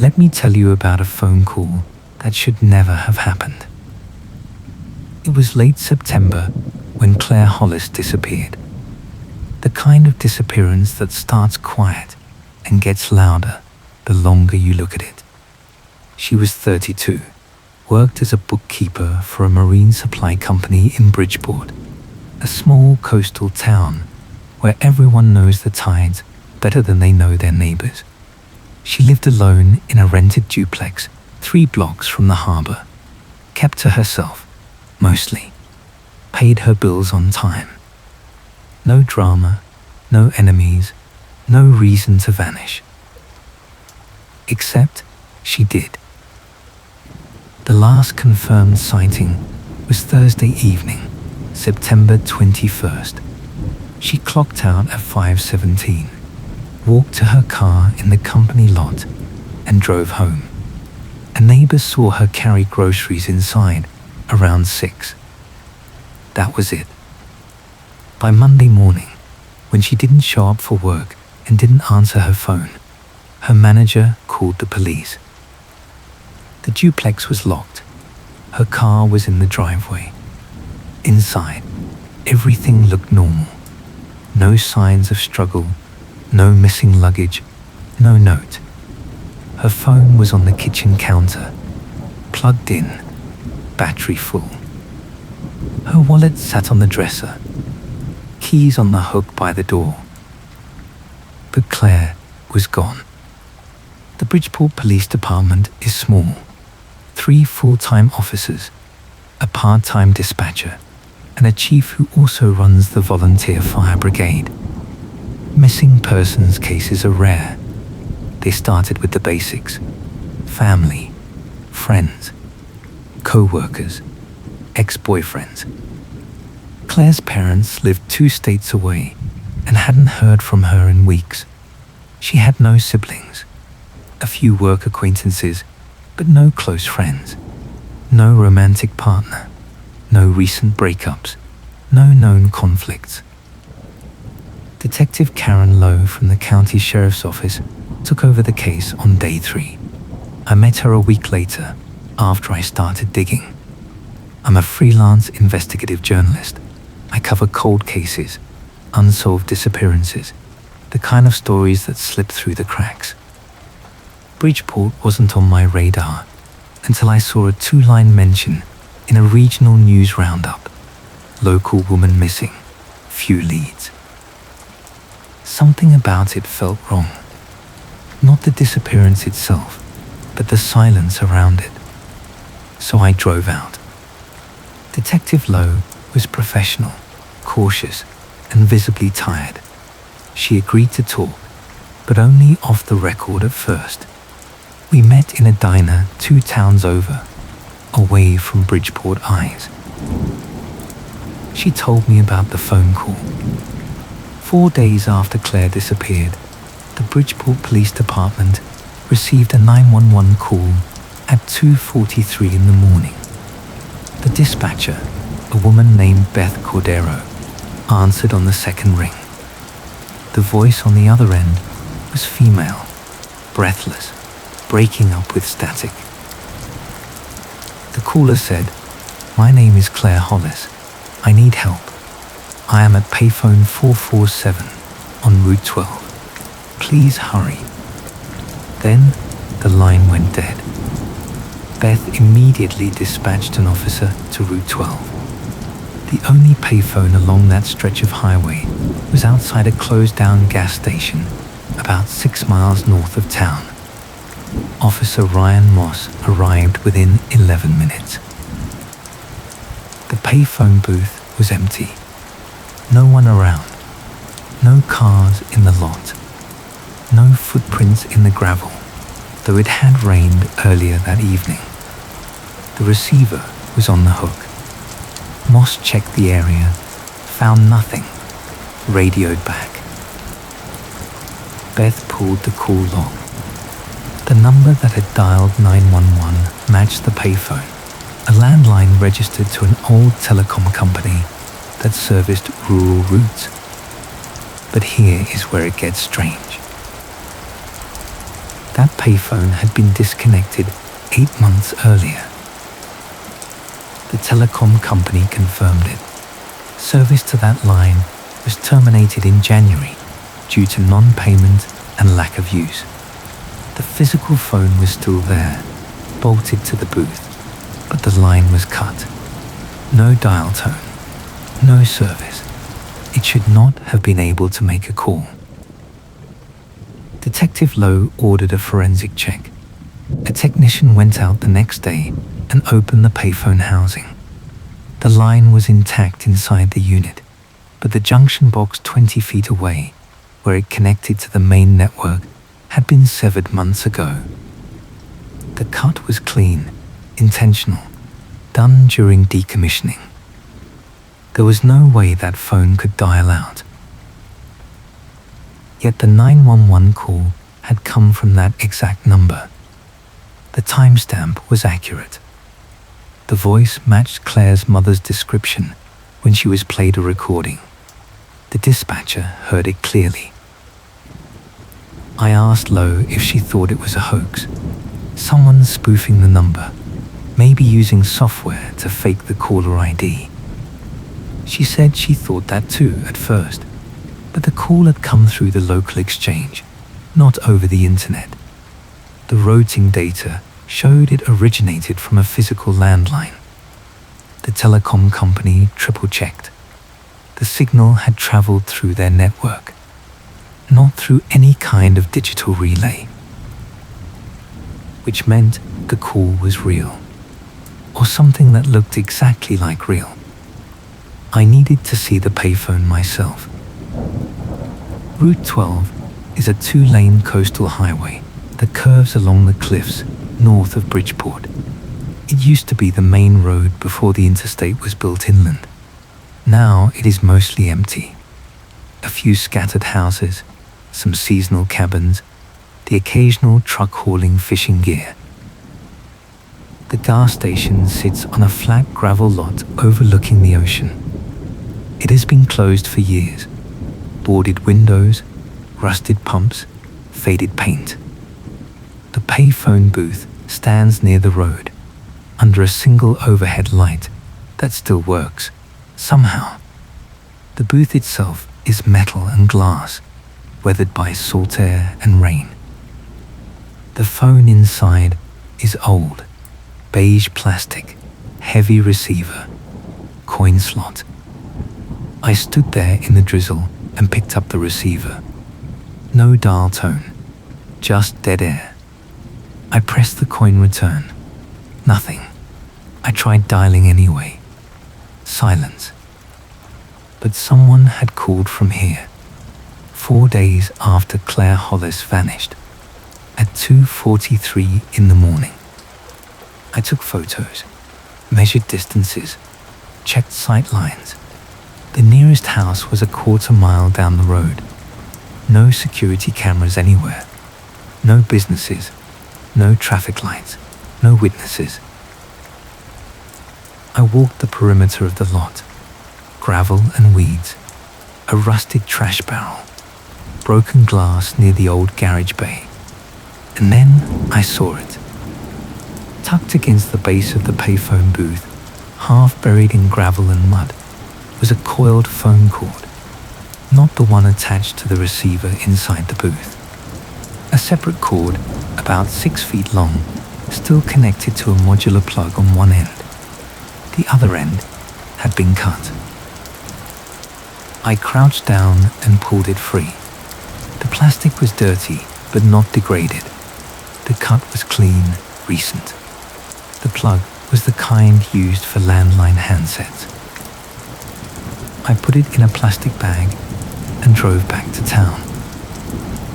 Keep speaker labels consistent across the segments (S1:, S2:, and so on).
S1: Let me tell you about a phone call that should never have happened. It was late September when Claire Hollis disappeared. The kind of disappearance that starts quiet and gets louder the longer you look at it. She was 32, worked as a bookkeeper for a marine supply company in Bridgeport, a small coastal town where everyone knows the tides better than they know their neighbors. She lived alone in a rented duplex 3 blocks from the harbor, kept to herself, mostly, paid her bills on time. No drama, no enemies, no reason to vanish. Except she did. The last confirmed sighting was Thursday evening, September 21st. She clocked out at 5:17, walked to her car in the company lot, and drove home. A neighbor saw her carry groceries inside around 6. That was it. By Monday morning, when she didn't show up for work and didn't answer her phone, her manager called the police. The duplex was locked. Her car was in the driveway. Inside, everything looked normal. No signs of struggle, no missing luggage, no note. Her phone was on the kitchen counter, plugged in, battery full. Her wallet sat on the dresser, keys on the hook by the door. But Claire was gone. The Bridgeport Police Department is small. 3 full-time officers, a part-time dispatcher, and a chief who also runs the volunteer fire brigade. Missing persons cases are rare. They started with the basics: family, friends, co-workers, ex-boyfriends. Claire's parents lived 2 states away and hadn't heard from her in weeks. She had no siblings, a few work acquaintances, but no close friends, no romantic partner, no recent breakups, no known conflicts. Detective Karen Lowe from the county sheriff's office took over the case on day 3. I met her a week later, after I started digging. I'm a freelance investigative journalist. I cover cold cases, unsolved disappearances, the kind of stories that slip through the cracks. Bridgeport wasn't on my radar until I saw a 2-line mention in a regional news roundup. Local woman missing, few leads. Something about it felt wrong. Not the disappearance itself, but the silence around it. So I drove out. Detective Lowe was professional, cautious, and visibly tired. She agreed to talk, but only off the record at first. We met in a diner 2 towns over, away from Bridgeport eyes. She told me about the phone call. 4 days after Claire disappeared, the Bridgeport Police Department received a 911 call at 2:43 in the morning. The dispatcher, a woman named Beth Cordero, answered on the second ring. The voice on the other end was female, breathless, breaking up with static. The caller said, "My name is Claire Hollis. I need help. I am at Payphone 447 on Route 12. Please hurry." Then the line went dead. Beth immediately dispatched an officer to Route 12. The only payphone along that stretch of highway was outside a closed-down gas station about 6 miles north of town. Officer Ryan Moss arrived within 11 minutes. The payphone booth was empty. No one around. No cars in the lot. No footprints in the gravel, though it had rained earlier that evening. The receiver was on the hook. Moss checked the area, found nothing, radioed back. Beth pulled the call log. The number that had dialed 911 matched the payphone, a landline registered to an old telecom company that serviced rural routes. But here is where it gets strange. That payphone had been disconnected 8 months earlier. The telecom company confirmed it. Service to that line was terminated in January due to non-payment and lack of use. The physical phone was still there, bolted to the booth, but the line was cut. No dial tone, no service. It should not have been able to make a call. Detective Lowe ordered a forensic check. A technician went out the next day and opened the payphone housing. The line was intact inside the unit, but the junction box 20 feet away, where it connected to the main network, had been severed months ago. The cut was clean, intentional, done during decommissioning. There was no way that phone could dial out. Yet the 911 call had come from that exact number. The timestamp was accurate. The voice matched Claire's mother's description when she was played a recording. The dispatcher heard it clearly. I asked Lowe if she thought it was a hoax, someone spoofing the number, maybe using software to fake the caller ID. She said she thought that too at first, but the call had come through the local exchange, not over the internet. The routing data showed it originated from a physical landline. The telecom company triple-checked. The signal had traveled through their network, not through any kind of digital relay, which meant the call was real, or something that looked exactly like real. I needed to see the payphone myself. Route 12 is a 2-lane coastal highway that curves along the cliffs north of Bridgeport. It used to be the main road before the interstate was built inland. Now it is mostly empty. A few scattered houses, some seasonal cabins, the occasional truck hauling fishing gear. The gas station sits on a flat gravel lot overlooking the ocean. It has been closed for years. Boarded windows, rusted pumps, faded paint. The payphone booth stands near the road, under a single overhead light that still works, somehow. The booth itself is metal and glass, weathered by salt air and rain. The phone inside is old, beige plastic, heavy receiver, coin slot. I stood there in the drizzle and picked up the receiver. No dial tone, just dead air. I pressed the coin return. Nothing. I tried dialing anyway. Silence. But someone had called from here, 4 days after Claire Hollis vanished, at 2:43 in the morning. I took photos, measured distances, checked sight lines. The nearest house was a 1/4 mile down the road. No security cameras anywhere. No businesses. No traffic lights. No witnesses. I walked the perimeter of the lot. Gravel and weeds. A rusted trash barrel. Broken glass near the old garage bay. And then I saw it. Tucked against the base of the payphone booth, half buried in gravel and mud, was a coiled phone cord, not the one attached to the receiver inside the booth. A separate cord, about 6 feet long, still connected to a modular plug on one end. The other end had been cut. I crouched down and pulled it free. The plastic was dirty, but not degraded. The cut was clean, recent. The plug was the kind used for landline handsets. I put it in a plastic bag and drove back to town.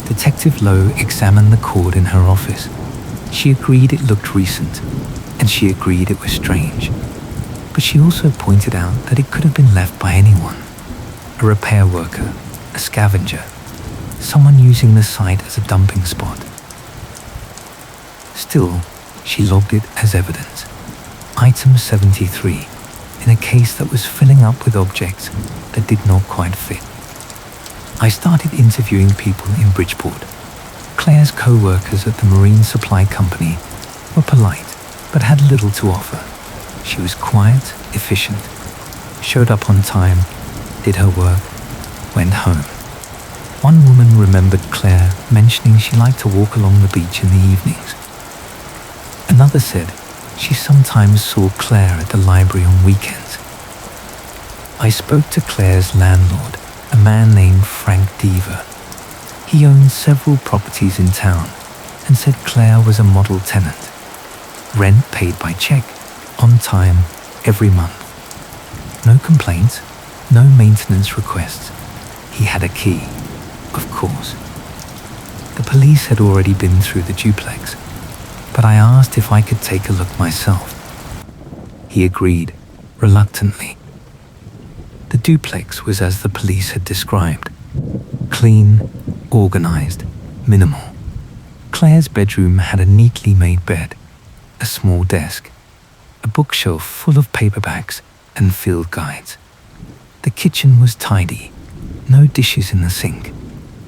S1: Detective Lowe examined the cord in her office. She agreed it looked recent, and she agreed it was strange. But she also pointed out that it could have been left by anyone. A repair worker, a scavenger, someone using the site as a dumping spot. Still, she logged it as evidence. Item 73, in a case that was filling up with objects that did not quite fit. I started interviewing people in Bridgeport. Claire's co-workers at the marine supply company were polite, but had little to offer. She was quiet, efficient, showed up on time, did her work, went home. One woman remembered Claire mentioning she liked to walk along the beach in the evenings. Another said she sometimes saw Claire at the library on weekends. I spoke to Claire's landlord, a man named Frank Deaver. He owned several properties in town and said Claire was a model tenant. Rent paid by check, on time, every month. No complaints, no maintenance requests. He had a key, of course. The police had already been through the duplex, but I asked if I could take a look myself. He agreed, reluctantly. The duplex was as the police had described. Clean, organized, minimal. Claire's bedroom had a neatly made bed, a small desk, a bookshelf full of paperbacks and field guides. The kitchen was tidy, no dishes in the sink.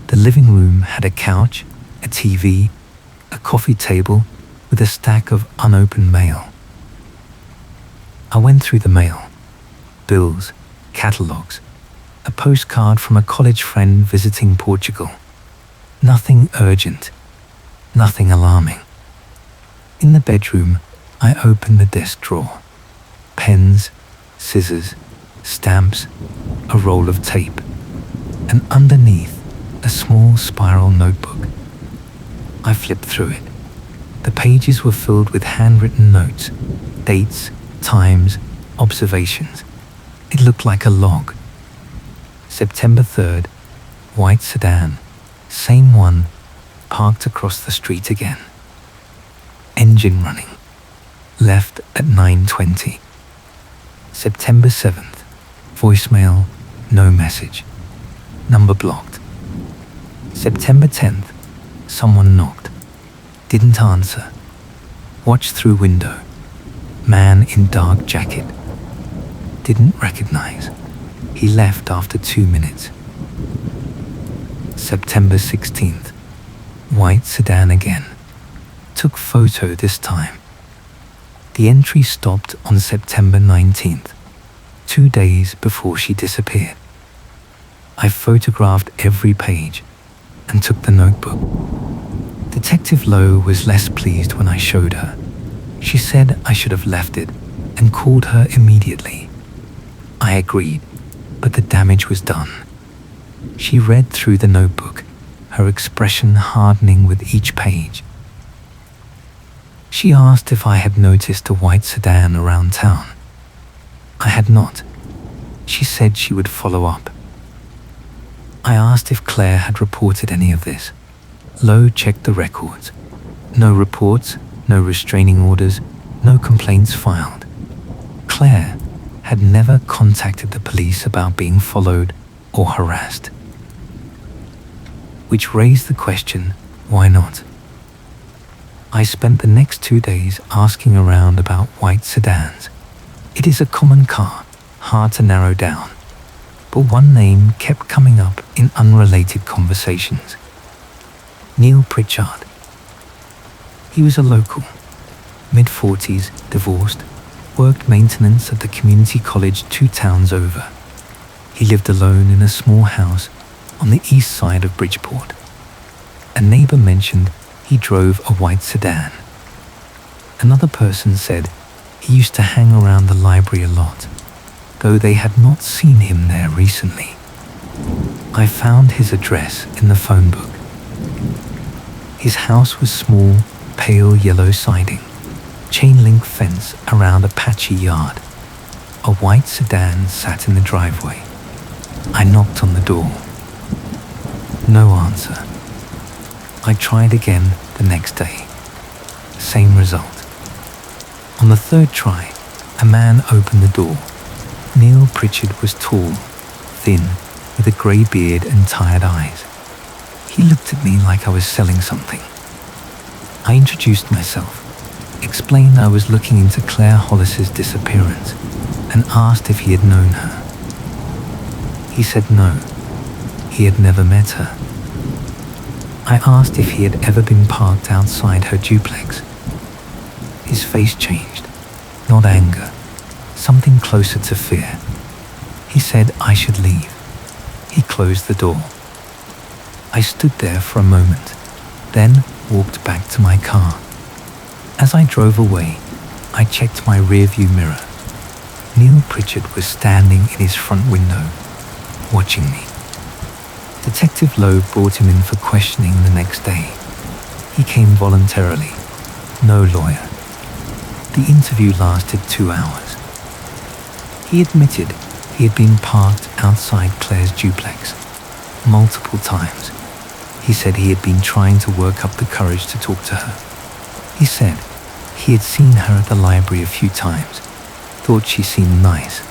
S1: The living room had a couch, a TV, a coffee table with a stack of unopened mail. I went through the mail, bills, catalogs, a postcard from a college friend visiting Portugal. Nothing urgent, nothing alarming. In the bedroom, I opened the desk drawer. Pens, scissors, stamps, a roll of tape, and underneath, a small spiral notebook. I flipped through it. The pages were filled with handwritten notes, dates, times, observations. It looked like a log. September 3rd, white sedan, same one, parked across the street again. Engine running, left at 9:20. September 7th, voicemail, no message, number blocked. September 10th, someone knocked, didn't answer. Watched through window, man in dark jacket, didn't recognize. He left after 2 minutes. September 16th, white sedan again, took photo this time. The entry stopped on September 19th, 2 days before she disappeared. I photographed every page and took the notebook. Detective Lowe was less pleased when I showed her. She said I should have left it and called her immediately. I agreed, but the damage was done. She read through the notebook, her expression hardening with each page. She asked if I had noticed a white sedan around town. I had not. She said she would follow up. I asked if Claire had reported any of this. Lowe checked the records. No reports, no restraining orders, no complaints filed. Claire had never contacted the police about being followed or harassed. Which raised the question, why not? I spent the next 2 days asking around about white sedans. It is a common car, hard to narrow down, but one name kept coming up in unrelated conversations. Neil Pritchard. He was a local, mid-40s, divorced, worked maintenance at the community college 2 towns over. He lived alone in a small house on the east side of Bridgeport. A neighbor mentioned he drove a white sedan. Another person said he used to hang around the library a lot, though they had not seen him there recently. I found his address in the phone book. His house was small, pale yellow siding, chain-link fence around a patchy yard. A white sedan sat in the driveway. I knocked on the door. No answer. I tried again the next day. Same result. On the 3rd try, a man opened the door. Neil Pritchard was tall, thin, with a grey beard and tired eyes. He looked at me like I was selling something. I introduced myself, explained I was looking into Claire Hollis's disappearance, and asked if he had known her. He said no, he had never met her. I asked if he had ever been parked outside her duplex. His face changed, not anger, something closer to fear. He said I should leave. He closed the door. I stood there for a moment, then walked back to my car. As I drove away, I checked my rearview mirror. Neil Pritchard was standing in his front window, watching me. Detective Lowe brought him in for questioning the next day. He came voluntarily, no lawyer. The interview lasted 2 hours. He admitted he had been parked outside Claire's duplex multiple times. He said he had been trying to work up the courage to talk to her. He said he had seen her at the library a few times, thought she seemed nice,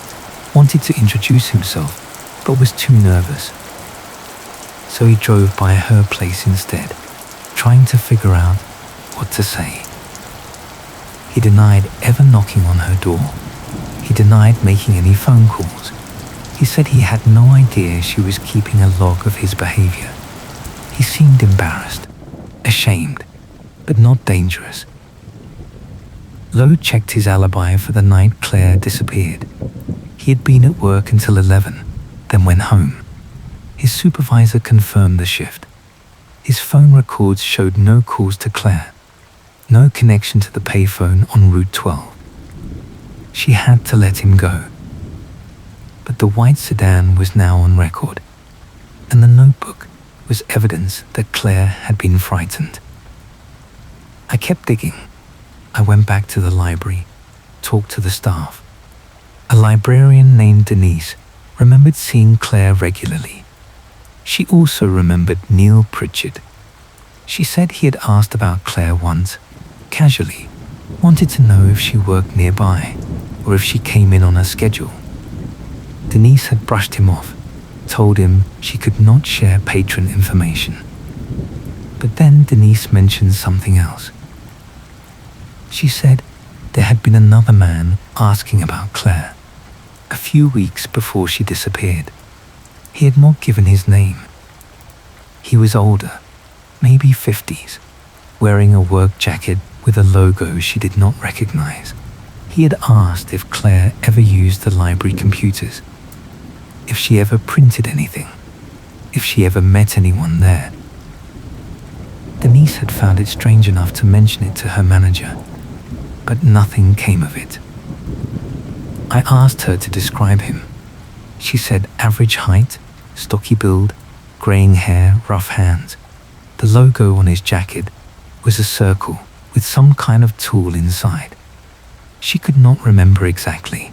S1: wanted to introduce himself, but was too nervous. So he drove by her place instead, trying to figure out what to say. He denied ever knocking on her door. He denied making any phone calls. He said he had no idea she was keeping a log of his behavior. He seemed embarrassed, ashamed, but not dangerous. Lowe checked his alibi for the night Claire disappeared. He had been at work until 11, then went home. His supervisor confirmed the shift. His phone records showed no calls to Claire, no connection to the payphone on Route 12. She had to let him go. But the white sedan was now on record, and the notebook was evidence that Claire had been frightened. I kept digging. I went back to the library, talked to the staff. A librarian named Denise remembered seeing Claire regularly. She also remembered Neil Pritchard. She said he had asked about Claire once, casually, wanted to know if she worked nearby or if she came in on her schedule. Denise had brushed him off, told him she could not share patron information. But then Denise mentioned something else. She said there had been another man asking about Claire a few weeks before she disappeared. He had not given his name. He was older, maybe 50s, wearing a work jacket with a logo she did not recognize. He had asked if Claire ever used the library computers, if she ever printed anything, if she ever met anyone there. Denise had found it strange enough to mention it to her manager, but nothing came of it. I asked her to describe him. She said average height, stocky build, graying hair, rough hands. The logo on his jacket was a circle with some kind of tool inside. She could not remember exactly.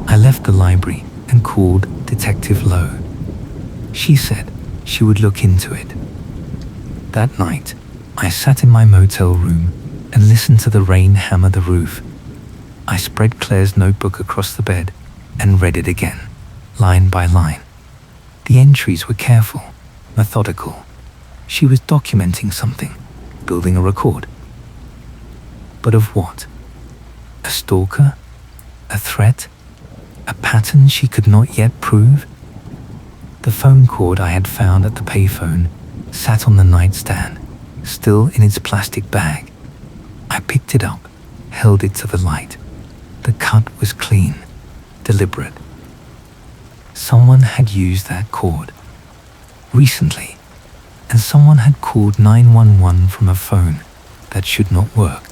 S1: I left the library and called Detective Lowe. She said she would look into it. That night, I sat in my motel room and listened to the rain hammer the roof. I spread Claire's notebook across the bed and read it again, line by line. The entries were careful, methodical. She was documenting something, building a record. But of what? A stalker? A threat? A pattern she could not yet prove? The phone cord I had found at the payphone sat on the nightstand, still in its plastic bag. I picked it up, held it to the light. The cut was clean, deliberate. Someone had used that cord recently, and someone had called 911 from a phone that should not work.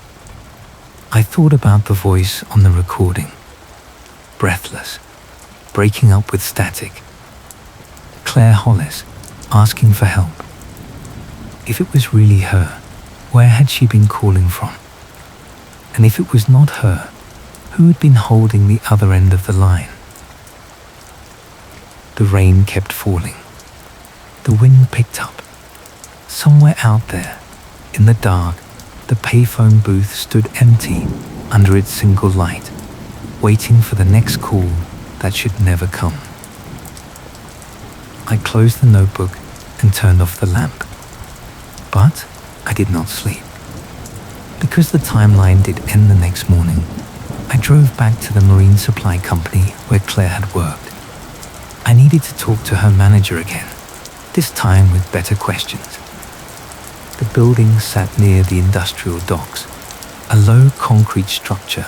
S1: I thought about the voice on the recording, breathless, breaking up with static. Claire Hollis, asking for help. If it was really her, where had she been calling from? And if it was not her, who had been holding the other end of the line? The rain kept falling. The wind picked up. Somewhere out there, in the dark, the payphone booth stood empty under its single light, waiting for the next call that should never come. I closed the notebook and turned off the lamp. But I did not sleep. Because the timeline did end the next morning, I drove back to the marine supply company where Claire had worked. I needed to talk to her manager again. this time with better questions. The building sat near the industrial docks, a low concrete structure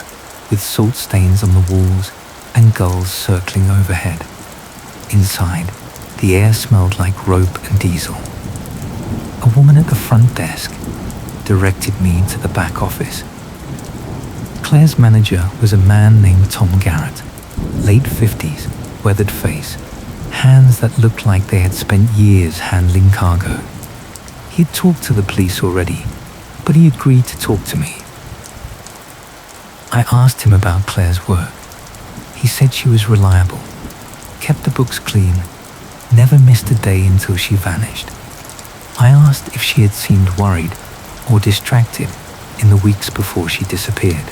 S1: with salt stains on the walls and gulls circling overhead. Inside, the air smelled like rope and diesel. A woman at the front desk directed me to the back office. Claire's manager was a man named Tom Garrett, late 50s, weathered face, hands that looked like they had spent years handling cargo. He had talked to the police already, but he agreed to talk to me. I asked him about Claire's work. He said she was reliable, kept the books clean, never missed a day until she vanished. I asked if she had seemed worried or distracted in the weeks before she disappeared.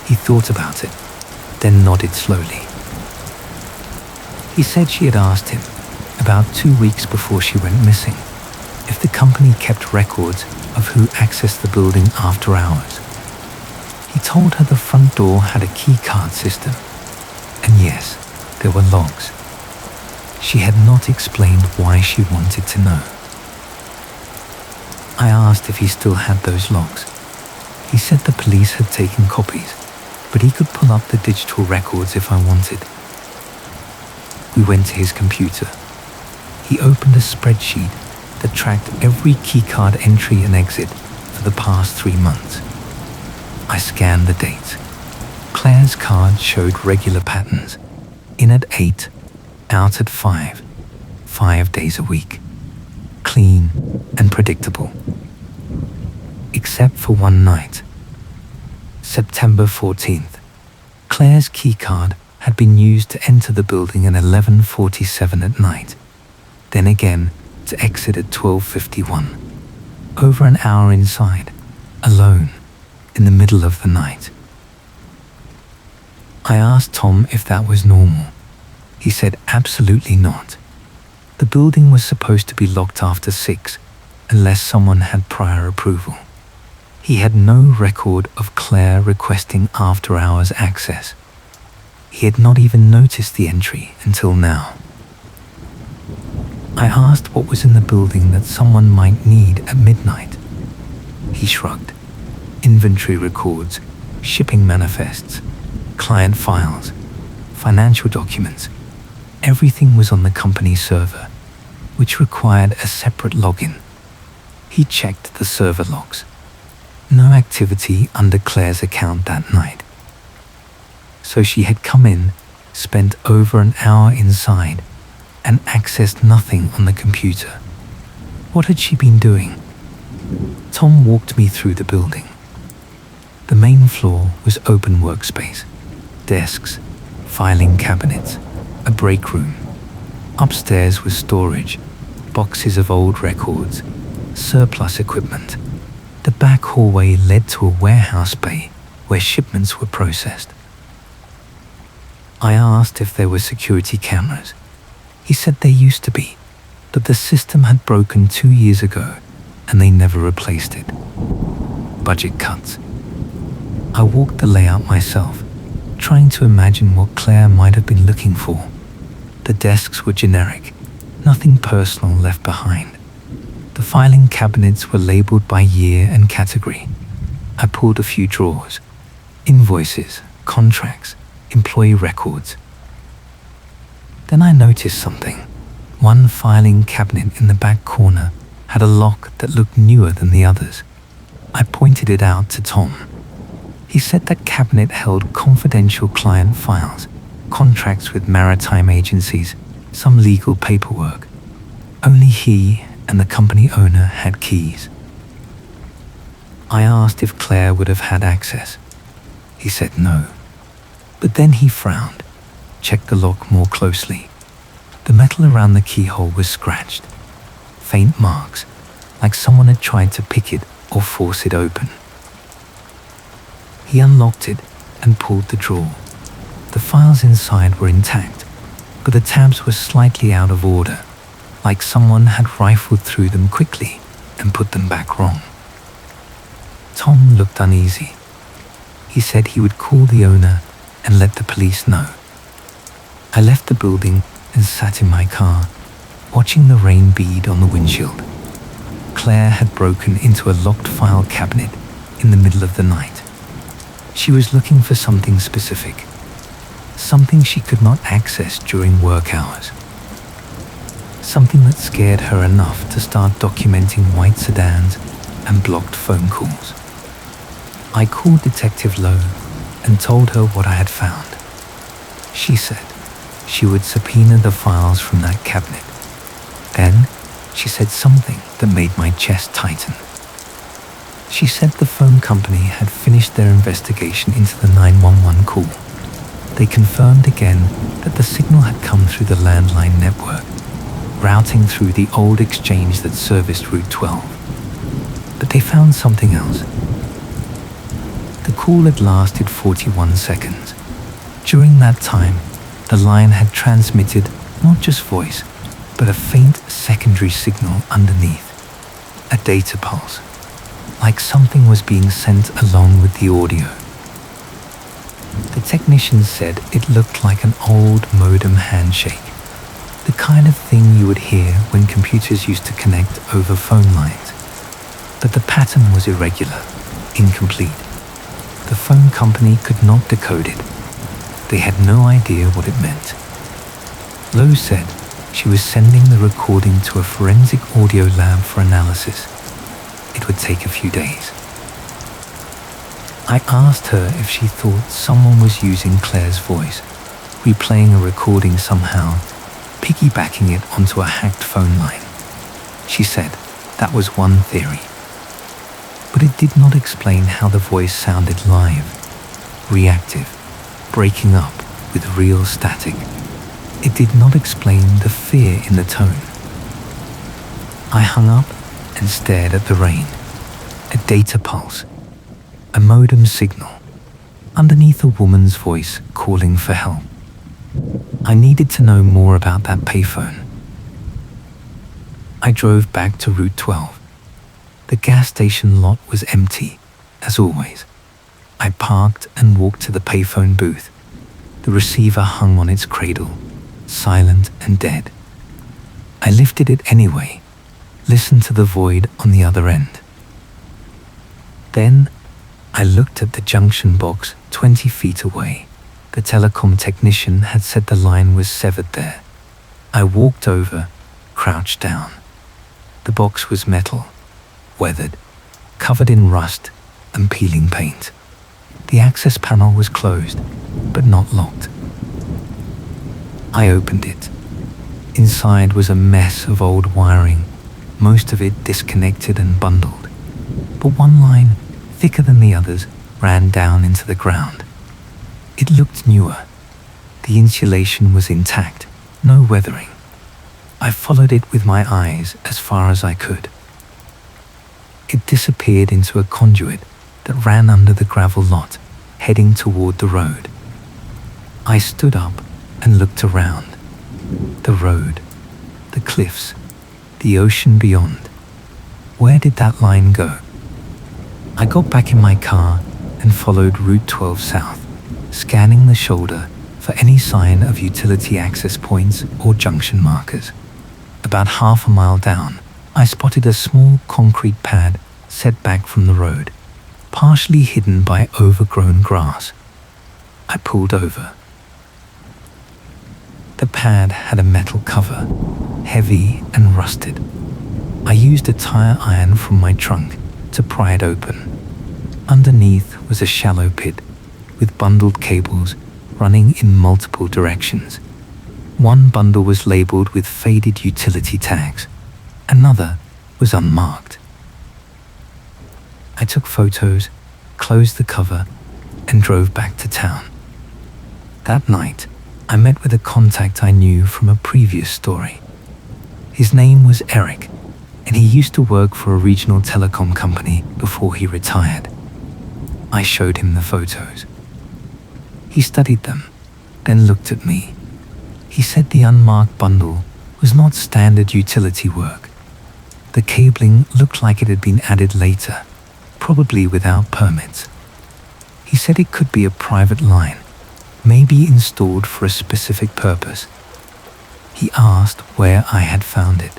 S1: He thought about it, then nodded slowly. He said she had asked him, about 2 weeks before she went missing, if the company kept records of who accessed the building after hours. He told her the front door had a key card system, and yes, there were logs. She had not explained why she wanted to know. I asked if he still had those logs. He said the police had taken copies, but he could pull up the digital records if I wanted. We went to his computer. He opened a spreadsheet that tracked every keycard entry and exit for the past 3 months. I scanned the dates. Claire's card showed regular patterns, in at 8, out at 5, 5 days a week. Clean and predictable. Except for one night. September 14th. Claire's keycard had been used to enter the building at 11:47 at night, then again to exit at 12:51. Over an hour inside, alone, in the middle of the night. I asked Tom if that was normal. He said absolutely not. The building was supposed to be locked after 6, unless someone had prior approval. He had no record of Claire requesting after-hours access. He had not even noticed the entry until now. I asked what was in the building that someone might need at midnight. He shrugged. Inventory records, shipping manifests, client files, financial documents. Everything was on the company server, which required a separate login. He checked the server logs. No activity under Claire's account that night. So she had come in, spent over an hour inside, and accessed nothing on the computer. What had she been doing? Tom walked me through the building. The main floor was open workspace, desks, filing cabinets, a break room. Upstairs was storage, boxes of old records, surplus equipment. The back hallway led to a warehouse bay where shipments were processed. I asked if there were security cameras. He said there used to be, but the system had broken 2 years ago and they never replaced it. Budget cuts. I walked the layout myself, trying to imagine what Claire might have been looking for. The desks were generic, nothing personal left behind. The filing cabinets were labeled by year and category. I pulled a few drawers. Invoices, contracts, employee records. Then I noticed something. One filing cabinet in the back corner had a lock that looked newer than the others. I pointed it out to Tom. He said that cabinet held confidential client files, contracts with maritime agencies, some legal paperwork. Only he and the company owner had keys. I asked if Claire would have had access. He said no. But then he frowned, checked the lock more closely. The metal around the keyhole was scratched. Faint marks, like someone had tried to pick it or force it open. He unlocked it and pulled the drawer. The files inside were intact, but the tabs were slightly out of order, like someone had rifled through them quickly and put them back wrong. Tom looked uneasy. He said he would call the owner and let the police know. I left the building and sat in my car, watching the rain bead on the windshield. Claire had broken into a locked file cabinet in the middle of the night. She was looking for something specific, something she could not access during work hours. Something that scared her enough to start documenting white sedans and blocked phone calls. I called Detective Lowe and told her what I had found. She said she would subpoena the files from that cabinet. Then she said something that made my chest tighten. She said the phone company had finished their investigation into the 911 call. They confirmed again that the signal had come through the landline network, routing through the old exchange that serviced Route 12. But they found something else. The call had lasted 41 seconds. During that time, the line had transmitted not just voice, but a faint secondary signal underneath, a data pulse, like something was being sent along with the audio. The technician said it looked like an old modem handshake, the kind of thing you would hear when computers used to connect over phone lines. But the pattern was irregular, incomplete. The phone company could not decode it. They had no idea what it meant. Lowe said she was sending the recording to a forensic audio lab for analysis. It would take a few days. I asked her if she thought someone was using Claire's voice, replaying a recording somehow, piggybacking it onto a hacked phone line. She said that was one theory. But it did not explain how the voice sounded live, reactive, breaking up with real static. It did not explain the fear in the tone. I hung up and stared at the rain. A data pulse, a modem signal, underneath a woman's voice calling for help. I needed to know more about that payphone. I drove back to Route 12. The gas station lot was empty, as always. I parked and walked to the payphone booth. The receiver hung on its cradle, silent and dead. I lifted it anyway, listened to the void on the other end. Then I looked at the junction box 20 feet away. The telecom technician had said the line was severed there. I walked over, crouched down. The box was metal, weathered, covered in rust and peeling paint. The access panel was closed, but not locked. I opened it. Inside was a mess of old wiring, most of it disconnected and bundled. But one line, thicker than the others, ran down into the ground. It looked newer. The insulation was intact, no weathering. I followed it with my eyes as far as I could. It disappeared into a conduit that ran under the gravel lot, heading toward the road. I stood up and looked around. The road, the cliffs, the ocean beyond. Where did that line go? I got back in my car and followed Route 12 south, scanning the shoulder for any sign of utility access points or junction markers. About half a mile down, I spotted a small concrete pad set back from the road, partially hidden by overgrown grass. I pulled over. The pad had a metal cover, heavy and rusted. I used a tire iron from my trunk to pry it open. Underneath was a shallow pit with bundled cables running in multiple directions. One bundle was labeled with faded utility tags. Another was unmarked. I took photos, closed the cover, and drove back to town. That night, I met with a contact I knew from a previous story. His name was Eric, and he used to work for a regional telecom company before he retired. I showed him the photos. He studied them, then looked at me. He said the unmarked bundle was not standard utility work. The cabling looked like it had been added later, probably without permits. He said it could be a private line, maybe installed for a specific purpose. He asked where I had found it.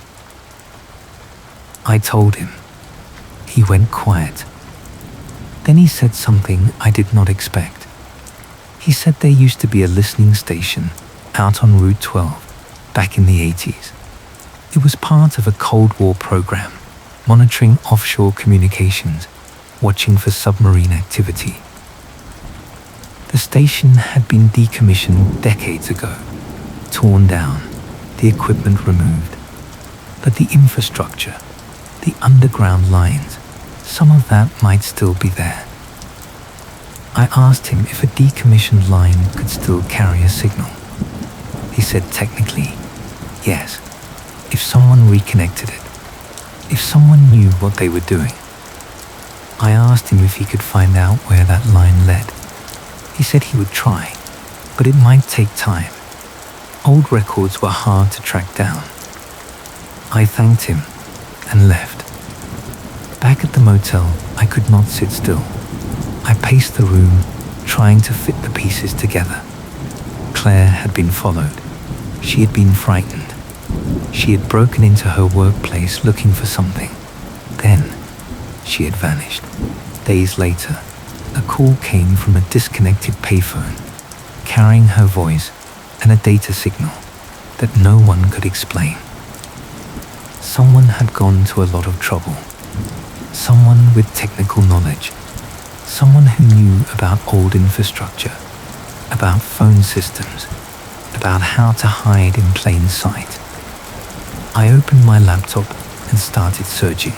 S1: I told him. He went quiet. Then he said something I did not expect. He said there used to be a listening station out on Route 12 back in the 80s. It was part of a Cold War program, monitoring offshore communications, watching for submarine activity. The station had been decommissioned decades ago, torn down, the equipment removed. But the infrastructure, the underground lines, some of that might still be there. I asked him if a decommissioned line could still carry a signal. He said technically, yes, if someone reconnected it, if someone knew what they were doing. I asked him if he could find out where that line led. He said he would try, but it might take time. Old records were hard to track down. I thanked him and left. Back at the motel, I could not sit still. I paced the room, trying to fit the pieces together. Claire had been followed. She had been frightened. She had broken into her workplace looking for something. Then, she had vanished. Days later, a call came from a disconnected payphone, carrying her voice and a data signal that no one could explain. Someone had gone to a lot of trouble. Someone with technical knowledge. Someone who knew about old infrastructure, about phone systems, about how to hide in plain sight. I opened my laptop and started searching.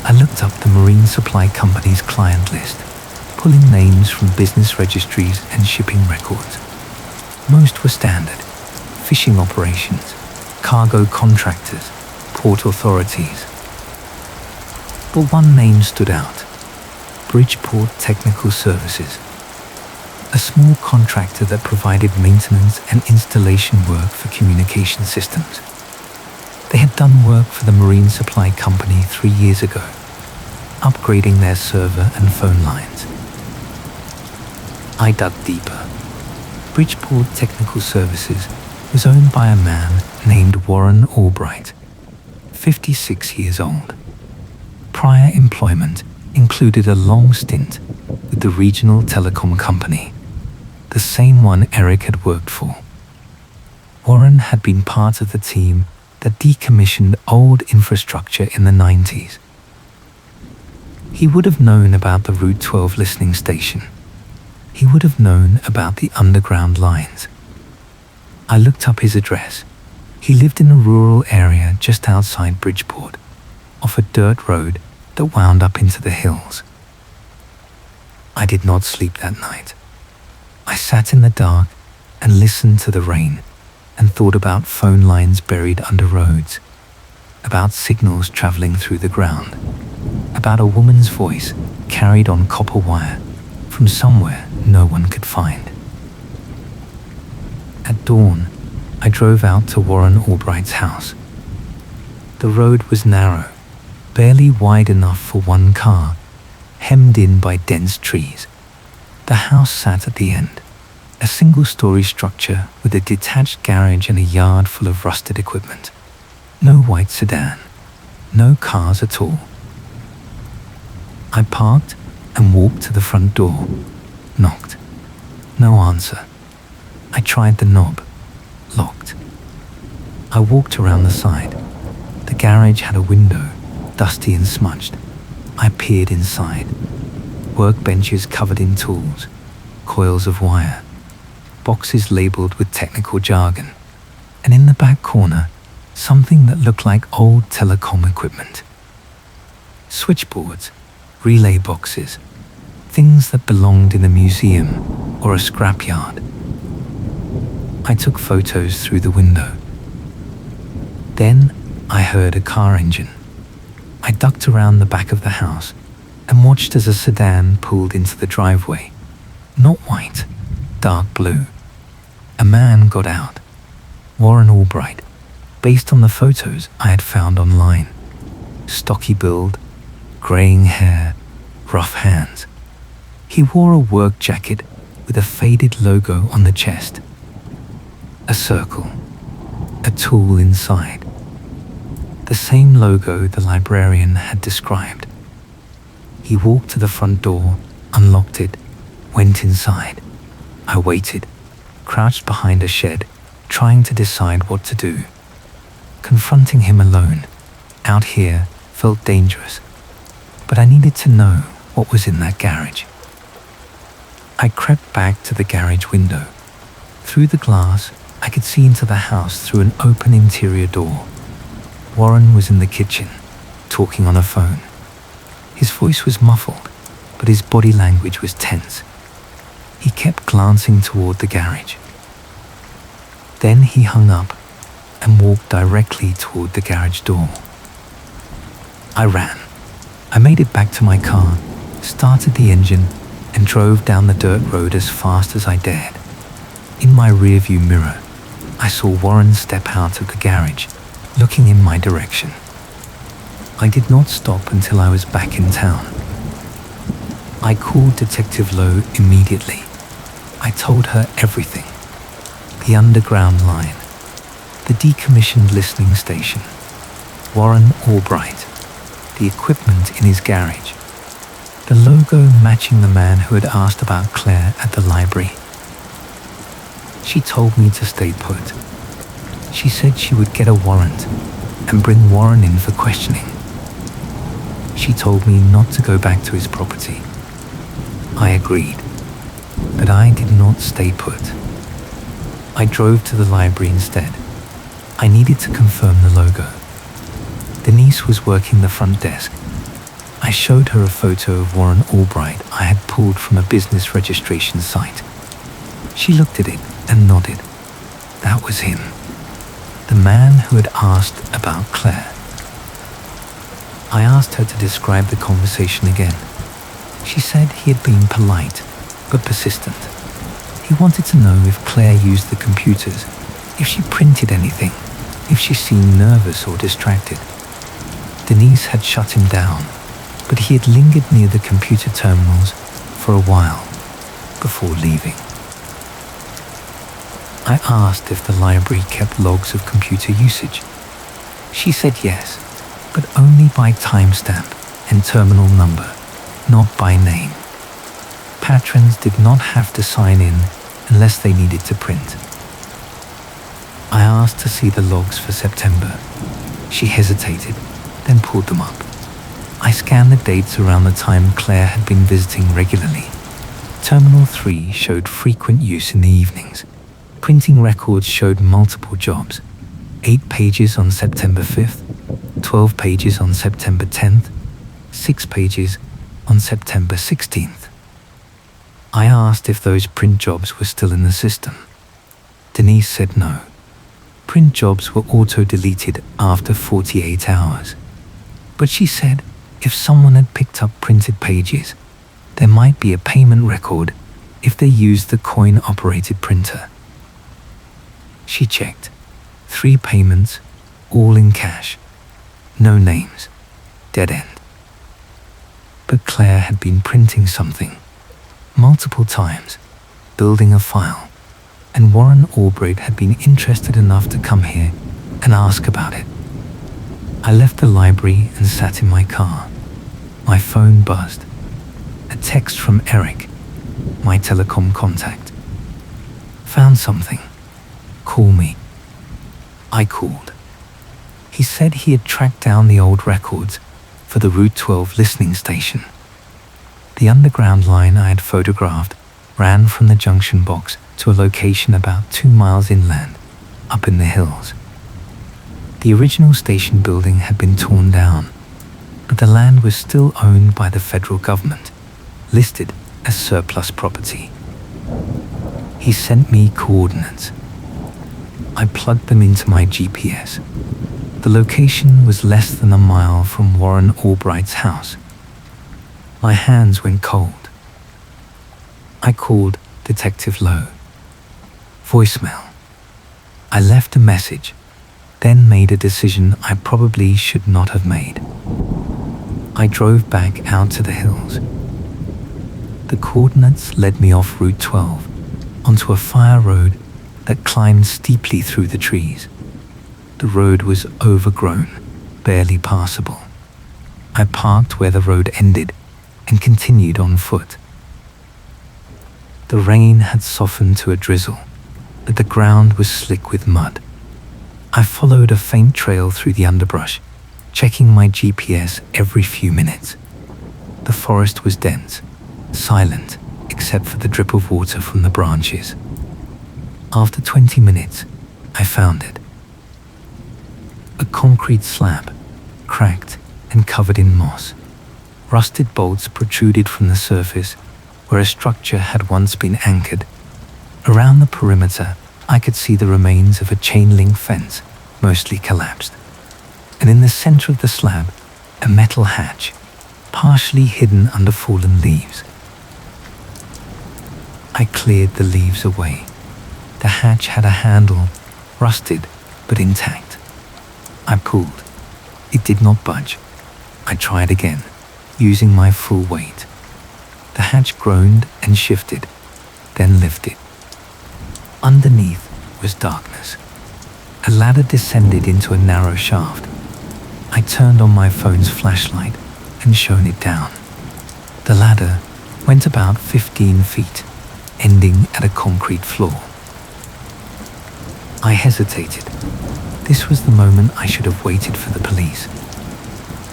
S1: I looked up the Marine Supply Company's client list, pulling names from business registries and shipping records. Most were standard: fishing operations, cargo contractors, port authorities. But one name stood out: Bridgeport Technical Services, a small contractor that provided maintenance and installation work for communication systems. They had done work for the Marine Supply Company 3 years ago, upgrading their server and phone lines. I dug deeper. Bridgeport Technical Services was owned by a man named Warren Albright, 56 years old. Prior employment included a long stint with the regional telecom company, the same one Eric had worked for. Warren had been part of the team that decommissioned old infrastructure in the 90s. He would have known about the Route 12 listening station. He would have known about the underground lines. I looked up his address. He lived in a rural area just outside Bridgeport, off a dirt road that wound up into the hills. I did not sleep that night. I sat in the dark and listened to the rain and thought about phone lines buried under roads, about signals traveling through the ground, about a woman's voice carried on copper wire from somewhere no one could find. At dawn, I drove out to Warren Albright's house. The road was narrow, barely wide enough for one car, hemmed in by dense trees. The house sat at the end, a single-story structure with a detached garage and a yard full of rusted equipment. No white sedan, no cars at all. I parked and walked to the front door, knocked. No answer. I tried the knob, locked. I walked around the side. The garage had a window, dusty and smudged. I peered inside. Workbenches covered in tools, coils of wire, boxes labeled with technical jargon, and in the back corner, something that looked like old telecom equipment. Switchboards, relay boxes, things that belonged in a museum or a scrapyard. I took photos through the window. Then I heard a car engine. I ducked around the back of the house and watched as a sedan pulled into the driveway. Not white, dark blue. A man got out. Warren Albright, based on the photos I had found online. Stocky build, graying hair, rough hands. He wore a work jacket with a faded logo on the chest. A circle. a tool inside. The same logo the librarian had described. He walked to the front door, unlocked it, went inside. I waited, crouched behind a shed, trying to decide what to do. Confronting him alone, out here, felt dangerous, but I needed to know what was in that garage. I crept back to the garage window. Through the glass, I could see into the house through an open interior door. Warren was in the kitchen, talking on a phone. His voice was muffled, but his body language was tense. He kept glancing toward the garage. Then he hung up and walked directly toward the garage door. I ran. I made it back to my car, started the engine, and drove down the dirt road as fast as I dared. In my rearview mirror, I saw Warren step out of the garage, looking in my direction. I did not stop until I was back in town. I called Detective Lowe immediately. I told her everything. The underground line, the decommissioned listening station, Warren Albright, the equipment in his garage, the logo matching the man who had asked about Claire at the library. She told me to stay put. She said she would get a warrant and bring Warren in for questioning. She told me not to go back to his property. I agreed, but I did not stay put. I drove to the library instead. I needed to confirm the logo. Denise was working the front desk. I showed her a photo of Warren Albright I had pulled from a business registration site. She looked at it and nodded. That was him, the man who had asked about Claire. I asked her to describe the conversation again. She said he had been polite, but persistent. He wanted to know if Claire used the computers, if she printed anything, if she seemed nervous or distracted. Denise had shut him down, but he had lingered near the computer terminals for a while before leaving. I asked if the library kept logs of computer usage. She said yes, but only by timestamp and terminal number, not by name. Patrons did not have to sign in unless they needed to print. I asked to see the logs for September. She hesitated, then pulled them up. I scanned the dates around the time Claire had been visiting regularly. Terminal 3 showed frequent use in the evenings. Printing records showed multiple jobs. 8 pages on September 5th, 12 pages on September 10th, 6 pages on September 16th. I asked if those print jobs were still in the system. Denise said no. Print jobs were auto-deleted after 48 hours. But she said if someone had picked up printed pages, there might be a payment record if they used the coin-operated printer. She checked. 3 payments, all in cash. No names. Dead end. But Claire had been printing something multiple times, building a file, and Warren Albright had been interested enough to come here and ask about it. I left the library and sat in my car. My phone buzzed. A text from Eric, my telecom contact. Found something. Call me. I called. He said he had tracked down the old records for the Route 12 listening station. The underground line I had photographed ran from the junction box to a location about 2 miles inland, up in the hills. The original station building had been torn down, but the land was still owned by the federal government, listed as surplus property. He sent me coordinates. I plugged them into my GPS. The location was less than a mile from Warren Albright's house. My hands went cold. I called Detective Lowe. Voicemail. I left a message, then made a decision I probably should not have made. I drove back out to the hills. The coordinates led me off Route 12 onto a fire road that climbed steeply through the trees. The road was overgrown, barely passable. I parked where the road ended and continued on foot. The rain had softened to a drizzle, but the ground was slick with mud. I followed a faint trail through the underbrush, checking my GPS every few minutes. The forest was dense, silent, except for the drip of water from the branches. After 20 minutes, I found it. A concrete slab, cracked and covered in moss. Rusted bolts protruded from the surface where a structure had once been anchored. Around the perimeter, I could see the remains of a chain-link fence, mostly collapsed. And in the center of the slab, a metal hatch, partially hidden under fallen leaves. I cleared the leaves away. The hatch had a handle, rusted but intact. I pulled. It did not budge. I tried again, using my full weight. The hatch groaned and shifted, then lifted. Underneath was darkness. A ladder descended into a narrow shaft. I turned on my phone's flashlight and shone it down. The ladder went about 15 feet, ending at a concrete floor. I hesitated. This was the moment I should have waited for the police.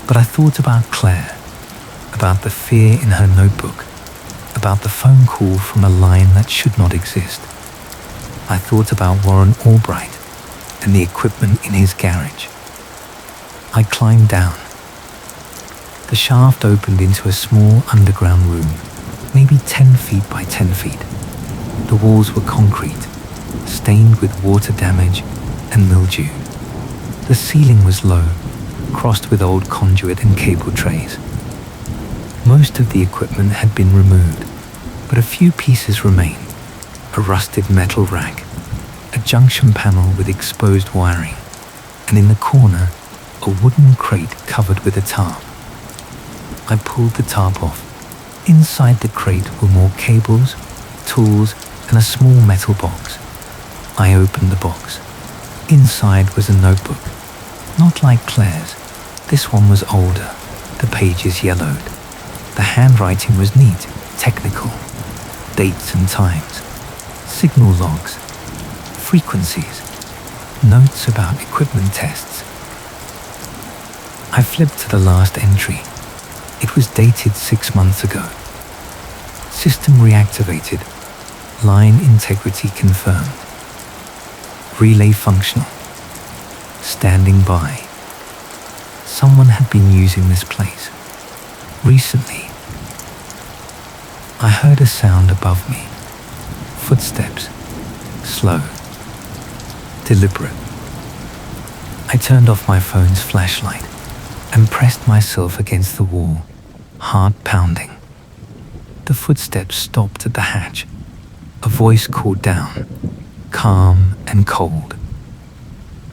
S1: But I thought about Claire, about the fear in her notebook, about the phone call from a line that should not exist. I thought about Warren Albright and the equipment in his garage. I climbed down. The shaft opened into a small underground room, maybe 10 feet by 10 feet. The walls were concrete, stained with water damage and mildew. The ceiling was low, crossed with old conduit and cable trays. Most of the equipment had been removed, but a few pieces remained. A rusted metal rack, a junction panel with exposed wiring, and in the corner, a wooden crate covered with a tarp. I pulled the tarp off. Inside the crate were more cables, tools, and a small metal box. I opened the box. Inside was a notebook. Not like Claire's. This one was older, the pages yellowed. The handwriting was neat, technical. Dates and times, signal logs, frequencies, notes about equipment tests. I flipped to the last entry. It was dated 6 months ago. System reactivated. Line integrity confirmed. Relay functional. Standing by. Someone had been using this place. Recently. I heard a sound above me. Footsteps. Slow. Deliberate. I turned off my phone's flashlight and pressed myself against the wall, heart pounding. The footsteps stopped at the hatch. A voice called down, calm and cold.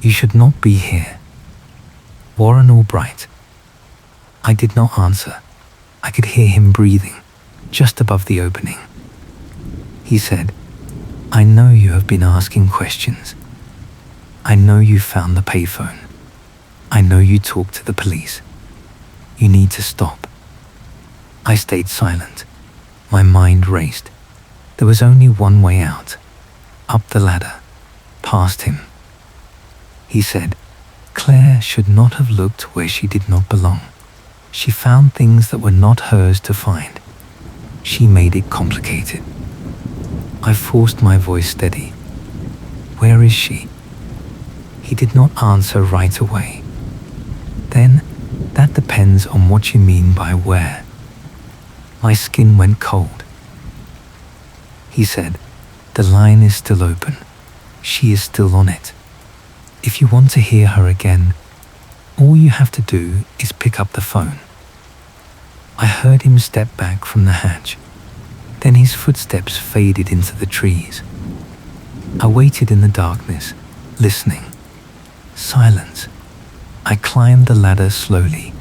S1: You should not be here. Warren Albright. I did not answer. I could hear him breathing, just above the opening. He said, I know you have been asking questions. I know you found the payphone. I know you talked to the police. You need to stop. I stayed silent. My mind raced. There was only one way out. Up the ladder. Past him. He said, Claire should not have looked where she did not belong. She found things that were not hers to find. She made it complicated. I forced my voice steady. Where is she? He did not answer right away. Then, that depends on what you mean by where. My skin went cold. He said, the line is still open. She is still on it. If you want to hear her again, all you have to do is pick up the phone. I heard him step back from the hatch. Then his footsteps faded into the trees. I waited in the darkness, listening. Silence. I climbed the ladder slowly,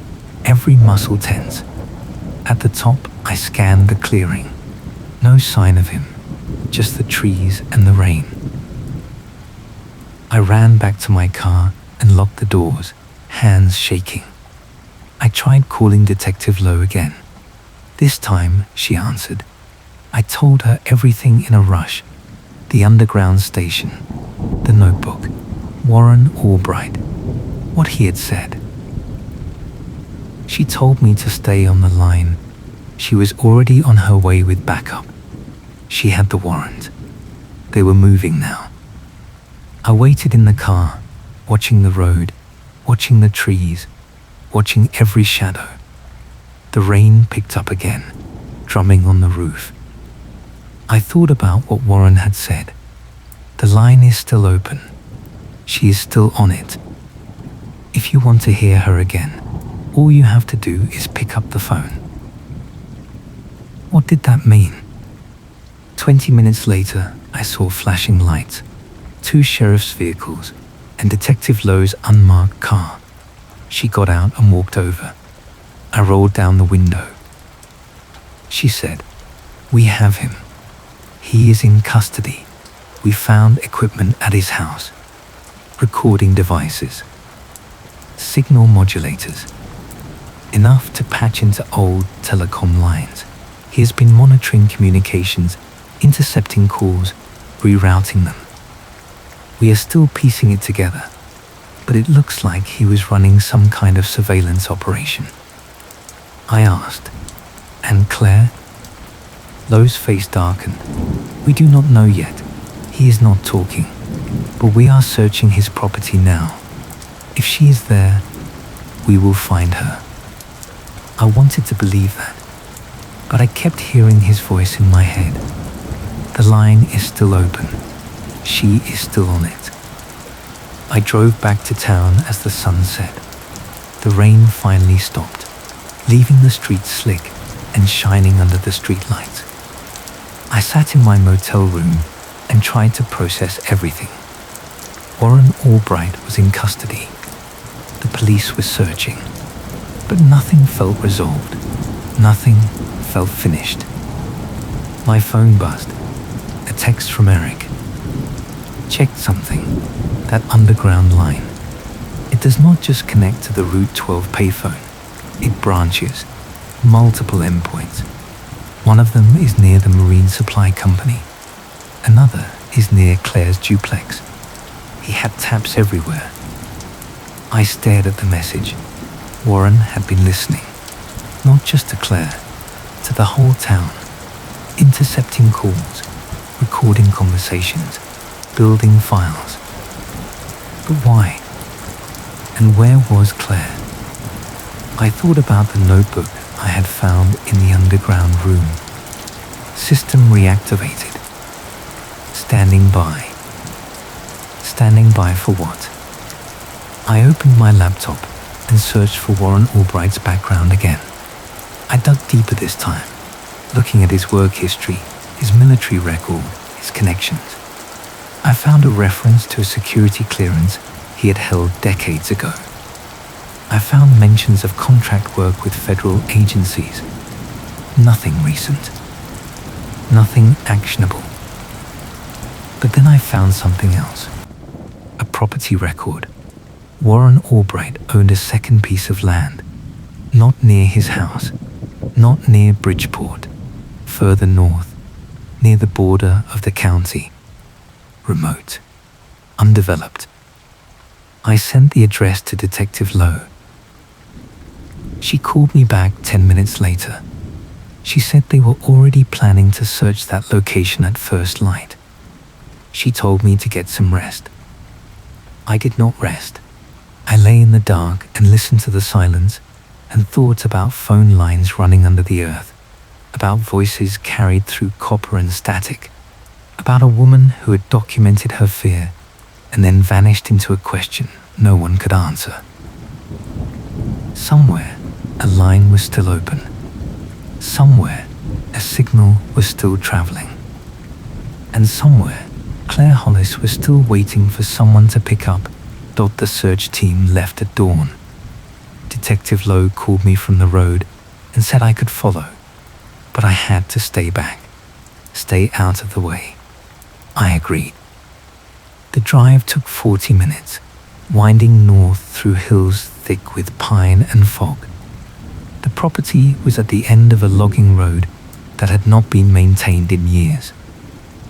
S1: every muscle tense. At the top, I scanned the clearing. No sign of him, just the trees and the rain. I ran back to my car and locked the doors, hands shaking. I tried calling Detective Lowe again. This time, she answered. I told her everything in a rush. The underground station, the notebook, Warren Albright, what he had said. She told me to stay on the line. She was already on her way with backup. She had the warrant. They were moving now. I waited in the car, watching the road, watching the trees, watching every shadow. The rain picked up again, drumming on the roof. I thought about what Warren had said. The line is still open. She is still on it. If you want to hear her again, all you have to do is pick up the phone. What did that mean? 20 minutes later, I saw flashing lights, 2 sheriff's vehicles, and Detective Lowe's unmarked car. She got out and walked over. I rolled down the window. She said, "We have him. He is in custody. We found equipment at his house. Recording devices. Signal modulators. Enough to patch into old telecom lines. He has been monitoring communications, intercepting calls, rerouting them. We are still piecing it together, but it looks like he was running some kind of surveillance operation." I asked, "And Claire?" Lowe's face darkened. "We do not know yet. He is not talking, but we are searching his property now. If she is there, we will find her." I wanted to believe that, but I kept hearing his voice in my head. The line is still open. She is still on it. I drove back to town as the sun set. The rain finally stopped, leaving the streets slick and shining under the streetlights. I sat in my motel room and tried to process everything. Warren Albright was in custody. The police were searching, but nothing felt resolved. Nothing felt finished. My phone buzzed. A text from Eric. "Checked something. That underground line. It does not just connect to the Route 12 payphone. It branches. Multiple endpoints. One of them is near the Marine Supply Company. Another is near Claire's duplex. He had taps everywhere." I stared at the message. Warren had been listening, not just to Claire, to the whole town, intercepting calls, recording conversations, building files. But why? And where was Claire? I thought about the notebook I had found in the underground room. System reactivated. Standing by. Standing by for what? I opened my laptop and searched for Warren Albright's background again. I dug deeper this time, looking at his work history, his military record, his connections. I found a reference to a security clearance he had held decades ago. I found mentions of contract work with federal agencies. Nothing recent. Nothing actionable. But then I found something else. A property record. Warren Albright owned a second piece of land, not near his house, not near Bridgeport, further north, near the border of the county. Remote. Undeveloped. I sent the address to Detective Lowe. She called me back 10 minutes later. She said they were already planning to search that location at first light. She told me to get some rest. I did not rest. I lay in the dark and listened to the silence and thought about phone lines running under the earth, about voices carried through copper and static, about a woman who had documented her fear and then vanished into a question no one could answer. Somewhere, a line was still open. Somewhere, a signal was still traveling. And somewhere, Claire Hollis was still waiting for someone to pick up the search team left at dawn. Detective Lowe called me from the road and said I could follow, but I had to stay back, stay out of the way. I agreed. The drive took 40 minutes. winding north through hills thick with pine and fog. The property was at the end of a logging road that had not been maintained in years.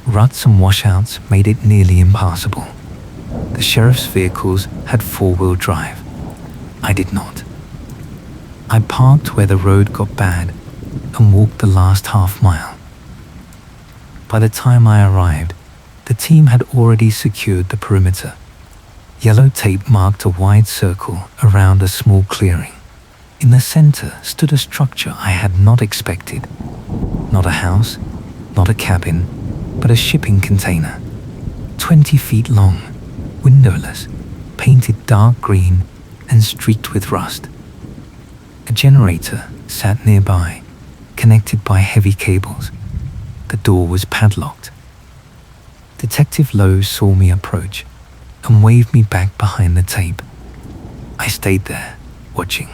S1: Ruts and washouts made it nearly impassable. The sheriff's vehicles had four-wheel drive. I did not. I parked where the road got bad and walked the last half-mile. By the time I arrived, the team had already secured the perimeter. Yellow tape marked a wide circle around a small clearing. In the center stood a structure I had not expected. Not a house, not a cabin, but a shipping container. 20 feet long, windowless, painted dark green and streaked with rust. A generator sat nearby, connected by heavy cables. The door was padlocked. Detective Lowe saw me approach and waved me back behind the tape. I stayed there, watching.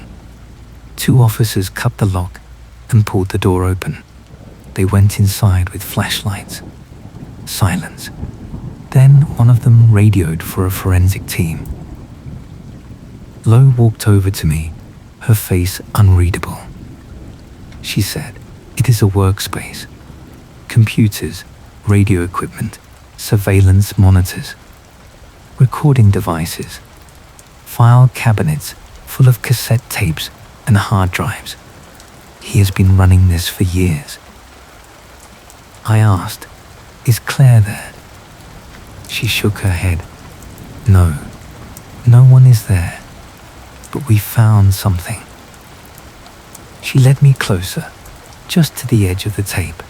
S1: 2 officers cut the lock and pulled the door open. They went inside with flashlights. Silence. Then one of them radioed for a forensic team. Lowe walked over to me, her face unreadable. She said, "It is a workspace. Computers, radio equipment, surveillance monitors, recording devices, file cabinets full of cassette tapes and hard drives. He has been running this for years." I asked, "Is Claire there?" She shook her head. "No, no one is there, but we found something." She led me closer, just to the edge of the tape.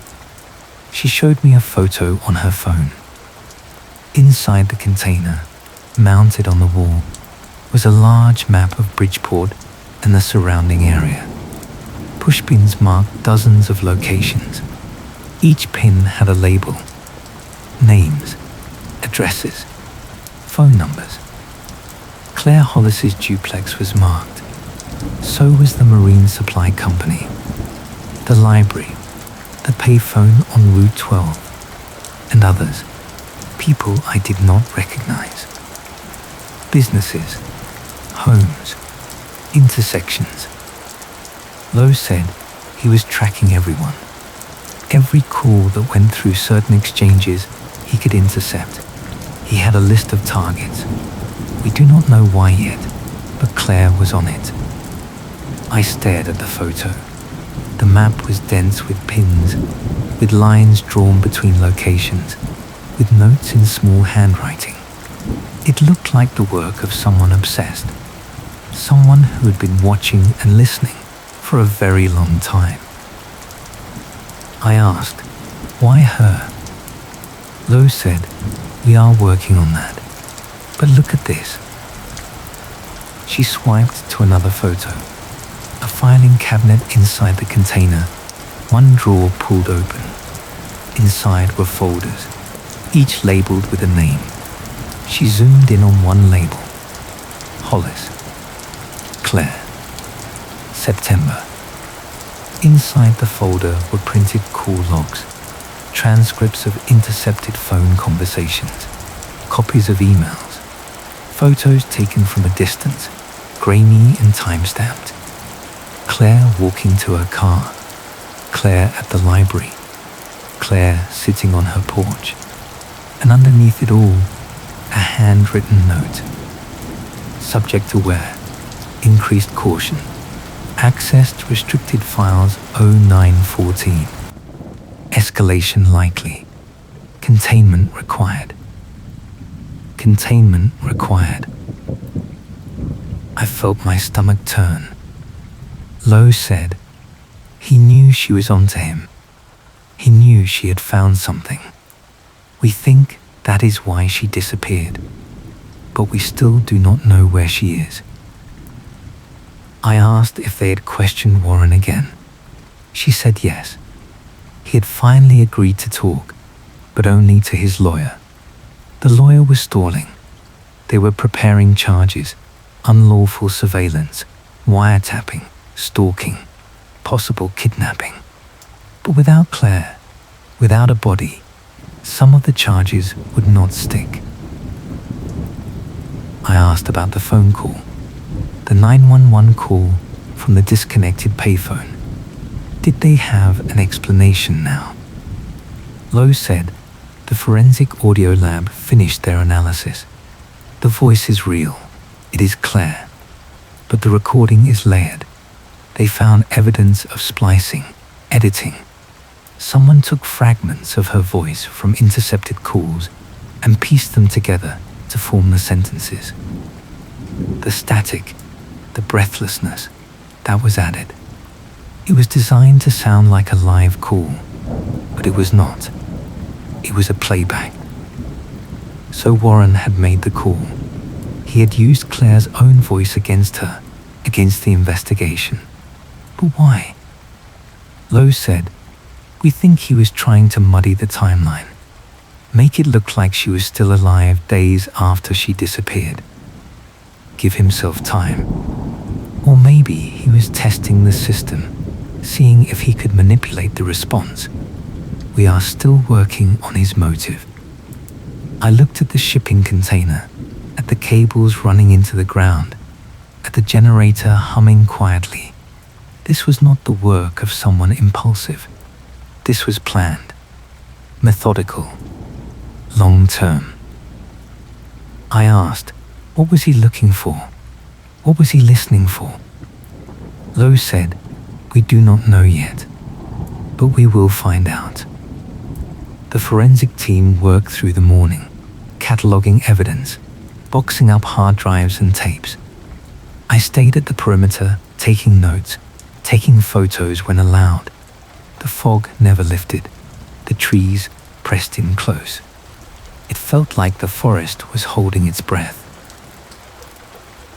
S1: She showed me a photo on her phone. Inside the container, mounted on the wall, was a large map of Bridgeport and the surrounding area. Pushpins marked dozens of locations. Each pin had a label. Names, addresses, phone numbers. Claire Hollis's duplex was marked. So was the Marine Supply Company, the library, the payphone on Route 12, and others, people I did not recognize. Businesses, homes, intersections. Lowe said he was tracking everyone. Every call that went through certain exchanges he could intercept. He had a list of targets. We do not know why yet, but Claire was on it. I stared at the photo. The map was dense with pins, with lines drawn between locations, with notes in small handwriting. It looked like the work of someone obsessed, someone who had been watching and listening for a very long time. I asked, "Why her?" Lowe said, "We are working on that. But look at this." She swiped to another photo. A filing cabinet inside the container, one drawer pulled open. Inside were folders, each labeled with a name. She zoomed in on one label. Hollis. Claire. September. Inside the folder were printed call logs, transcripts of intercepted phone conversations, copies of emails, photos taken from a distance, grainy and time-stamped. Claire walking to her car, Claire at the library, Claire sitting on her porch, and underneath it all, a handwritten note. Subject aware, increased caution, accessed restricted files 0914, escalation likely, containment required. Containment required. I felt my stomach turn. Lowe said he knew she was onto him. He knew she had found something. We think that is why she disappeared, but we still do not know where she is. I asked if they had questioned Warren again. She said yes. He had finally agreed to talk, but only to his lawyer. The lawyer was stalling. They were preparing charges, unlawful surveillance, wiretapping, stalking, possible kidnapping. But without Claire, without a body, some of the charges would not stick. I asked about the phone call, the 911 call from the disconnected payphone. Did they have an explanation now? Lowe said the forensic audio lab finished their analysis. The voice is real, it is Claire, but the recording is layered. They found evidence of splicing, editing. Someone took fragments of her voice from intercepted calls and pieced them together to form the sentences. The static, the breathlessness, that was added. It was designed to sound like a live call, but it was not. It was a playback. So Warren had made the call. He had used Claire's own voice against her, against the investigation. But why? Lowe said, "We think he was trying to muddy the timeline, make it look like she was still alive days after she disappeared. Give himself time. Or maybe he was testing the system, seeing if he could manipulate the response. We are still working on his motive." I looked at the shipping container, at the cables running into the ground, at the generator humming quietly. This was not the work of someone impulsive. This was planned, methodical, long-term. I asked, what was he looking for? What was he listening for? Lowe said, "We do not know yet, but we will find out." The forensic team worked through the morning, cataloging evidence, boxing up hard drives and tapes. I stayed at the perimeter, taking notes, taking photos when allowed. The fog never lifted. The trees pressed in close. It felt like the forest was holding its breath.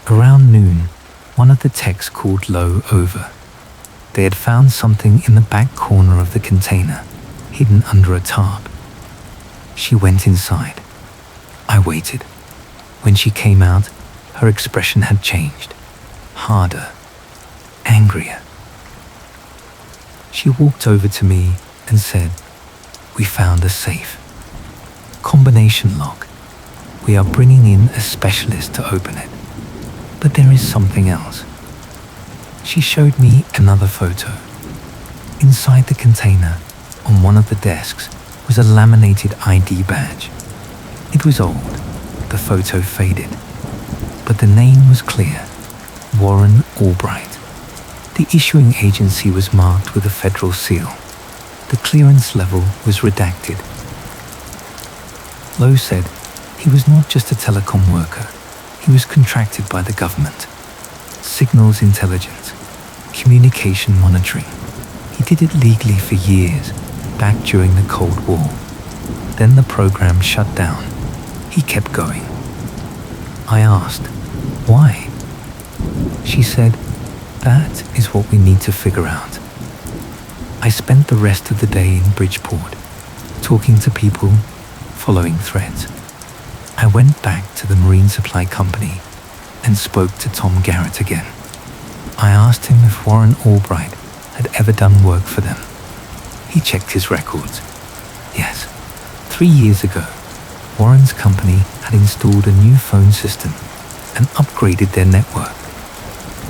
S1: Around noon, one of the techs called Lowe over. They had found something in the back corner of the container, hidden under a tarp. She went inside. I waited. When she came out, her expression had changed. Harder, angrier. She walked over to me and said, "We found a safe. Combination lock. We are bringing in a specialist to open it. But there is something else." She showed me another photo. Inside the container, on one of the desks, was a laminated ID badge. It was old. The photo faded. But the name was clear. Warren Albright. The issuing agency was marked with a federal seal. The clearance level was redacted. Lowe said he was not just a telecom worker. He was contracted by the government. Signals intelligence, communication monitoring. He did it legally for years, back during the Cold War. Then the program shut down. He kept going. I asked, why? She said, that is what we need to figure out. I spent the rest of the day in Bridgeport, talking to people, following threads. I went back to the Marine Supply Company and spoke to Tom Garrett again. I asked him if Warren Albright had ever done work for them. He checked his records. Yes, 3 years ago, Warren's company had installed a new phone system and upgraded their network.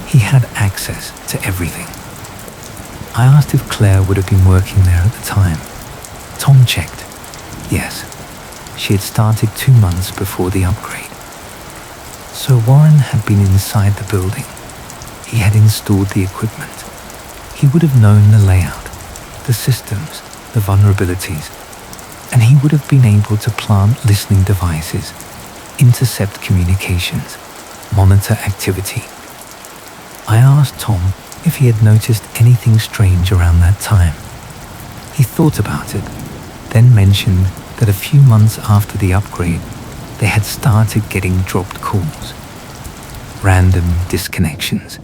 S1: He had access to everything. I asked if Claire would have been working there at the time. Tom checked. Yes, she had started 2 months before the upgrade. So Warren had been inside the building. He had installed the equipment. He would have known the layout, the systems, the vulnerabilities, and he would have been able to plant listening devices, intercept communications, monitor activity. I asked Tom if he had noticed anything strange around that time. He thought about it, then mentioned that a few months after the upgrade, they had started getting dropped calls, random disconnections.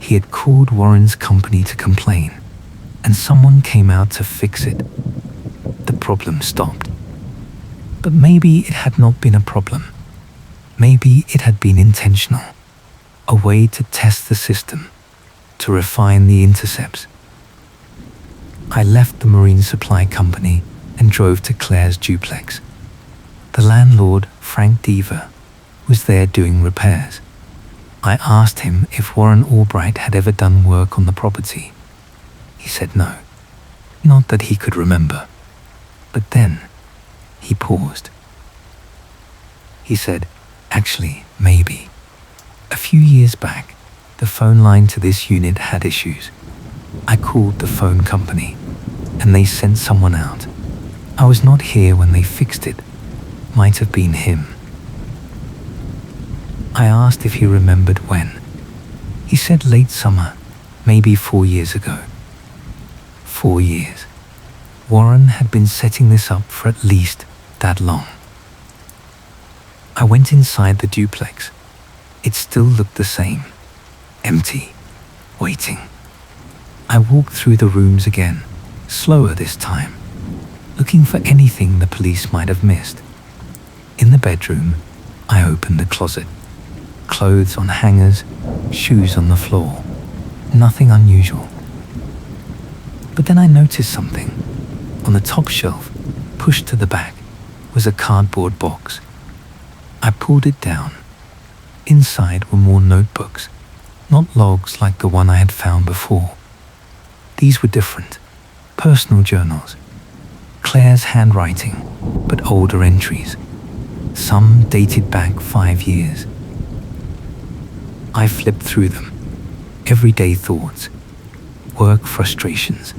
S1: He had called Warren's company to complain, and someone came out to fix it. The problem stopped. But maybe it had not been a problem. Maybe it had been intentional, a way to test the system, to refine the intercepts. I left the Marine Supply Company and drove to Claire's duplex. The landlord, Frank Deaver, was there doing repairs. I asked him if Warren Albright had ever done work on the property. He said no, not that he could remember. But then he paused. He said, actually, maybe. A few years back, the phone line to this unit had issues. I called the phone company, and they sent someone out. I was not here when they fixed it. Might have been him. I asked if he remembered when. He said late summer, maybe 4 years ago. 4 years. Warren had been setting this up for at least that long. I went inside the duplex. It still looked the same. Empty. Waiting. I walked through the rooms again, slower this time, looking for anything the police might have missed. In the bedroom, I opened the closet. Clothes on hangers, shoes on the floor. Nothing unusual. But then I noticed something. On the top shelf, pushed to the back, was a cardboard box. I pulled it down. Inside were more notebooks, not logs like the one I had found before. These were different. Personal journals. Claire's handwriting, but older entries. Some dated back 5 years. I flipped through them. Everyday thoughts. Work frustrations.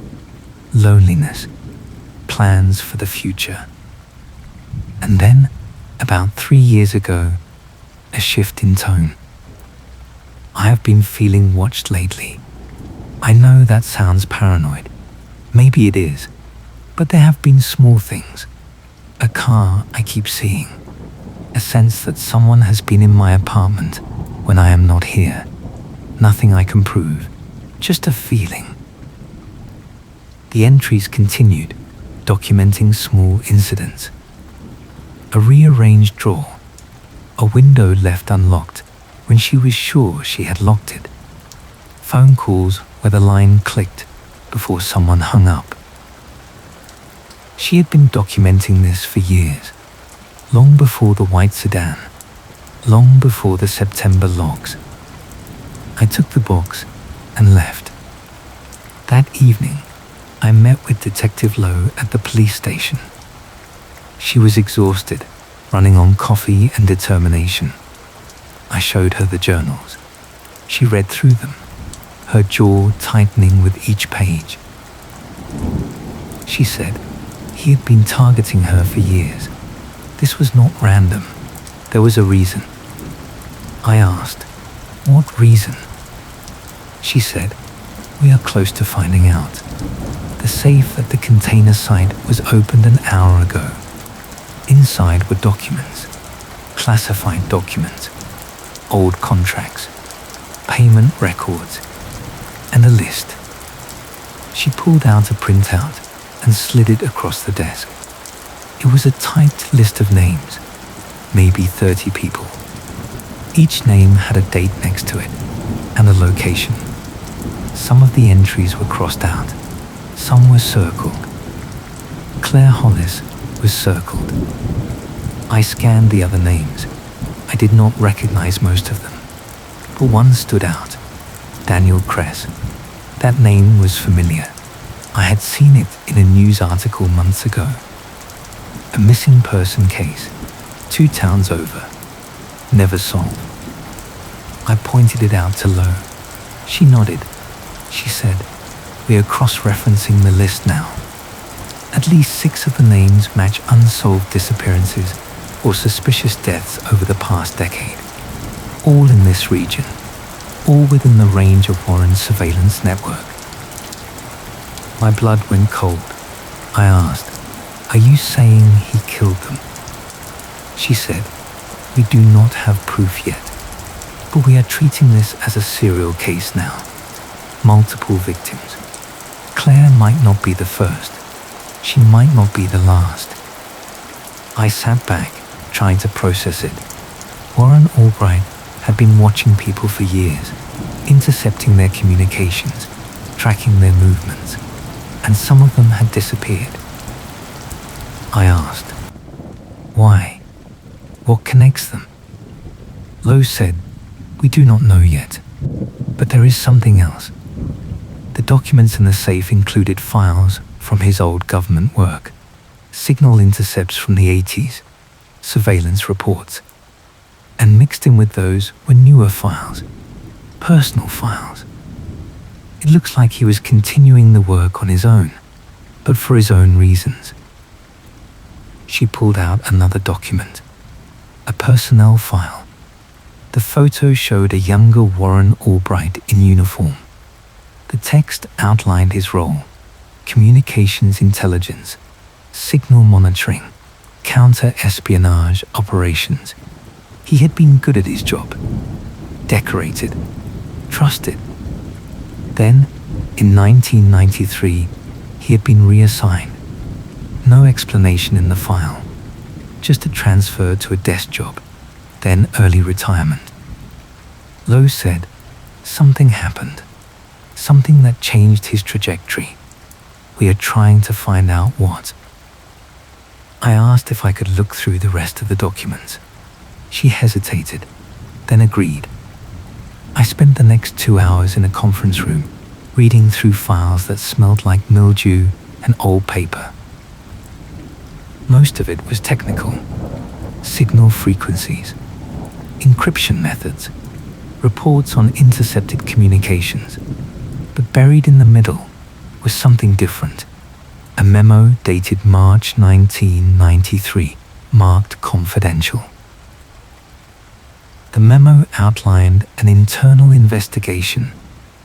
S1: Loneliness. Plans for the future. And then, about 3 years ago, a shift in tone. I have been feeling watched lately. I know that sounds paranoid. Maybe it is. But there have been small things. A car I keep seeing. A sense that someone has been in my apartment when I am not here. Nothing I can prove. Just a feeling. The entries continued, documenting small incidents. A rearranged drawer. A window left unlocked when she was sure she had locked it. Phone calls where the line clicked before someone hung up. She had been documenting this for years, long before the white sedan, long before the September logs. I took the box and left. That evening, I met with Detective Lowe at the police station. She was exhausted, running on coffee and determination. I showed her the journals. She read through them, her jaw tightening with each page. She said he had been targeting her for years. This was not random. There was a reason. I asked, what reason? She said, we are close to finding out. The safe at the container site was opened an hour ago. Inside were documents, classified documents, old contracts, payment records, and a list. She pulled out a printout and slid it across the desk. It was a typed list of names, maybe 30 people. Each name had a date next to it and a location. Some of the entries were crossed out, some were circled. Claire Hollis was circled. I scanned the other names. I did not recognize most of them, but one stood out. Daniel Kress. That name was familiar. I had seen it in a news article months ago. A missing person case, 2 towns over, never solved. I pointed it out to Lo. She nodded. She said, we are cross-referencing the list now. At least 6 of the names match unsolved disappearances or suspicious deaths over the past decade. All in this region, all within the range of Warren's surveillance network. My blood went cold. I asked, are you saying he killed them? She said, we do not have proof yet, but we are treating this as a serial case now. Multiple victims. Claire might not be the first. She might not be the last. I sat back, trying to process it. Warren Albright had been watching people for years, intercepting their communications, tracking their movements, and some of them had disappeared. I asked, why? What connects them? Lowe said, "We do not know yet, but there is something else." The documents in the safe included files from his old government work, signal intercepts from the 80s, surveillance reports, and mixed in with those were newer files, personal files. It looks like he was continuing the work on his own, but for his own reasons. She pulled out another document, a personnel file. The photo showed a younger Warren Albright in uniform. The text outlined his role: communications intelligence, signal monitoring, counter-espionage operations. He had been good at his job, decorated, trusted. Then, in 1993, he had been reassigned. No explanation in the file, just a transfer to a desk job, then early retirement. Lowe said, "Something happened, something that changed his trajectory. We are trying to find out what." I asked if I could look through the rest of the documents. She hesitated, then agreed. I spent the next 2 hours in a conference room, reading through files that smelled like mildew and old paper. Most of it was technical: signal frequencies, encryption methods, reports on intercepted communications. But buried in the middle was something different. A memo dated March 1993, marked confidential. The memo outlined an internal investigation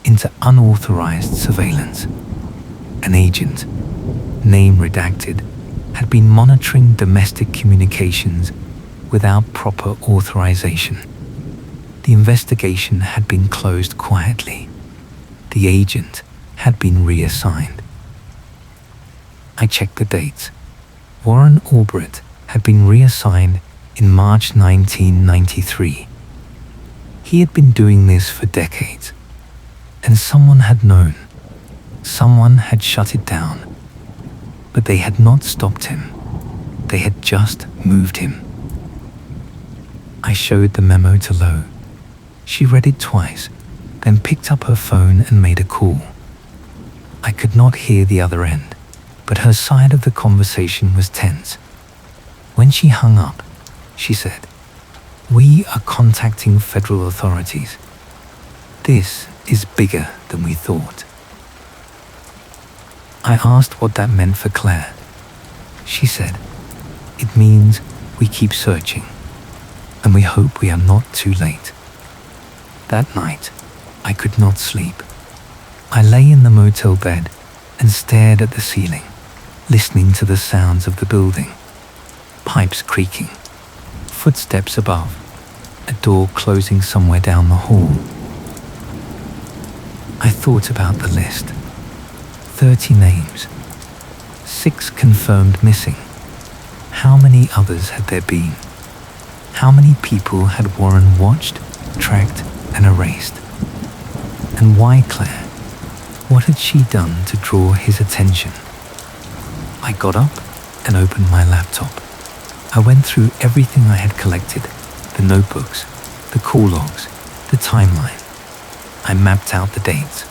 S1: into unauthorized surveillance. An agent, name redacted, had been monitoring domestic communications without proper authorization. The investigation had been closed quietly. The agent had been reassigned. I checked the dates. Warren Albright had been reassigned in March 1993. He had been doing this for decades, and someone had known. Someone had shut it down. But they had not stopped him. They had just moved him. I showed the memo to Lowe. She read it twice, then picked up her phone and made a call. I could not hear the other end, but her side of the conversation was tense. When she hung up, she said, "We are contacting federal authorities. This is bigger than we thought." I asked what that meant for Claire. She said, "It means we keep searching, and we hope we are not too late." That night, I could not sleep. I lay in the motel bed and stared at the ceiling, listening to the sounds of the building. Pipes creaking, footsteps above, a door closing somewhere down the hall. I thought about the list. 30 names, 6 confirmed missing. How many others had there been? How many people had Warren watched, tracked, and erased? And why Claire? What had she done to draw his attention? I got up and opened my laptop. I went through everything I had collected: the notebooks, the call logs, the timeline. I mapped out the dates.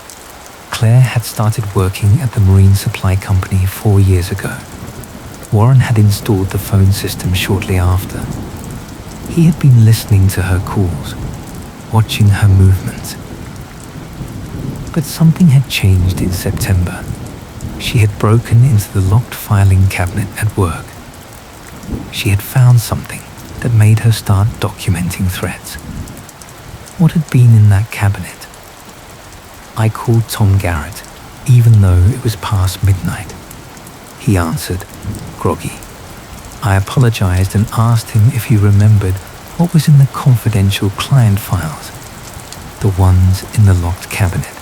S1: Claire had started working at the Marine Supply Company 4 years ago. Warren had installed the phone system shortly after. He had been listening to her calls, watching her movements. But something had changed in September. She had broken into the locked filing cabinet at work. She had found something that made her start documenting threats. What had been in that cabinet? I called Tom Garrett, even though it was past midnight. He answered, groggy. I apologized and asked him if he remembered what was in the confidential client files, the ones in the locked cabinet.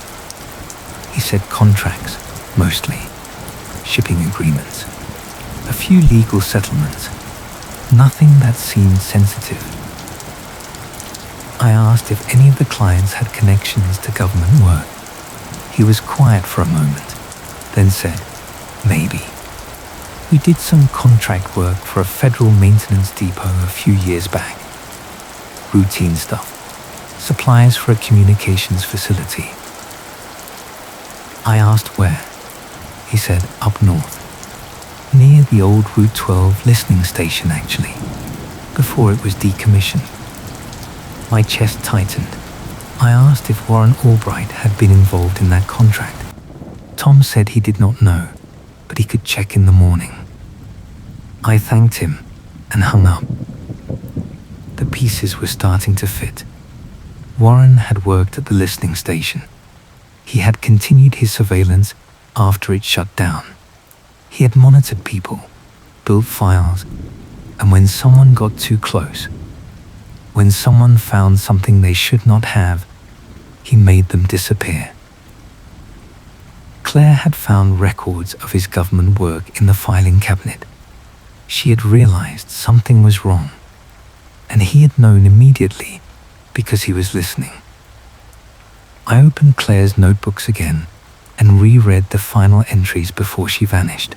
S1: He said contracts, mostly, shipping agreements, a few legal settlements, nothing that seemed sensitive. I asked if any of the clients had connections to government work. He was quiet for a moment, then said, maybe. We did some contract work for a federal maintenance depot a few years back. routine stuff, supplies for a communications facility. I asked where. He said up north, near the old Route 12 listening station actually, before it was decommissioned. My chest tightened. I asked if Warren Albright had been involved in that contract. Tom said he did not know, but he could check in the morning. I thanked him and hung up. The pieces were starting to fit. Warren had worked at the listening station. He had continued his surveillance after it shut down. He had monitored people, built files, and when someone got too close, when someone found something they should not have, he made them disappear. Claire had found records of his government work in the filing cabinet. She had realized something was wrong, and he had known immediately because he was listening. I opened Claire's notebooks again and reread the final entries before she vanished.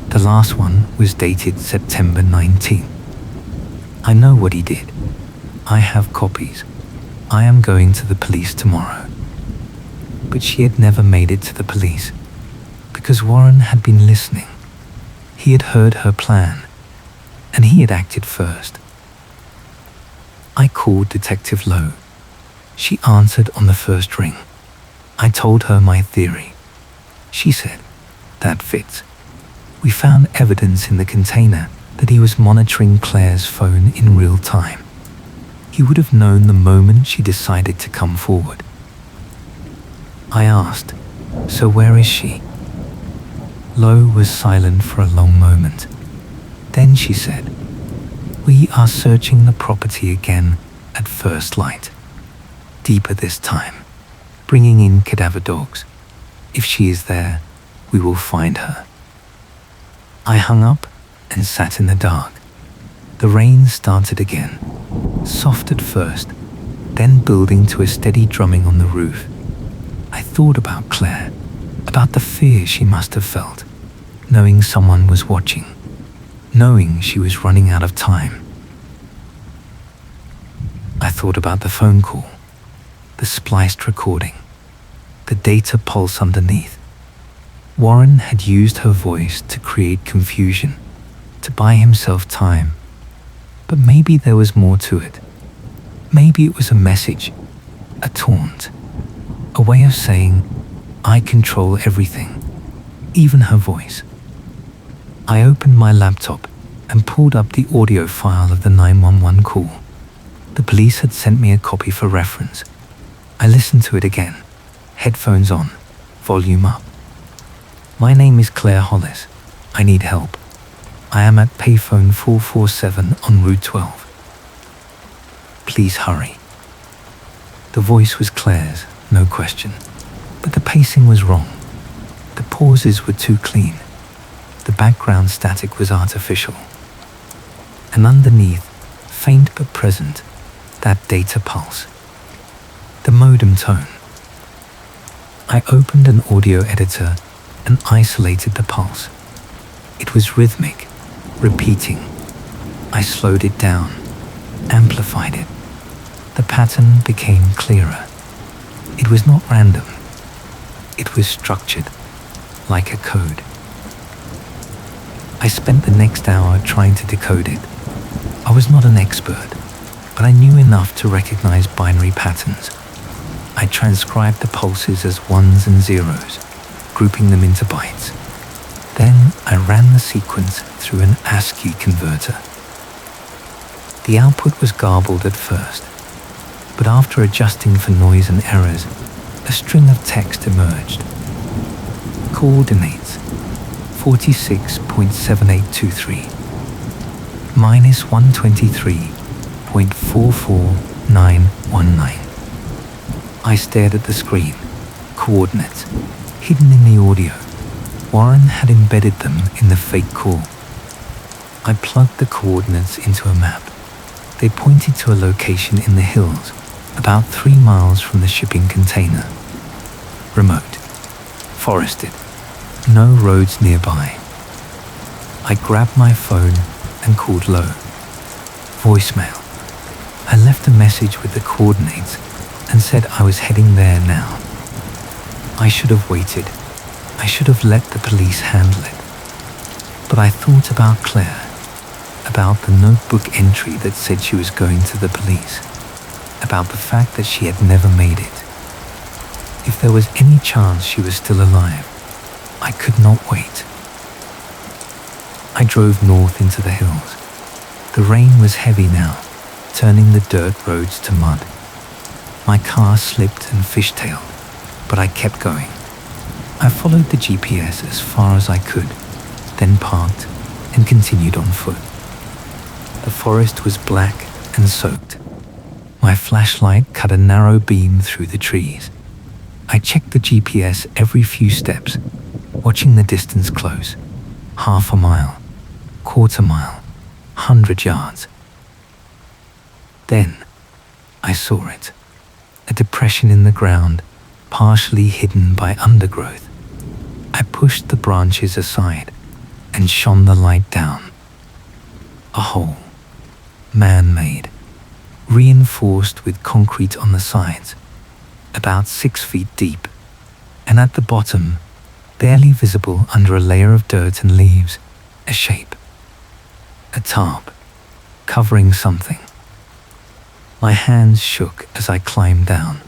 S1: The last one was dated September 19th. I know what he did. I have copies. I am going to the police tomorrow. But she had never made it to the police because Warren had been listening. He had heard her plan, and he had acted first. I called Detective Lowe. She answered on the first ring. I told her my theory. She said, "That fits. We found evidence in the container that he was monitoring Claire's phone in real time. He would have known the moment she decided to come forward." I asked, "So where is she?" Lowe was silent for a long moment. Then she said, "We are searching the property again at first light. Deeper this time, bringing in cadaver dogs. If she is there, we will find her." I hung up and sat in the dark. The rain started again, soft at first, then building to a steady drumming on the roof. I thought about Claire, about the fear she must have felt, knowing someone was watching, knowing she was running out of time. I thought about the phone call, the spliced recording, the data pulse underneath. Warren had used her voice to create confusion, to buy himself time. But maybe there was more to it. Maybe it was a message, a taunt, a way of saying, "I control everything," even her voice. I opened my laptop and pulled up the audio file of the 911 call. The police had sent me a copy for reference. I listened to it again, headphones on, volume up. "My name is Claire Hollis. I need help. I am at Payphone 447 on Route 12. Please hurry." The voice was Claire's, no question, but the pacing was wrong. The pauses were too clean. The background static was artificial. And underneath, faint but present, that data pulse. The modem tone. I opened an audio editor and isolated the pulse. It was rhythmic, repeating. I slowed it down, amplified it. The pattern became clearer. It was not random. It was structured, like a code. I spent the next hour trying to decode it. I was not an expert, but I knew enough to recognize binary patterns. I transcribed the pulses as ones and zeros, grouping them into bytes. Then I ran the sequence through an ASCII converter. The output was garbled at first, but after adjusting for noise and errors, a string of text emerged. Coordinates 46.7823 minus 123.44919. I stared at the screen. Coordinates, hidden in the audio. Warren had embedded them in the fake call. I plugged the coordinates into a map. They pointed to a location in the hills, about 3 miles from the shipping container. Remote, forested, no roads nearby. I grabbed my phone and called Lowe. Voicemail. I left a message with the coordinates and said I was heading there now. I should have waited. I should have let the police handle it. But I thought about Claire, about the notebook entry that said she was going to the police, about the fact that she had never made it. If there was any chance she was still alive, I could not wait. I drove north into the hills. The rain was heavy now, turning the dirt roads to mud. My car slipped and fishtailed, but I kept going. I followed the GPS as far as I could, then parked and continued on foot. The forest was black and soaked. My flashlight cut a narrow beam through the trees. I checked the GPS every few steps, watching the distance close. Half a mile, quarter mile, 100 yards. Then I saw it. A depression in the ground, partially hidden by undergrowth. I pushed the branches aside and shone the light down. A hole, man-made, reinforced with concrete on the sides, about 6 feet deep, and at the bottom, barely visible under a layer of dirt and leaves, a shape. A tarp, covering something. My hands shook as I climbed down.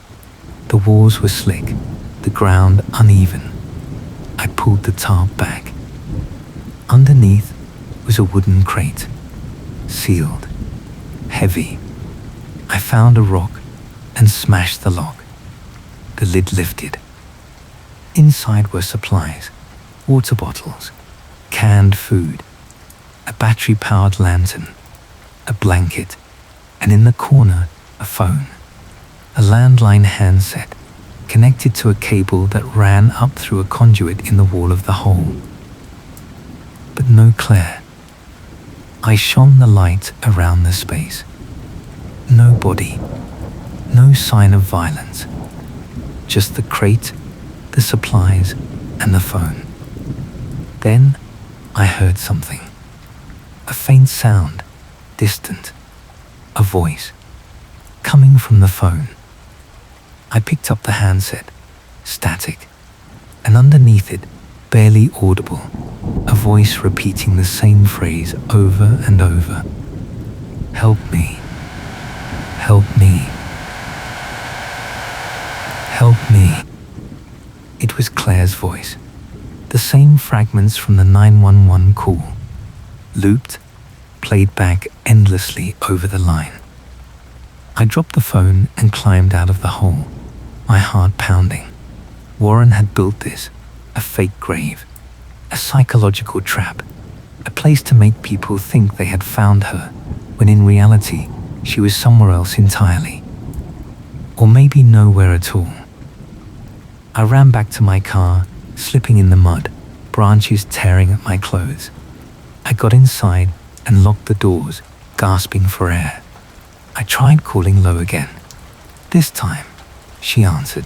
S1: The walls were slick, the ground uneven. I pulled the tarp back. Underneath was a wooden crate, sealed, heavy. I found a rock and smashed the lock. The lid lifted. Inside were supplies, water bottles, canned food, a battery-powered lantern, a blanket, and in the corner, a phone. A landline handset connected to a cable that ran up through a conduit in the wall of the hole. But no Claire. I shone the light around the space. No body, no sign of violence. Just the crate, the supplies, and the phone. Then I heard something. A faint sound, distant. A voice, coming from the phone. I picked up the handset, static, and underneath it, barely audible, a voice repeating the same phrase over and over. Help me. Help me. Help me. It was Claire's voice, the same fragments from the 911 call, looped, played back endlessly over the line. I dropped the phone and climbed out of the hole, my heart pounding. Warren had built this, a fake grave, a psychological trap, a place to make people think they had found her, when in reality, she was somewhere else entirely. Or maybe nowhere at all. I ran back to my car, slipping in the mud, branches tearing at my clothes. I got inside and locked the doors, gasping for air. I tried calling Lo again. This time, she answered.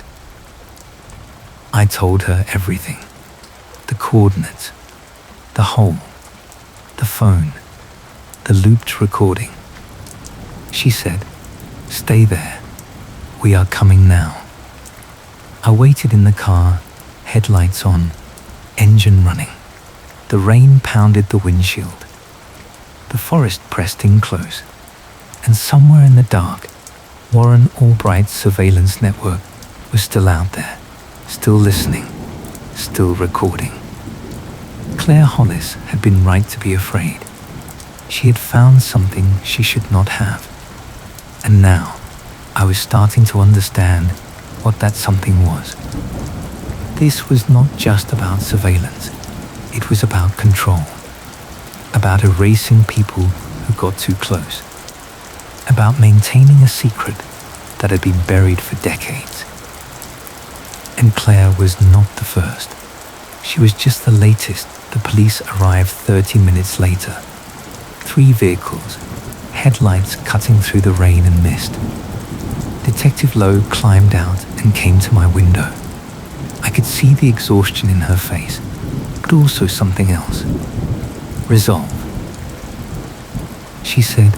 S1: I told her everything. The coordinates, the hole, the phone, the looped recording. She said, "Stay there. We are coming now." I waited in the car, headlights on, engine running. The rain pounded the windshield. The forest pressed in close, and somewhere in the dark, Warren Albright's surveillance network was still out there, still listening, still recording. Claire Hollis had been right to be afraid. She had found something she should not have. And now, I was starting to understand what that something was. This was not just about surveillance. It was about control. About erasing people who got too close. About maintaining a secret that had been buried for decades. And Claire was not the first. She was just the latest. The police arrived 30 minutes later. 3 vehicles, headlights cutting through the rain and mist. Detective Lowe climbed out and came to my window. I could see the exhaustion in her face, but also something else. Resolve. She said,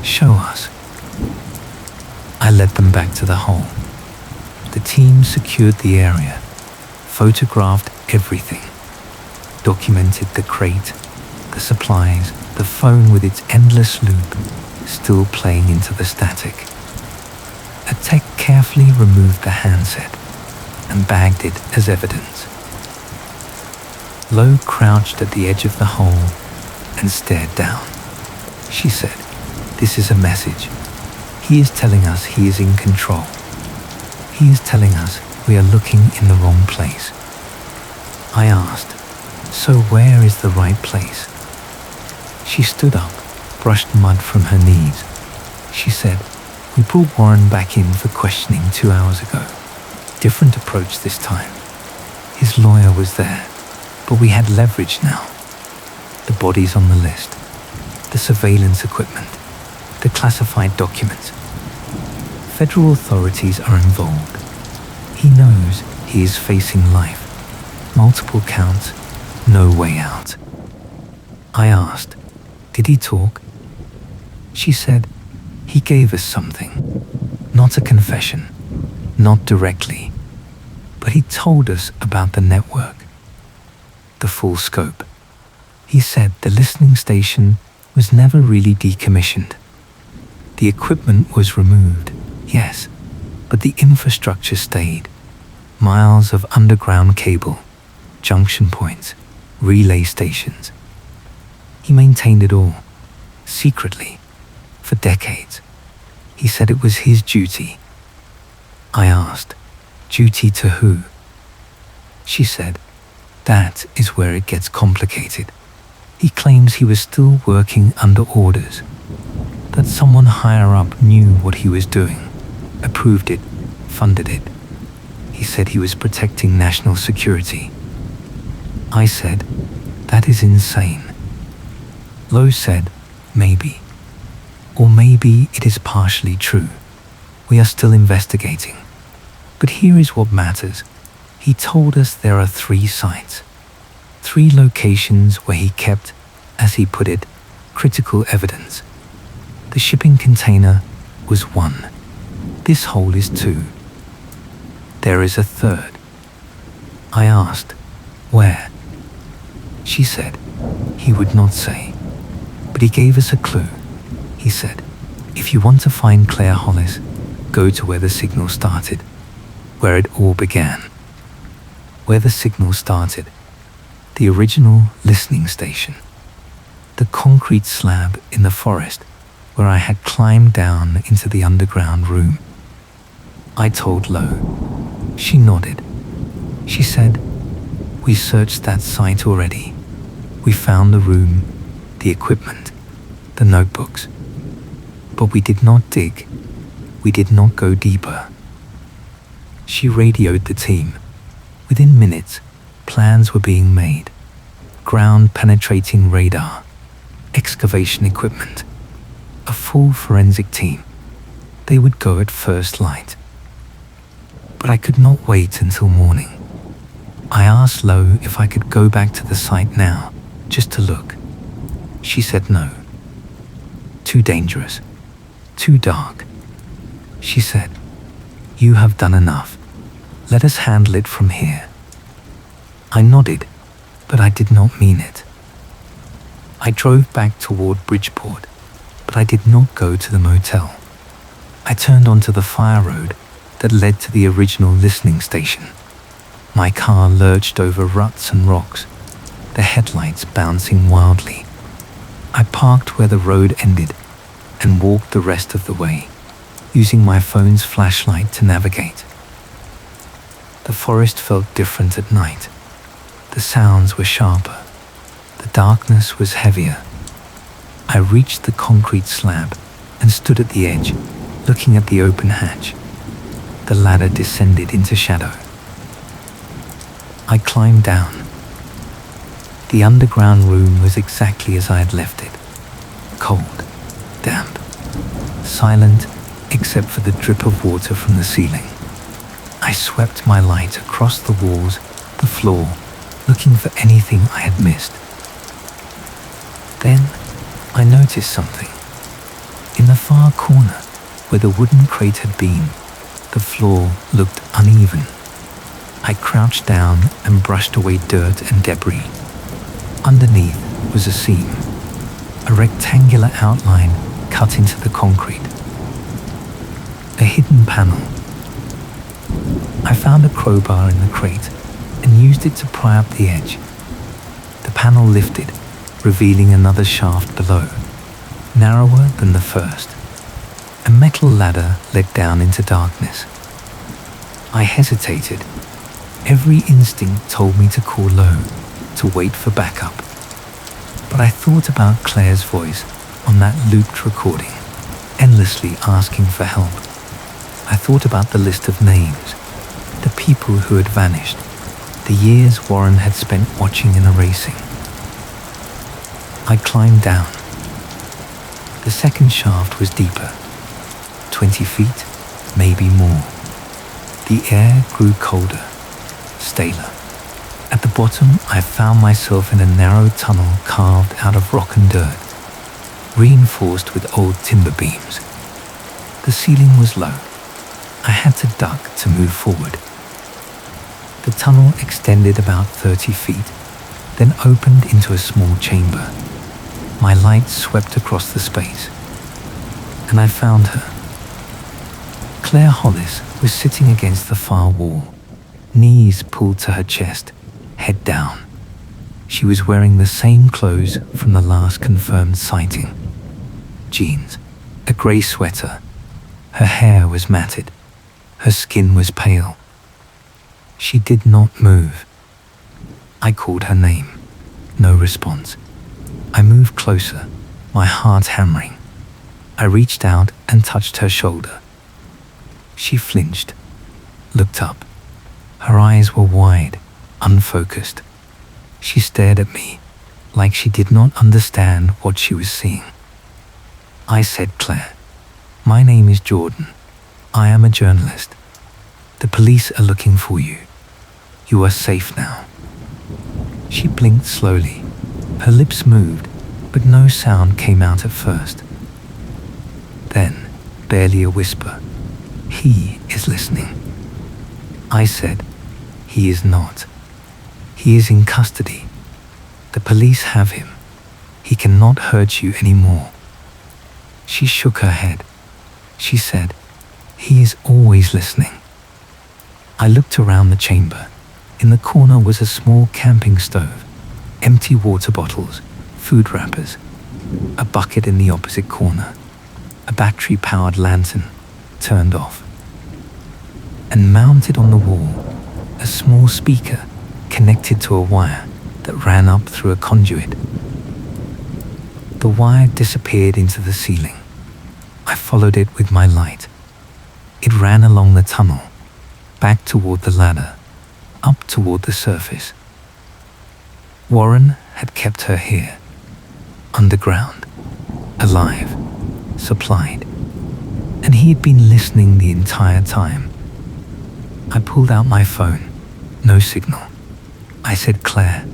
S1: "Show us." I led them back to the hole. The team secured the area, photographed everything, documented the crate, the supplies, the phone with its endless loop still playing into the static. A tech carefully removed the handset and bagged it as evidence. Lo crouched at the edge of the hole and stared down. She said, "This is a message. He is telling us he is in control. He is telling us we are looking in the wrong place." I asked, "So where is the right place?" She stood up, brushed mud from her knees. She said, "We brought Warren back in for questioning 2 hours ago. Different approach this time. His lawyer was there, but we had leverage now. The bodies on the list, the surveillance equipment, the classified documents. Federal authorities are involved. He knows he is facing life. Multiple counts, no way out." I asked, "Did he talk?" She said, "He gave us something. Not a confession, not directly, but he told us about the network. The full scope. He said the listening station was never really decommissioned. The equipment was removed, yes, but the infrastructure stayed. Miles of underground cable, junction points, relay stations. He maintained it all, secretly, for decades. He said it was his duty." I asked, "Duty to who?" She said, "That is where it gets complicated. He claims he was still working under orders, that someone higher up knew what he was doing, approved it, funded it. He said he was protecting national security." I said, "That is insane." Lo said, "Maybe. Or maybe it is partially true. We are still investigating. But here is what matters. He told us there are 3 sites, 3 locations where he kept, as he put it, critical evidence. The shipping container was 1. This hole is 2. There is a 3rd. I asked, "Where?" She said, he would not say, but he gave us a clue. He said, "If you want to find Claire Hollis, go to where the signal started, where it all began." Where the signal started, the original listening station, the concrete slab in the forest where I had climbed down into the underground room. I told Lo. She nodded. She said, "We searched that site already. We found the room, the equipment, the notebooks. But we did not dig. We did not go deeper." She radioed the team. Within minutes, plans were being made. Ground-penetrating radar, excavation equipment, a full forensic team. They would go at first light. But I could not wait until morning. I asked Lo if I could go back to the site now, just to look. She said no. Too dangerous. Too dark. She said, "You have done enough. Let us handle it from here." I nodded, but I did not mean it. I drove back toward Bridgeport, but I did not go to the motel. I turned onto the fire road that led to the original listening station. My car lurched over ruts and rocks, the headlights bouncing wildly. I parked where the road ended and walked the rest of the way, using my phone's flashlight to navigate. The forest felt different at night. The sounds were sharper. The darkness was heavier. I reached the concrete slab and stood at the edge, looking at the open hatch. The ladder descended into shadow. I climbed down. The underground room was exactly as I had left it. Cold, damp, silent except for the drip of water from the ceiling. I swept my light across the walls, the floor, looking for anything I had missed. Then I noticed something. In the far corner, Where the wooden crate had been, the floor looked uneven. I crouched down and brushed away dirt and debris. Underneath was a seam, a rectangular outline cut into the concrete. A hidden panel. I found a crowbar in the crate and used it to pry up the edge. The panel lifted, revealing another shaft below, narrower than the first. A metal ladder led down into darkness. I hesitated. Every instinct told me to call low, to wait for backup. But I thought about Claire's voice on that looped recording, endlessly asking for help. I thought about the list of names, the people who had vanished, the years Warren had spent watching and erasing. I climbed down. The second shaft was deeper, 20 feet, maybe more. The air grew colder, staler. At the bottom, I found myself in a narrow tunnel carved out of rock and dirt, reinforced with old timber beams. The ceiling was low. I had to duck to move forward. The tunnel extended about 30 feet, then opened into a small chamber. My light swept across the space, and I found her. Claire Hollis was sitting against the far wall, knees pulled to her chest, head down. She was wearing the same clothes from the last confirmed sighting. Jeans, a grey sweater. Her hair was matted. Her skin was pale. She did not move. I called her name. No response. I moved closer, my heart hammering. I reached out and touched her shoulder. She flinched, looked up. Her eyes were wide, unfocused. She stared at me like she did not understand what she was seeing. I said, "Claire, my name is Jordan. I am a journalist. The police are looking for you. You are safe now." She blinked slowly. Her lips moved, but no sound came out at first. Then, barely a whisper, "He is listening." I said, "He is not. He is in custody. The police have him. He cannot hurt you anymore." She shook her head. She said, "He is always listening." I looked around the chamber. In the corner was a small camping stove, empty water bottles, food wrappers, a bucket in the opposite corner, a battery-powered lantern turned off. And mounted on the wall, a small speaker connected to a wire that ran up through a conduit. The wire disappeared into the ceiling. I followed it with my light. It ran along the tunnel, back toward the ladder, up toward the surface. Warren had kept her here, underground, alive, supplied, and he had been listening the entire time. I pulled out my phone. No signal. I said, "Claire,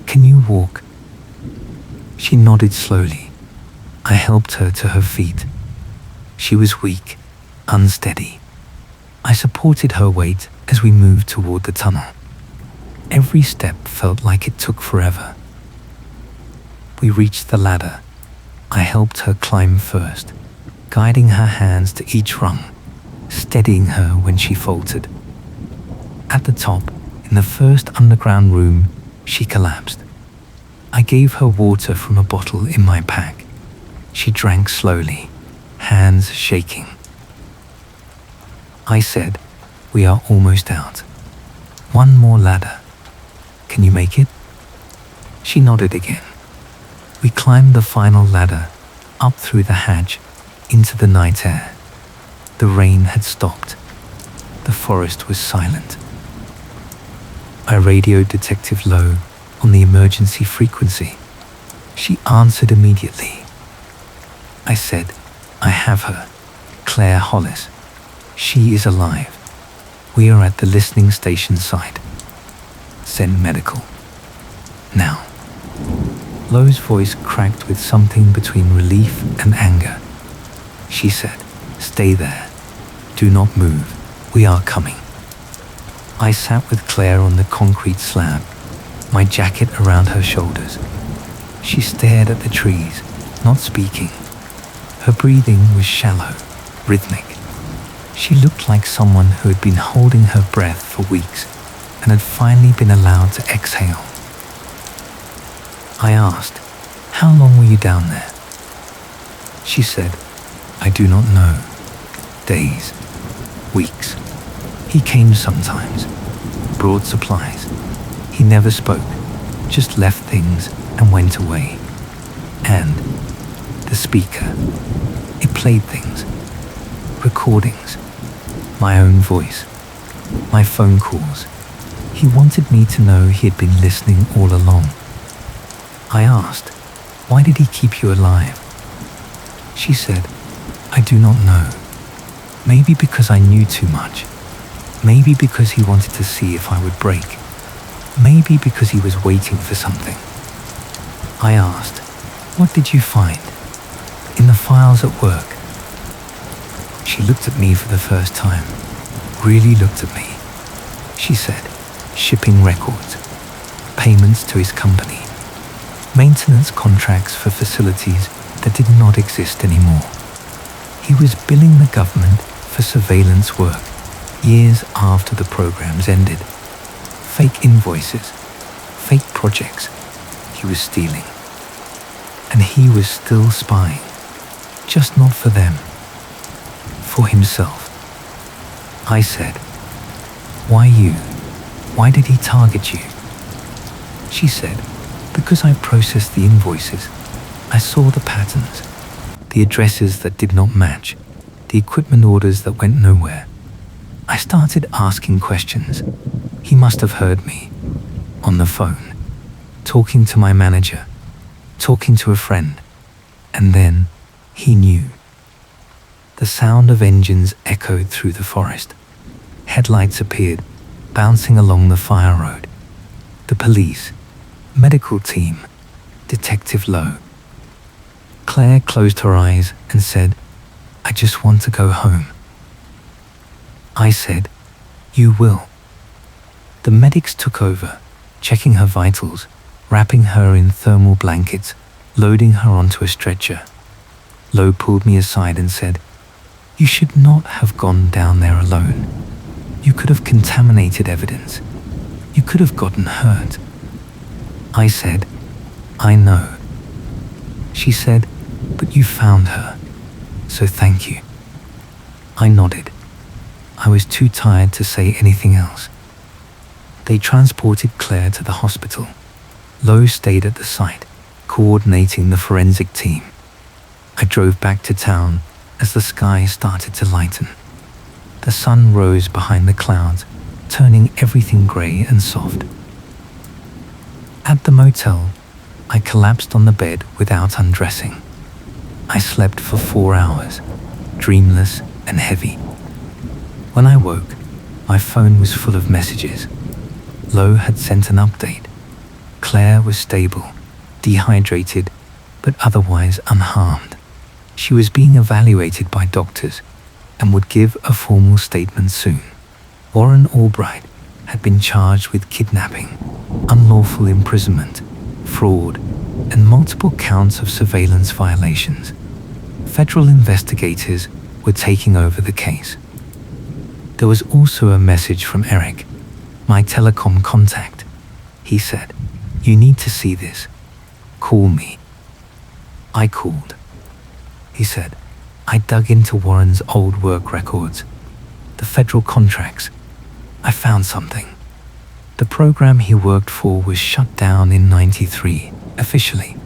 S1: can you walk?" She nodded slowly. I helped her to her feet. She was weak, unsteady. I supported her weight as we moved toward the tunnel. Every step felt like it took forever. We reached the ladder. I helped her climb first, guiding her hands to each rung, steadying her when she faltered. At the top, in the first underground room, she collapsed. I gave her water from a bottle in my pack. She drank slowly, hands shaking. I said, "We are almost out. One more ladder. Can you make it?" She nodded again. We climbed the final ladder, up through the hatch, into the night air. The rain had stopped. The forest was silent. I radioed Detective Lowe on the emergency frequency. She answered immediately. I said, "I have her, Claire Hollis. She is alive. We are at the listening station site. Send medical. Now." Lowe's voice cracked with something between relief and anger. She said, "Stay there. Do not move. We are coming." I sat with Claire on the concrete slab, my jacket around her shoulders. She stared at the trees, not speaking. Her breathing was shallow, rhythmic. She looked like someone who had been holding her breath for weeks and had finally been allowed to exhale. I asked, "How long were you down there?" She said, "I do not know. Days, weeks. He came sometimes, brought supplies. He never spoke, just left things and went away. And the speaker, it played things, recordings, my own voice, my phone calls. He wanted me to know he had been listening all along." I asked, "Why did he keep you alive?" She said, "I do not know. Maybe because I knew too much. Maybe because he wanted to see if I would break. Maybe because he was waiting for something." I asked, "What did you find? In the files at work?" She looked at me for the first time, really looked at me. She said, "Shipping records, payments to his company, maintenance contracts for facilities that did not exist anymore. He was billing the government for surveillance work years after the programs ended. Fake invoices, fake projects. He was stealing. And he was still spying, just not for them, for himself." I said, "Why you? Why did he target you?" She said, "Because I processed the invoices. I saw the patterns, the addresses that did not match, the equipment orders that went nowhere. I started asking questions. He must have heard me, on the phone, talking to my manager, talking to a friend, and then he knew." The sound of engines echoed through the forest. Headlights appeared, bouncing along the fire road. The police, medical team, Detective Lowe. Claire closed her eyes and said, "I just want to go home." I said, "You will." The medics took over, checking her vitals, wrapping her in thermal blankets, loading her onto a stretcher. Lowe pulled me aside and said, "You should not have gone down there alone. You could have contaminated evidence. You could have gotten hurt." I said, "I know." She said, "But you found her, so thank you." I nodded. I was too tired to say anything else. They transported Claire to the hospital. Lowe stayed at the site, coordinating the forensic team. I drove back to town as the sky started to lighten. The sun rose behind the clouds, turning everything grey and soft. At the motel, I collapsed on the bed without undressing. I slept for 4 hours, dreamless and heavy. When I woke, my phone was full of messages. Lowe had sent an update. Claire was stable, dehydrated, but otherwise unharmed. She was being evaluated by doctors and would give a formal statement soon. Warren Albright had been charged with kidnapping, unlawful imprisonment, fraud, and multiple counts of surveillance violations. Federal investigators were taking over the case. There was also a message from Eric, my telecom contact. He said, "You need to see this. Call me." I called. He said, "I dug into Warren's old work records, the federal contracts. I found something. The program he worked for was shut down in '93, officially.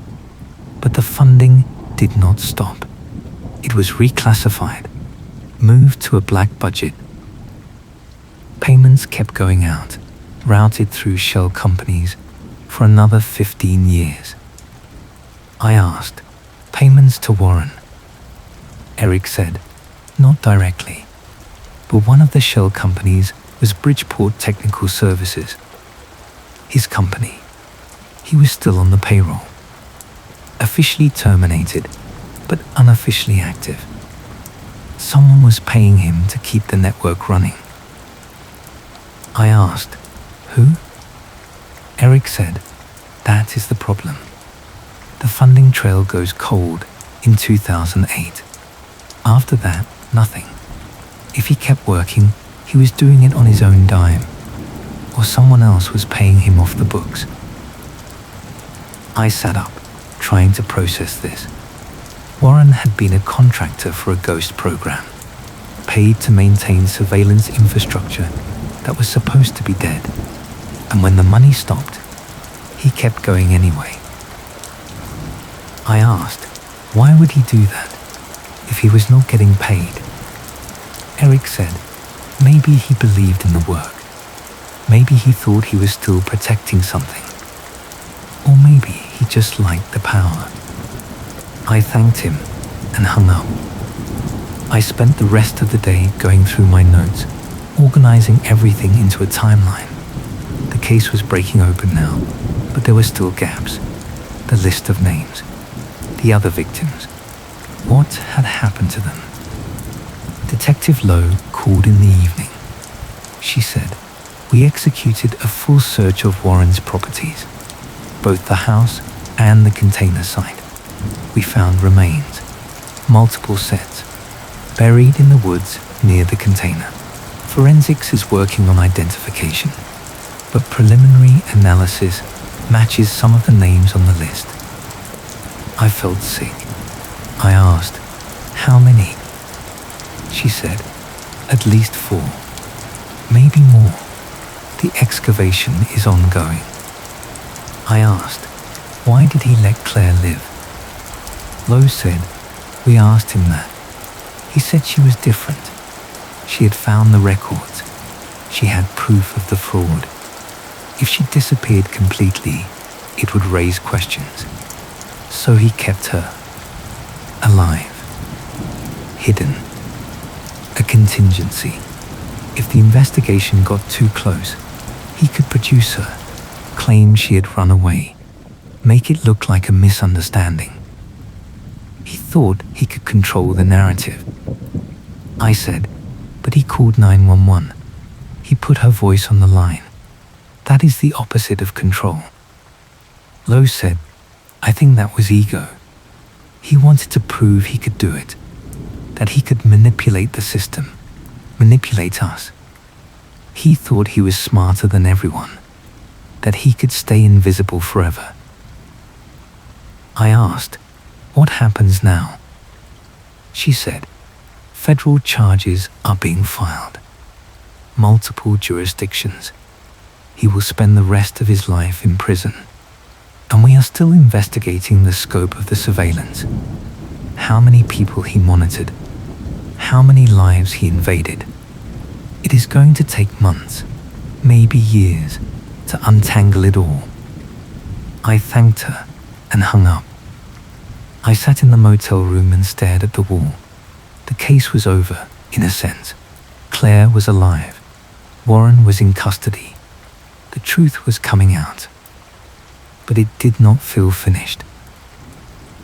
S1: But the funding did not stop. It was reclassified, moved to a black budget. Payments kept going out, routed through shell companies for another 15 years. I asked, "Payments to Warren?" Eric said, "Not directly, but one of the shell companies was Bridgeport Technical Services. His company. He was still on the payroll. Officially terminated, but unofficially active. Someone was paying him to keep the network running. I asked, who? Eric said, that is the problem. The funding trail goes cold in 2008. After that, nothing. If he kept working, he was doing it on his own dime, or someone else was paying him off the books. I sat up, trying to process this. Warren had been a contractor for a ghost program, paid to maintain surveillance infrastructure that was supposed to be dead, and when the money stopped, he kept going anyway. I asked, why would he do that if he was not getting paid? Eric said, maybe he believed in the work. Maybe he thought he was still protecting something. Or maybe he just liked the power. I thanked him and hung up. I spent the rest of the day going through my notes, organizing everything into a timeline. The case was breaking open now, but there were still gaps. The list of names, the other victims. What had happened to them? Detective Lowe called in the evening. She said, we executed a full search of Warren's properties, both the house and the container site. We found remains, multiple sets, buried in the woods near the container. Forensics is working on identification, but preliminary analysis matches some of the names on the list. I felt sick. I asked, how many? She said, at least 4, maybe more. The excavation is ongoing. I asked, why did he let Claire live? Lowe said, we asked him that. He said she was different. She had found the records. She had proof of the fraud. If she disappeared completely, it would raise questions. So he kept her alive, hidden, a contingency. If the investigation got too close, he could produce her, claim she had run away, make it look like a misunderstanding. He thought he could control the narrative. I said, but he called 911. He put her voice on the line. That is the opposite of control. Lowe said, I think that was ego. He wanted to prove he could do it, that he could manipulate the system, manipulate us. He thought he was smarter than everyone, that he could stay invisible forever. I asked, what happens now? She said, federal charges are being filed. Multiple jurisdictions. He will spend the rest of his life in prison. And we are still investigating the scope of the surveillance. How many people he monitored. How many lives he invaded. It is going to take months, maybe years, to untangle it all. I thanked her and hung up. I sat in the motel room and stared at the wall. The case was over, in a sense. Claire was alive. Warren was in custody. The truth was coming out. But it did not feel finished.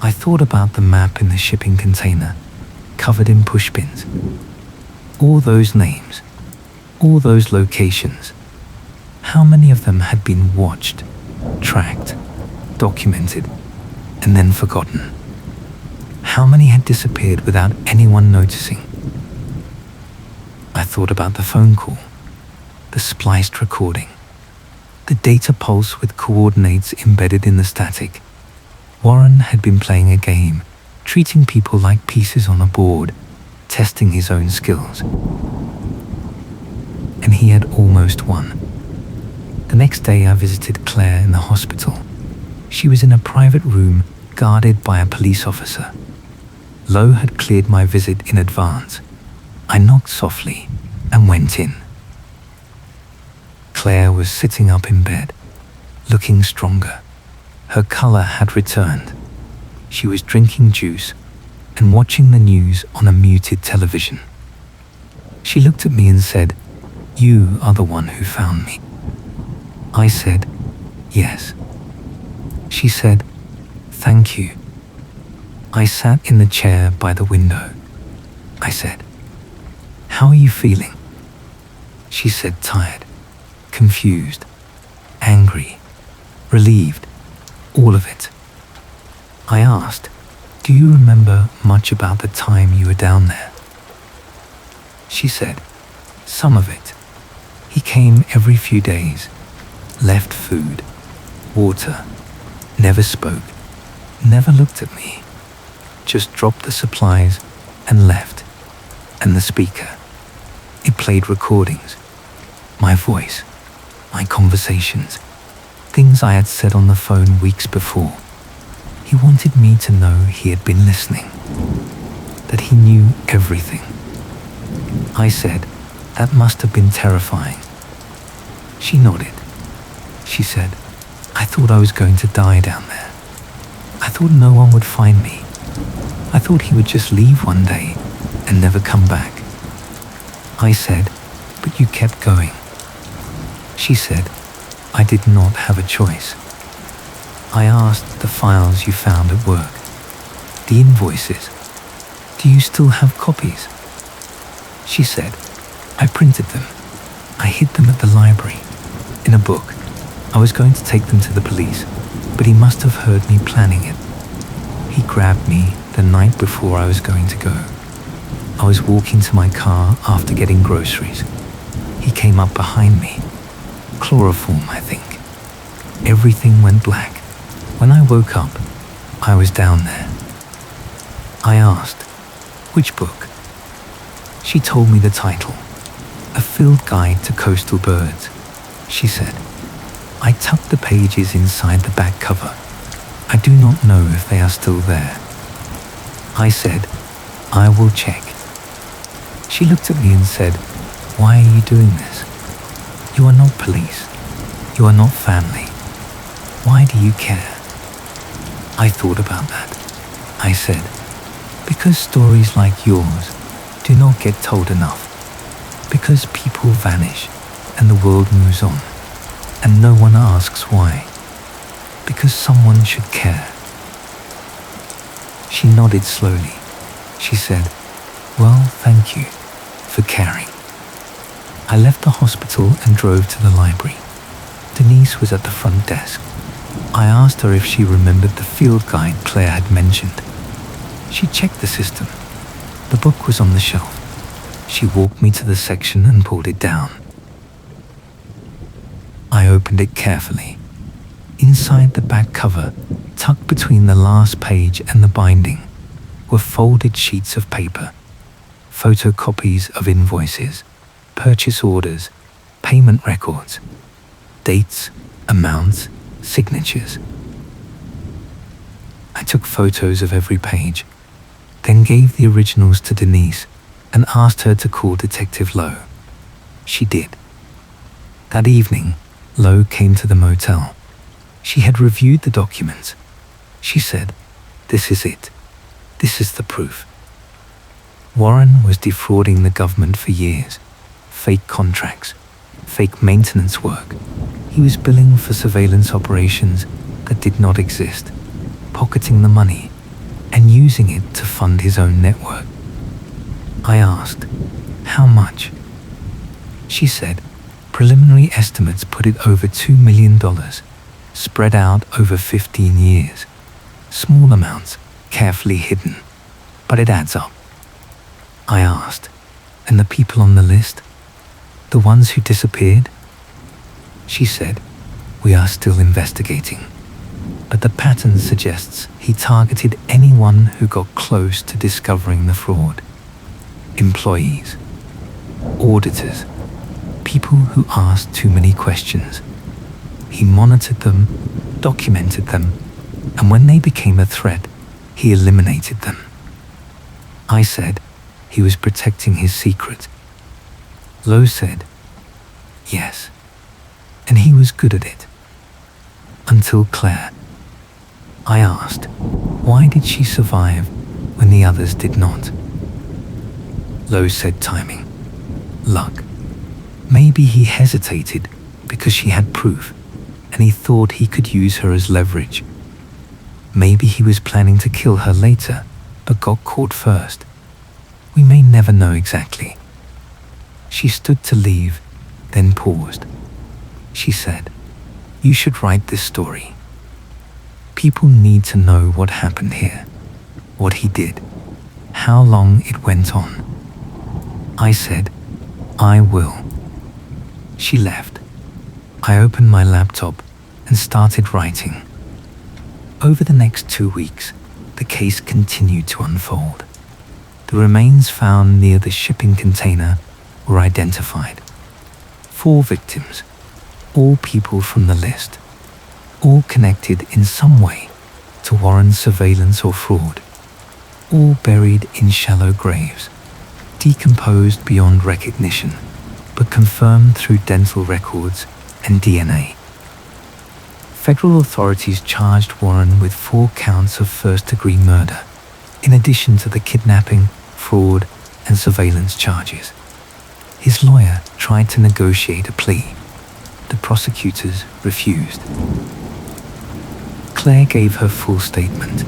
S1: I thought about the map in the shipping container, covered in pushpins. All those names, all those locations. How many of them had been watched, tracked, documented, and then forgotten? How many had disappeared without anyone noticing? I thought about the phone call, the spliced recording, the data pulse with coordinates embedded in the static. Warren had been playing a game, treating people like pieces on a board, testing his own skills. And he had almost won. The next day I visited Claire in the hospital. She was in a private room guarded by a police officer. Lowe had cleared my visit in advance. I knocked softly and went in. Claire was sitting up in bed, looking stronger. Her color had returned. She was drinking juice and watching the news on a muted television. She looked at me and said, "You are the one who found me." I said, "Yes." She said, "Thank you." I sat in the chair by the window. I said, "How are you feeling?" She said tired, confused, angry, relieved, all of it. I asked, "Do you remember much about the time you were down there?" She said, "Some of it. He came every few days, left food, water, never spoke, never looked at me, just dropped the supplies and left. And the speaker, it played recordings, my voice, my conversations, things I had said on the phone weeks before. He wanted me to know he had been listening, that he knew everything." I said, "That must have been terrifying." She nodded. She said, "I thought I was going to die down there. I thought no one would find me. I thought he would just leave one day and never come back." I said, "But you kept going." She said, "I did not have a choice." I asked the files you found at work, the invoices. "Do you still have copies?" She said, "I printed them. I hid them at the library, in a book. I was going to take them to the police, but he must have heard me planning it. He grabbed me the night before I was going to go. I was walking to my car after getting groceries. He came up behind me. Chloroform, I think. Everything went black. When I woke up, I was down there." I asked, "Which book?" She told me the title, "A Field Guide to Coastal Birds." She said, "I tucked the pages inside the back cover. I do not know if they are still there." I said, "I will check." She looked at me and said, "Why are you doing this? You are not police. You are not family. Why do you care?" I thought about that. I said, "Because stories like yours do not get told enough. Because people vanish and the world moves on, and no one asks why. Because someone should care." She nodded slowly. She said, "Well, thank you for caring." I left the hospital and drove to the library. Denise was at the front desk. I asked her if she remembered the field guide Claire had mentioned. She checked the system. The book was on the shelf. She walked me to the section and pulled it down. I opened it carefully. Inside the back cover, tucked between the last page and the binding, were folded sheets of paper, photocopies of invoices, purchase orders, payment records, dates, amounts, signatures. I took photos of every page, then gave the originals to Denise and asked her to call Detective Lowe. She did. That evening, Lowe came to the motel. She had reviewed the documents. She said, "This is it. This is the proof." Warren was defrauding the government for years. Fake contracts, fake maintenance work. He was billing for surveillance operations that did not exist, pocketing the money and using it to fund his own network. I asked, "How much?" She said, preliminary estimates put it over $2 million, spread out over 15 years. Small amounts, carefully hidden, but it adds up. I asked, "And the people on the list? The ones who disappeared?" She said, "We are still investigating, but the pattern suggests he targeted anyone who got close to discovering the fraud. Employees, auditors, people who asked too many questions. He monitored them, documented them, and when they became a threat, he eliminated them." I said he was protecting his secret. Lowe said, "Yes, and he was good at it. Until Claire." I asked, why did she survive when the others did not? Lowe said timing, luck. Maybe he hesitated because she had proof and he thought he could use her as leverage. Maybe he was planning to kill her later but got caught first. We may never know exactly. She stood to leave, then paused. She said, "You should write this story. People need to know what happened here, what he did, how long it went on." I said, "I will." She left. I opened my laptop and started writing. Over the next 2 weeks, the case continued to unfold. The remains found near the shipping container were identified. 4 victims, all people from the list, all connected in some way to Warren's surveillance or fraud, all buried in shallow graves, decomposed beyond recognition, but confirmed through dental records and DNA. Federal authorities charged Warren with 4 counts of first-degree murder, in addition to the kidnapping, fraud, and surveillance charges. His lawyer tried to negotiate a plea. The prosecutors refused. Claire gave her full statement.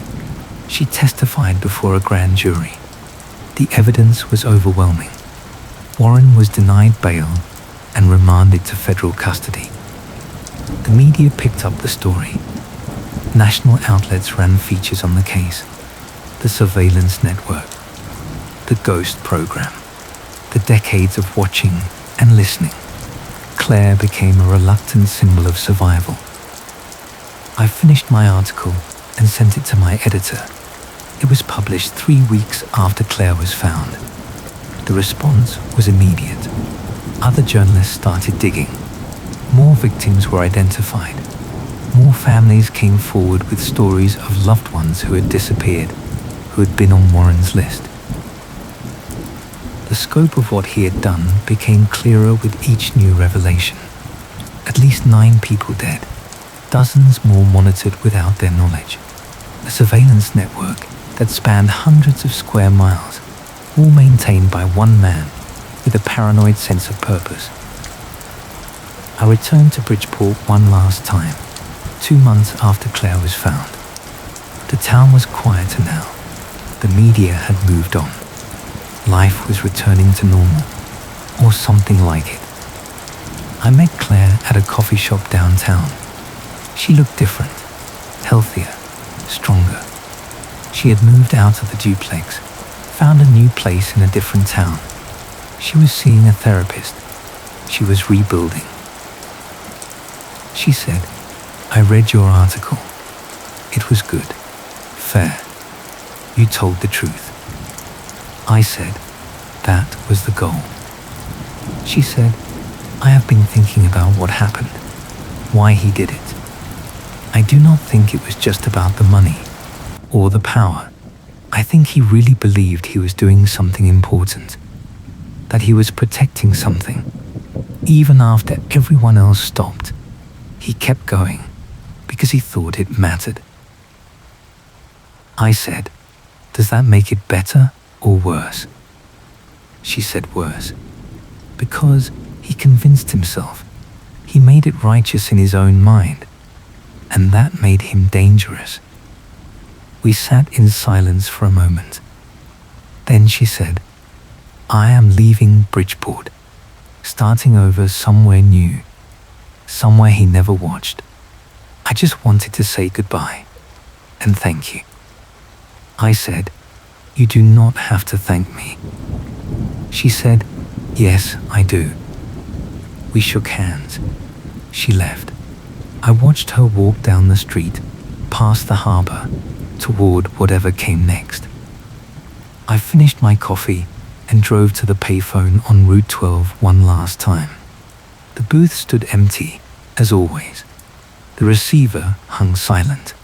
S1: She testified before a grand jury. The evidence was overwhelming. Warren was denied bail and remanded to federal custody. The media picked up the story. National outlets ran features on the case. The surveillance network, the ghost program, the decades of watching and listening. Claire became a reluctant symbol of survival. I finished my article and sent it to my editor. It was published 3 weeks after Claire was found. The response was immediate. Other journalists started digging. More victims were identified. More families came forward with stories of loved ones who had disappeared, who had been on Warren's list. The scope of what he had done became clearer with each new revelation. At least 9 people dead, dozens more monitored without their knowledge. A surveillance network that spanned hundreds of square miles, all maintained by one man with a paranoid sense of purpose. I returned to Bridgeport one last time, 2 months after Claire was found. The town was quieter now. The media had moved on. Life was returning to normal, or something like it. I met Claire at a coffee shop downtown. She looked different, healthier, stronger. She had moved out of the duplex, found a new place in a different town. She was seeing a therapist. She was rebuilding. She said, "I read your article. It was good, fair. You told the truth." I said, "That was the goal." She said, "I have been thinking about what happened, why he did it. I do not think it was just about the money or the power. I think he really believed he was doing something important, that he was protecting something. Even after everyone else stopped, he kept going because he thought it mattered." I said, "Does that make it better or worse?" She said worse, because he convinced himself. He made it righteous in his own mind, and that made him dangerous. We sat in silence for a moment. Then she said, "I am leaving Bridgeport, starting over somewhere new, somewhere he never watched. I just wanted to say goodbye and thank you." I said, "You do not have to thank me." She said, "Yes, I do." We shook hands. She left. I watched her walk down the street, past the harbor, toward whatever came next. I finished my coffee and drove to the Payphone on Route 12 one last time. The booth stood empty, as always. The receiver hung silent.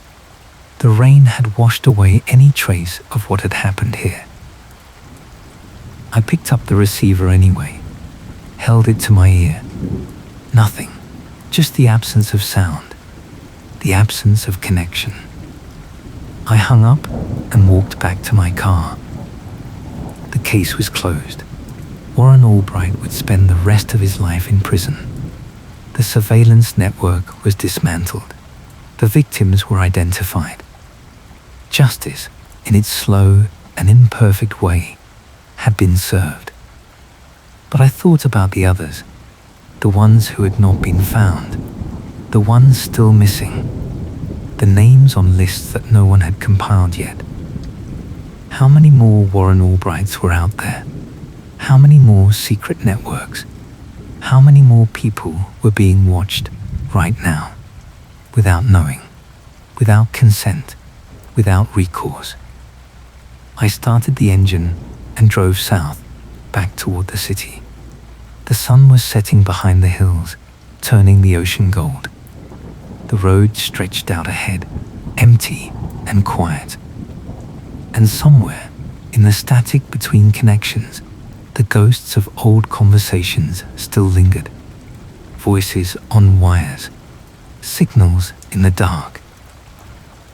S1: The rain had washed away any trace of what had happened here. I picked up the receiver anyway, held it to my ear. Nothing, just the absence of sound, the absence of connection. I hung up and walked back to my car. The case was closed. Warren Albright would spend the rest of his life in prison. The surveillance network was dismantled. The victims were identified. Justice, in its slow and imperfect way, had been served. But I thought about the others, the ones who had not been found, the ones still missing, the names on lists that no one had compiled yet. How many more Warren Albrights were out there? How many more secret networks? How many more people were being watched right now, without knowing, without consent, without recourse? I started the engine and drove south, back toward the city. The sun was setting behind the hills, turning the ocean gold. The road stretched out ahead, empty and quiet. And somewhere, in the static between connections, the ghosts of old conversations still lingered. Voices on wires, signals in the dark.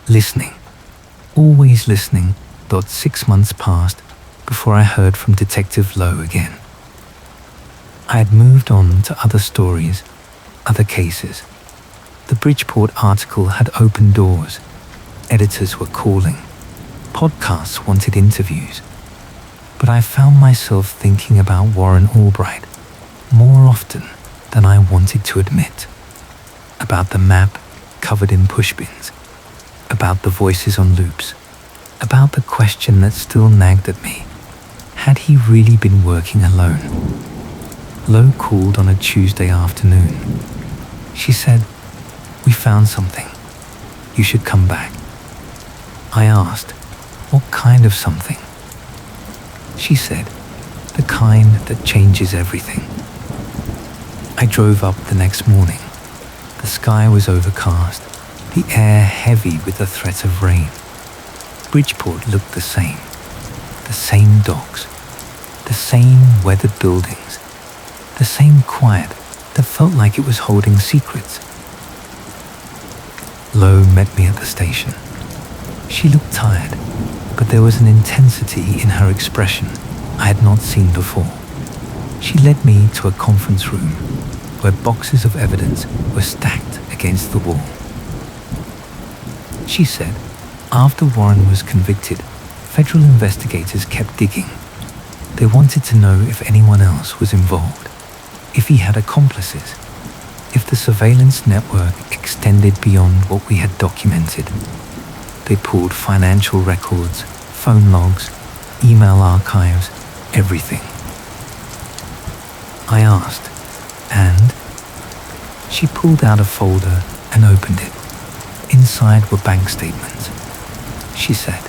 S1: Listening, always listening. 6 months passed before I heard from Detective Lowe again. I had moved on to other stories, other cases. The Bridgeport article had opened doors. Editors were calling. Podcasts wanted interviews. But I found myself thinking about Warren Albright more often than I wanted to admit. About the map covered in pushbins. About the voices on loops. About the question that still nagged at me. Had he really been working alone? Lo called on a Tuesday afternoon. She said, "We found something. You should come back." I asked, "What kind of something?" She said, "The kind that changes everything." I drove up the next morning. The sky was overcast, the air heavy with the threat of rain. Bridgeport looked the same docks, the same weathered buildings, the same quiet that felt like it was holding secrets. Lo met me at the station. She looked tired, but there was an intensity in her expression I had not seen before. She led me to a conference room where boxes of evidence were stacked against the wall. She said, after Warren was convicted, federal investigators kept digging. They wanted to know if anyone else was involved, if he had accomplices, if the surveillance network extended beyond what we had documented. They pulled financial records, phone logs, email archives, everything. I asked, and? She pulled out a folder and opened it. Inside were bank statements. She said,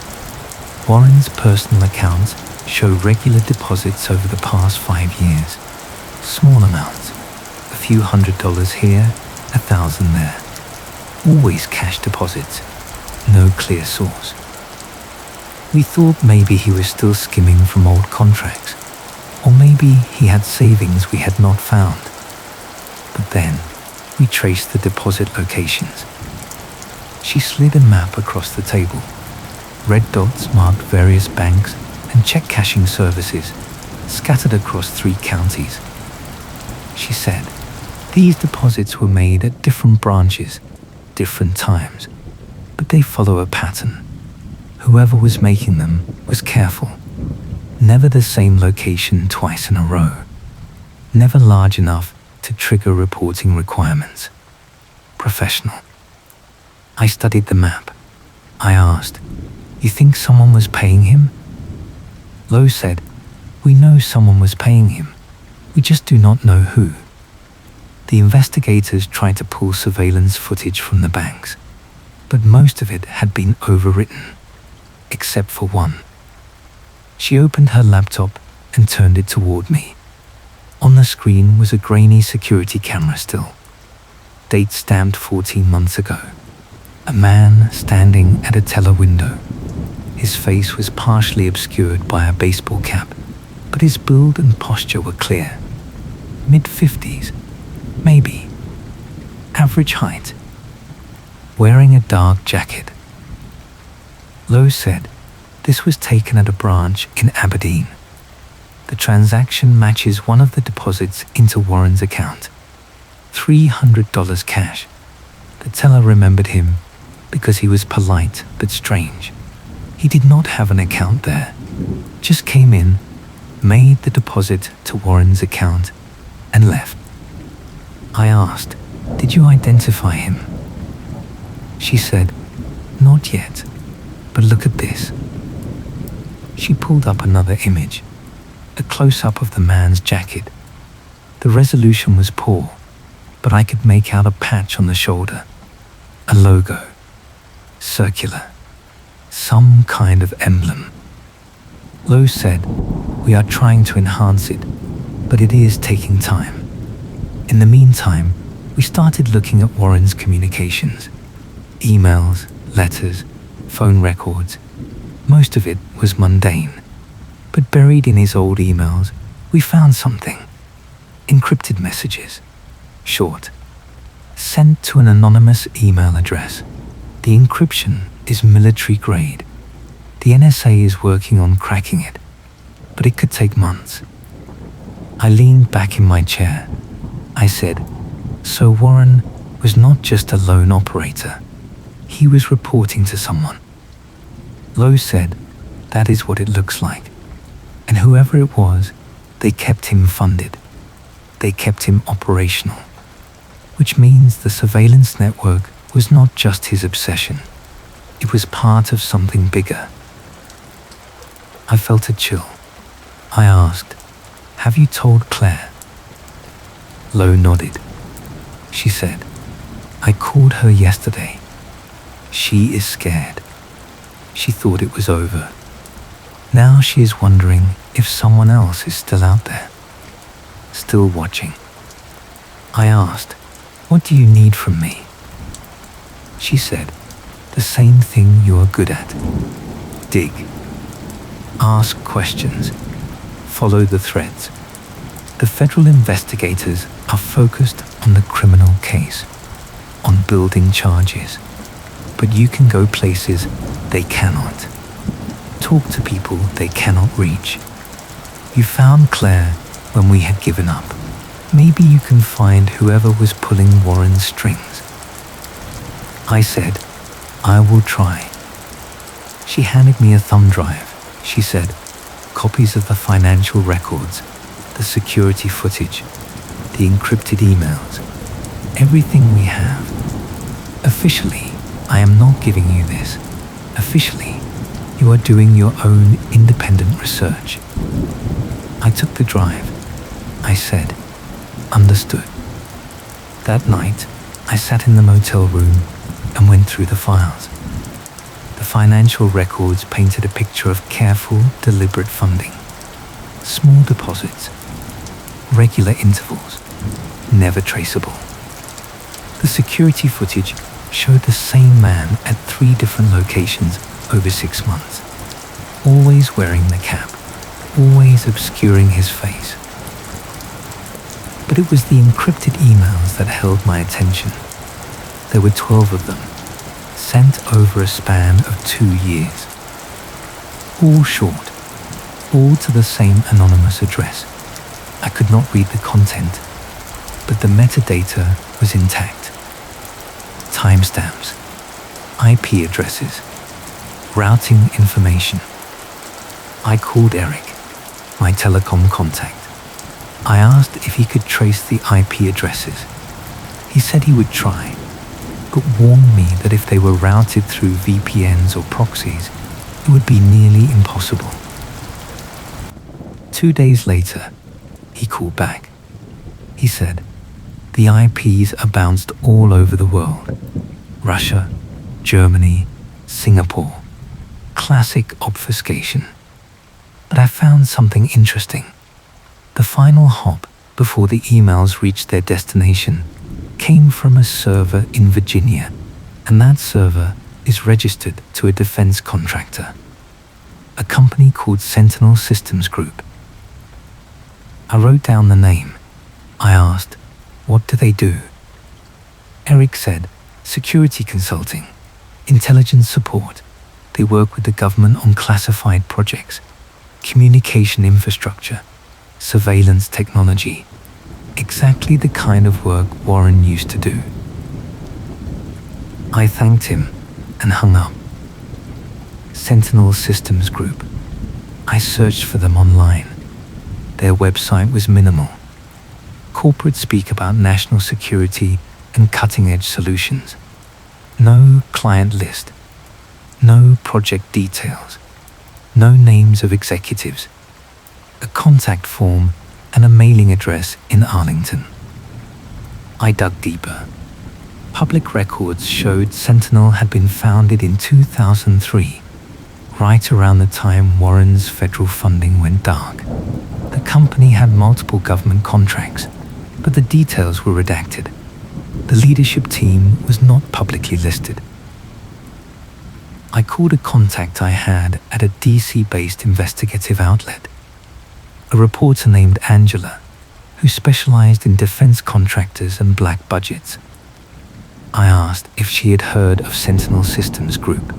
S1: Warren's personal accounts show regular deposits over the past 5 years. Small amounts, a few $100s here, 1,000 there. Always cash deposits, no clear source. We thought maybe he was still skimming from old contracts, or maybe he had savings we had not found. But then, we traced the deposit locations. She slid a map across the table. Red dots marked various banks and check cashing services scattered across 3 counties. She said, these deposits were made at different branches, different times, but they follow a pattern. Whoever was making them was careful. Never the same location twice in a row. Never large enough to trigger reporting requirements. Professional. I studied the map. I asked, you think someone was paying him? Lowe said, we know someone was paying him. We just do not know who. The investigators tried to pull surveillance footage from the banks, but most of it had been overwritten, except for one. She opened her laptop and turned it toward me. On the screen was a grainy security camera still. Date stamped 14 months ago. A man standing at a teller window. His face was partially obscured by a baseball cap, but his build and posture were clear. Mid-50s, maybe. Average height. Wearing a dark jacket. Lowe said this was taken at a branch in Aberdeen. The transaction matches one of the deposits into Warren's account. $300 cash. The teller remembered him because he was polite but strange. He did not have an account there. Just came in, made the deposit to Warren's account, and left. I asked, "Did you identify him?" She said, "Not yet, but look at this." She pulled up another image, a close-up of the man's jacket. The resolution was poor, but I could make out a patch on the shoulder, a logo, circular, some kind of emblem. Lowe said, "We are trying to enhance it, but it is taking time." In the meantime, we started looking at Warren's communications, emails, letters, phone records. Most of it was mundane, but buried in his old emails, we found something. Encrypted messages, short, sent to an anonymous email address. The encryption is military grade. The NSA is working on cracking it, but it could take months. I leaned back in my chair. I said, "So Warren was not just a lone operator. He was reporting to someone." Lowe said, "That is what it looks like. And whoever it was, they kept him funded. They kept him operational. Which means the surveillance network was not just his obsession. It was part of something bigger." I felt a chill. I asked, "Have you told Claire?" Lowe nodded. She said, "I called her yesterday. She is scared. She thought it was over. Now she is wondering if someone else is still out there, still watching." I asked, "What do you need from me?" She said, "The same thing you are good at. Dig. Ask questions. Follow the threads. The federal investigators are focused on the criminal case, on building charges. But you can go places they cannot. Talk to people they cannot reach. You found Claire when we had given up. Maybe you can find whoever was pulling Warren's strings." I said, "I will try." She handed me a thumb drive. She said, "Copies of the financial records, the security footage, the encrypted emails, everything we have. Officially, I am not giving you this. Officially, you are doing your own independent research." I took the drive. I said, "Understood." That night, I sat in the motel room and went through the files. The financial records painted a picture of careful, deliberate funding. Small deposits, regular intervals, never traceable. The security footage showed the same man at 3 different locations over 6 months, always wearing the cap, always obscuring his face. But it was the encrypted emails that held my attention. There were 12 of them, sent over a span of 2 years. All short, all to the same anonymous address. I could not read the content, but the metadata was intact. Timestamps, IP addresses, routing information. I called Eric, my telecom contact. I asked if he could trace the IP addresses. He said he would try, but warned me that if they were routed through VPNs or proxies, it would be nearly impossible. 2 days later, he called back. He said, "The IPs are bounced all over the world. Russia, Germany, Singapore. Classic obfuscation. But I found something interesting. The final hop before the emails reached their destination came from a server in Virginia, and that server is registered to a defense contractor, a company called Sentinel Systems Group." I wrote down the name. I asked, "What do they do?" Eric said, "Security consulting, intelligence support. They work with the government on classified projects, communication infrastructure, surveillance technology. Exactly the kind of work Warren used to do." I thanked him and hung up. Sentinel Systems Group. I searched for them online. Their website was minimal. Corporates speak about national security and cutting-edge solutions. No client list. No project details. No names of executives. A contact form and a mailing address in Arlington. I dug deeper. Public records showed Sentinel had been founded in 2003, right around the time Warren's federal funding went dark. The company had multiple government contracts, but the details were redacted. The leadership team was not publicly listed. I called a contact I had at a DC-based investigative outlet, a reporter named Angela, who specialized in defense contractors and black budgets. I asked if she had heard of Sentinel Systems Group.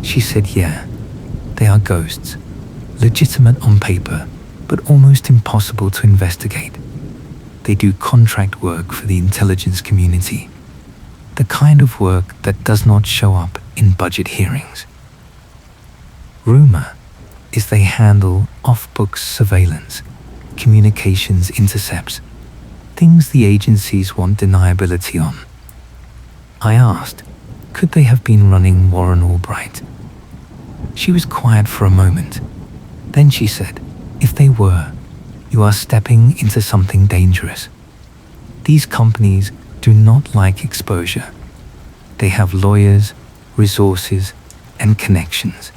S1: She said, yeah, they are ghosts, legitimate on paper, but almost impossible to investigate. They do contract work for the intelligence community, the kind of work that does not show up in budget hearings. Rumor is they handle off-books surveillance, communications intercepts, things the agencies want deniability on. I asked, could they have been running Warren Albright? She was quiet for a moment. Then she said, if they were, you are stepping into something dangerous. These companies do not like exposure. They have lawyers, resources, and connections.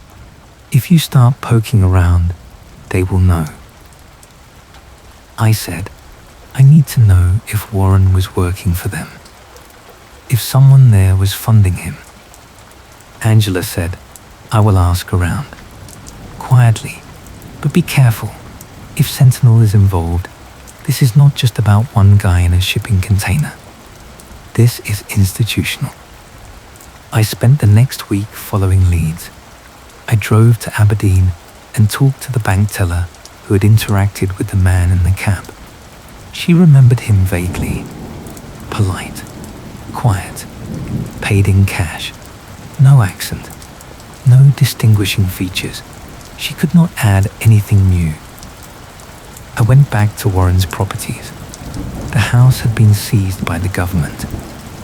S1: If you start poking around, they will know. I said, I need to know if Warren was working for them, if someone there was funding him. Angela said, I will ask around. Quietly, but be careful. If Sentinel is involved, this is not just about one guy in a shipping container. This is institutional. I spent the next week following leads. I drove to Aberdeen and talked to the bank teller who had interacted with the man in the cab. She remembered him vaguely. Polite, quiet, paid in cash, no accent, no distinguishing features. She could not add anything new. I went back to Warren's properties. The house had been seized by the government,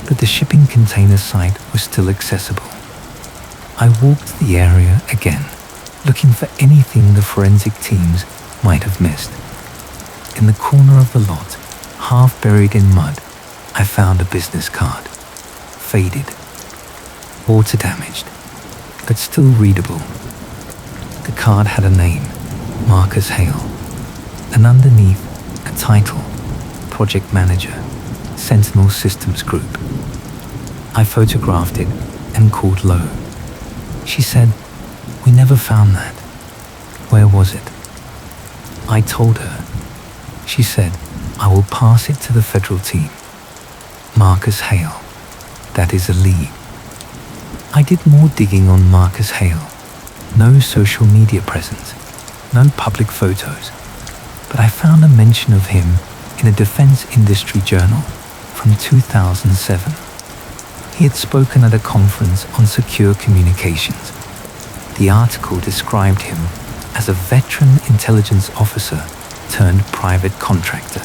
S1: but the shipping container site was still accessible. I walked the area again, looking for anything the forensic teams might have missed. In the corner of the lot, half buried in mud, I found a business card. Faded, water damaged, but still readable. The card had a name, Marcus Hale, and underneath a title, Project Manager, Sentinel Systems Group. I photographed it and called Lowe. She said, we never found that. Where was it? I told her. She said, I will pass it to the federal team. Marcus Hale, that is a lead. I did more digging on Marcus Hale. No social media presence, no public photos, but I found a mention of him in a defense industry journal from 2007. He had spoken at a conference on secure communications. The article described him as a veteran intelligence officer turned private contractor.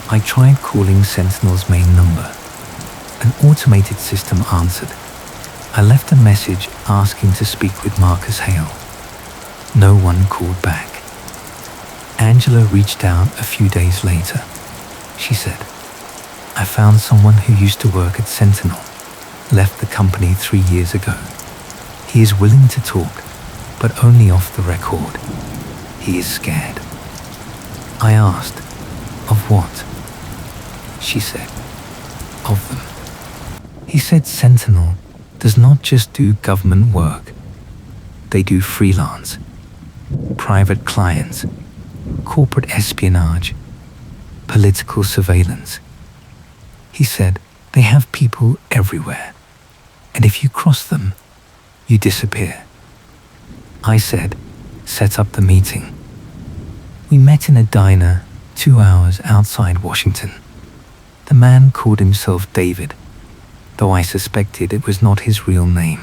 S1: I tried calling Sentinel's main number. An automated system answered. I left a message asking to speak with Marcus Hale. No one called back. Angela reached out a few days later. She said, I found someone who used to work at Sentinel, left the company 3 years ago. He is willing to talk, but only off the record. He is scared. I asked, of what? She said, of them. He said Sentinel does not just do government work. They do freelance, private clients, corporate espionage, political surveillance. He said they have people everywhere, and if you cross them, you disappear. I said, set up the meeting. We met in a diner 2 hours outside Washington. The man called himself David, though I suspected it was not his real name.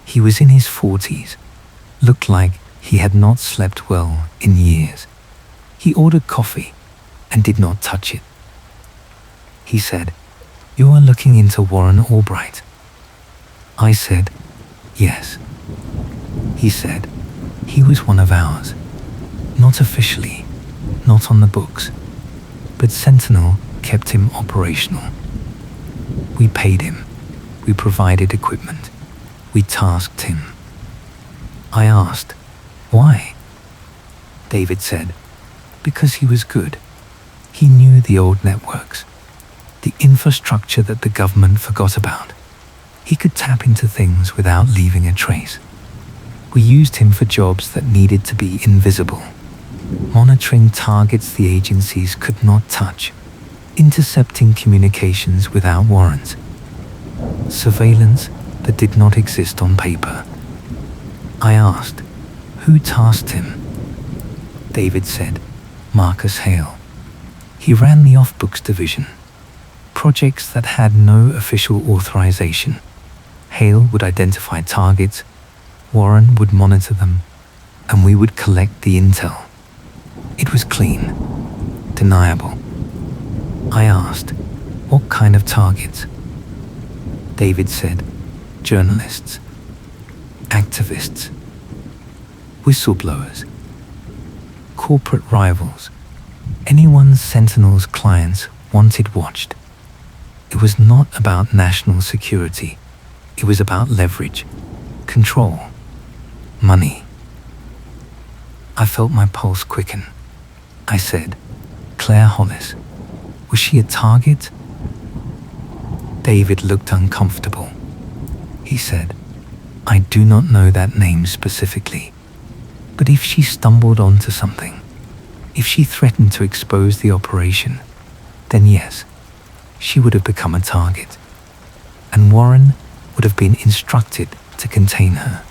S1: He was in his 40s, looked like He had not slept well in years. He ordered coffee and did not touch it. He said, "You are looking into Warren Albright." I said, "Yes." He said, "He was one of ours. Not officially, not on the books, but Sentinel kept him operational. We paid him, we provided equipment, we tasked him." I asked, "Why?" David said, "Because he was good. He knew the old networks, the infrastructure that the government forgot about. He could tap into things without leaving a trace. We used him for jobs that needed to be invisible, monitoring targets the agencies could not touch, intercepting communications without warrants, surveillance that did not exist on paper." I asked, "Who tasked him?" David said, "Marcus Hale. He ran the off-books division, projects that had no official authorization. Hale would identify targets, Warren would monitor them, and we would collect the intel. It was clean, deniable." I asked, "What kind of targets?" David said, "Journalists, activists, whistleblowers, corporate rivals, anyone Sentinel's clients wanted watched. It was not about national security. It was about leverage, control, money." I felt my pulse quicken. I said, "Claire Hollis, was she a target?" David looked uncomfortable. He said, "I do not know that name specifically, but if she stumbled onto something, if she threatened to expose the operation, then yes, she would have become a target, and Warren would have been instructed to contain her."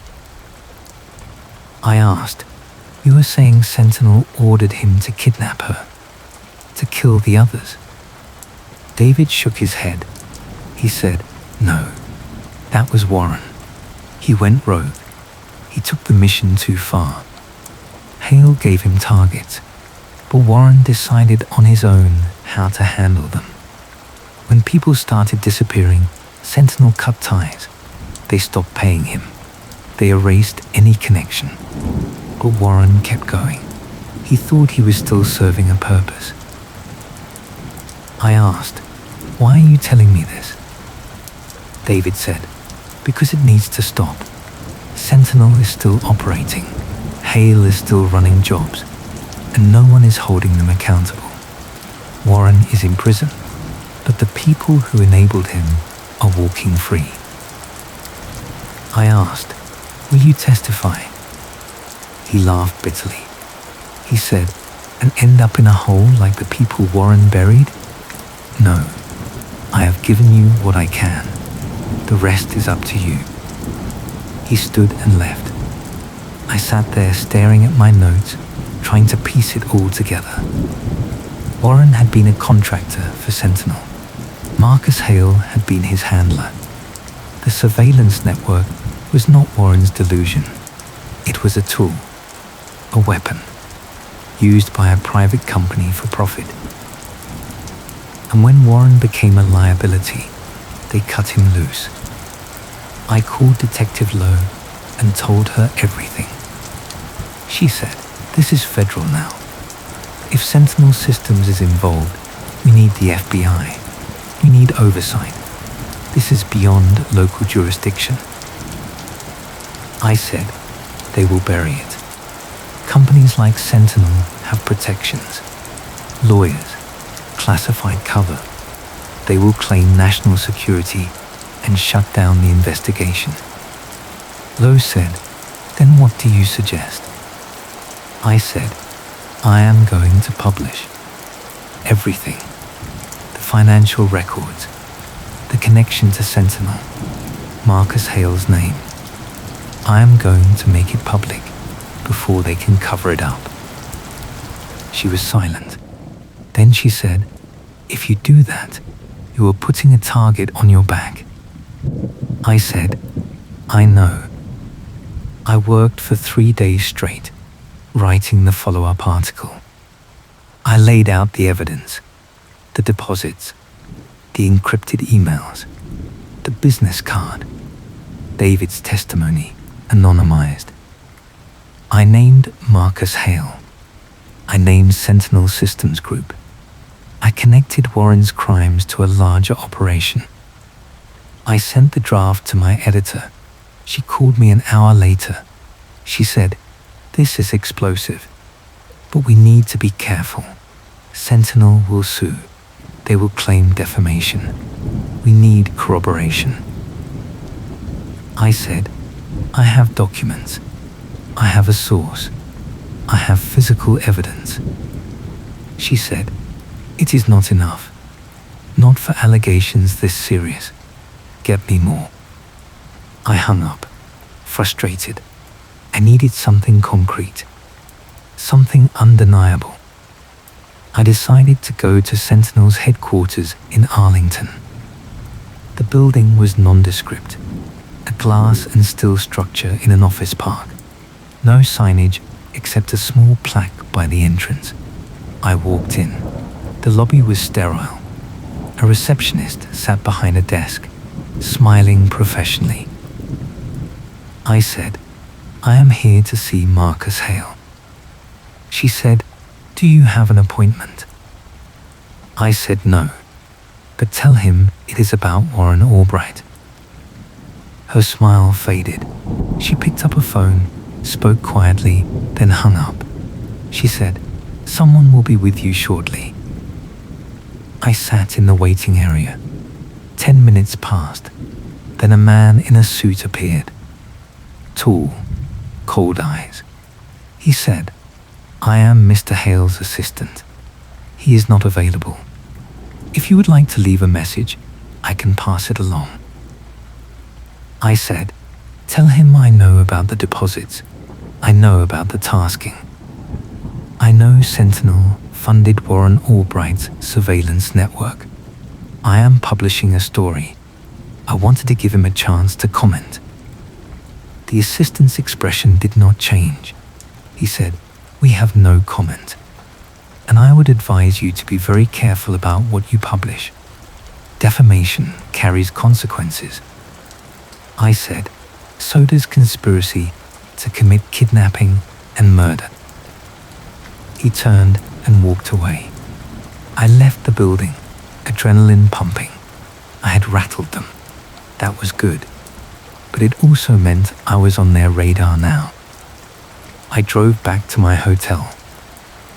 S1: I asked, "You were saying Sentinel ordered him to kidnap her, to kill the others?" David shook his head. He said, "No, that was Warren. He went rogue. He took the mission too far. Hale gave him targets, but Warren decided on his own how to handle them. When people started disappearing, Sentinel cut ties. They stopped paying him. They erased any connection. But Warren kept going. He thought he was still serving a purpose." I asked, "Why are you telling me this?" David said, "Because it needs to stop. Sentinel is still operating. Hale is still running jobs, and no one is holding them accountable. Warren is in prison, but the people who enabled him are walking free." I asked, "Will you testify?" He laughed bitterly. He said, "And end up in a hole like the people Warren buried? No, I have given you what I can. The rest is up to you." He stood and left. I sat there staring at my notes, trying to piece it all together. Warren had been a contractor for Sentinel. Marcus Hale had been his handler. The surveillance network was not Warren's delusion. It was a tool, a weapon, used by a private company for profit. And when Warren became a liability, they cut him loose. I called Detective Lowe and told her everything. She said, "This is federal now. If Sentinel Systems is involved, we need the FBI. We need oversight. This is beyond local jurisdiction." I said, "They will bury it. Companies like Sentinel have protections. Lawyers, classified cover. They will claim national security and shut down the investigation." Lowe said, "Then what do you suggest?" I said, "I am going to publish everything. The financial records, the connection to Sentinel, Marcus Hale's name. I am going to make it public before they can cover it up." She was silent. Then she said, "If you do that, you are putting a target on your back." I said, "I know. I worked for 3 days straight, writing the follow-up article. I laid out the evidence, the deposits, the encrypted emails, the business card, David's testimony, anonymized. I named Marcus Hale. I named Sentinel Systems Group. I connected Warren's crimes to a larger operation. I sent the draft to my editor. She called me an hour later. She said, "This is explosive, but we need to be careful. Sentinel will sue. They will claim defamation. We need corroboration." I said, "I have documents. I have a source. I have physical evidence." She said, "It is not enough. Not for allegations this serious. Get me more." I hung up, frustrated. I needed something concrete, something undeniable. I decided to go to Sentinel's headquarters in Arlington. The building was nondescript, a glass and steel structure in an office park. No signage except a small plaque by the entrance. I walked in. The lobby was sterile. A receptionist sat behind a desk, smiling professionally. I said, "I am here to see Marcus Hale." She said, "Do you have an appointment?" I said no, but tell him it is about Warren Albright. Her smile faded. She picked up a phone, spoke quietly, then hung up. She said, "Someone will be with you shortly." I sat in the waiting area. 10 minutes passed. Then a man in a suit appeared. Tall, cold eyes. He said, "I am Mr. Hale's assistant. He is not available. If you would like to leave a message, I can pass it along." I said, "Tell him I know about the deposits. I know about the tasking. I know Sentinel funded Warren Albright's surveillance network. I am publishing a story. I wanted to give him a chance to comment." The assistant's expression did not change. He said, "We have no comment. And I would advise you to be very careful about what you publish. Defamation carries consequences." I said, "So does conspiracy to commit kidnapping and murder." He turned and walked away. I left the building, adrenaline pumping. I had rattled them. That was good. But it also meant I was on their radar now. I drove back to my hotel.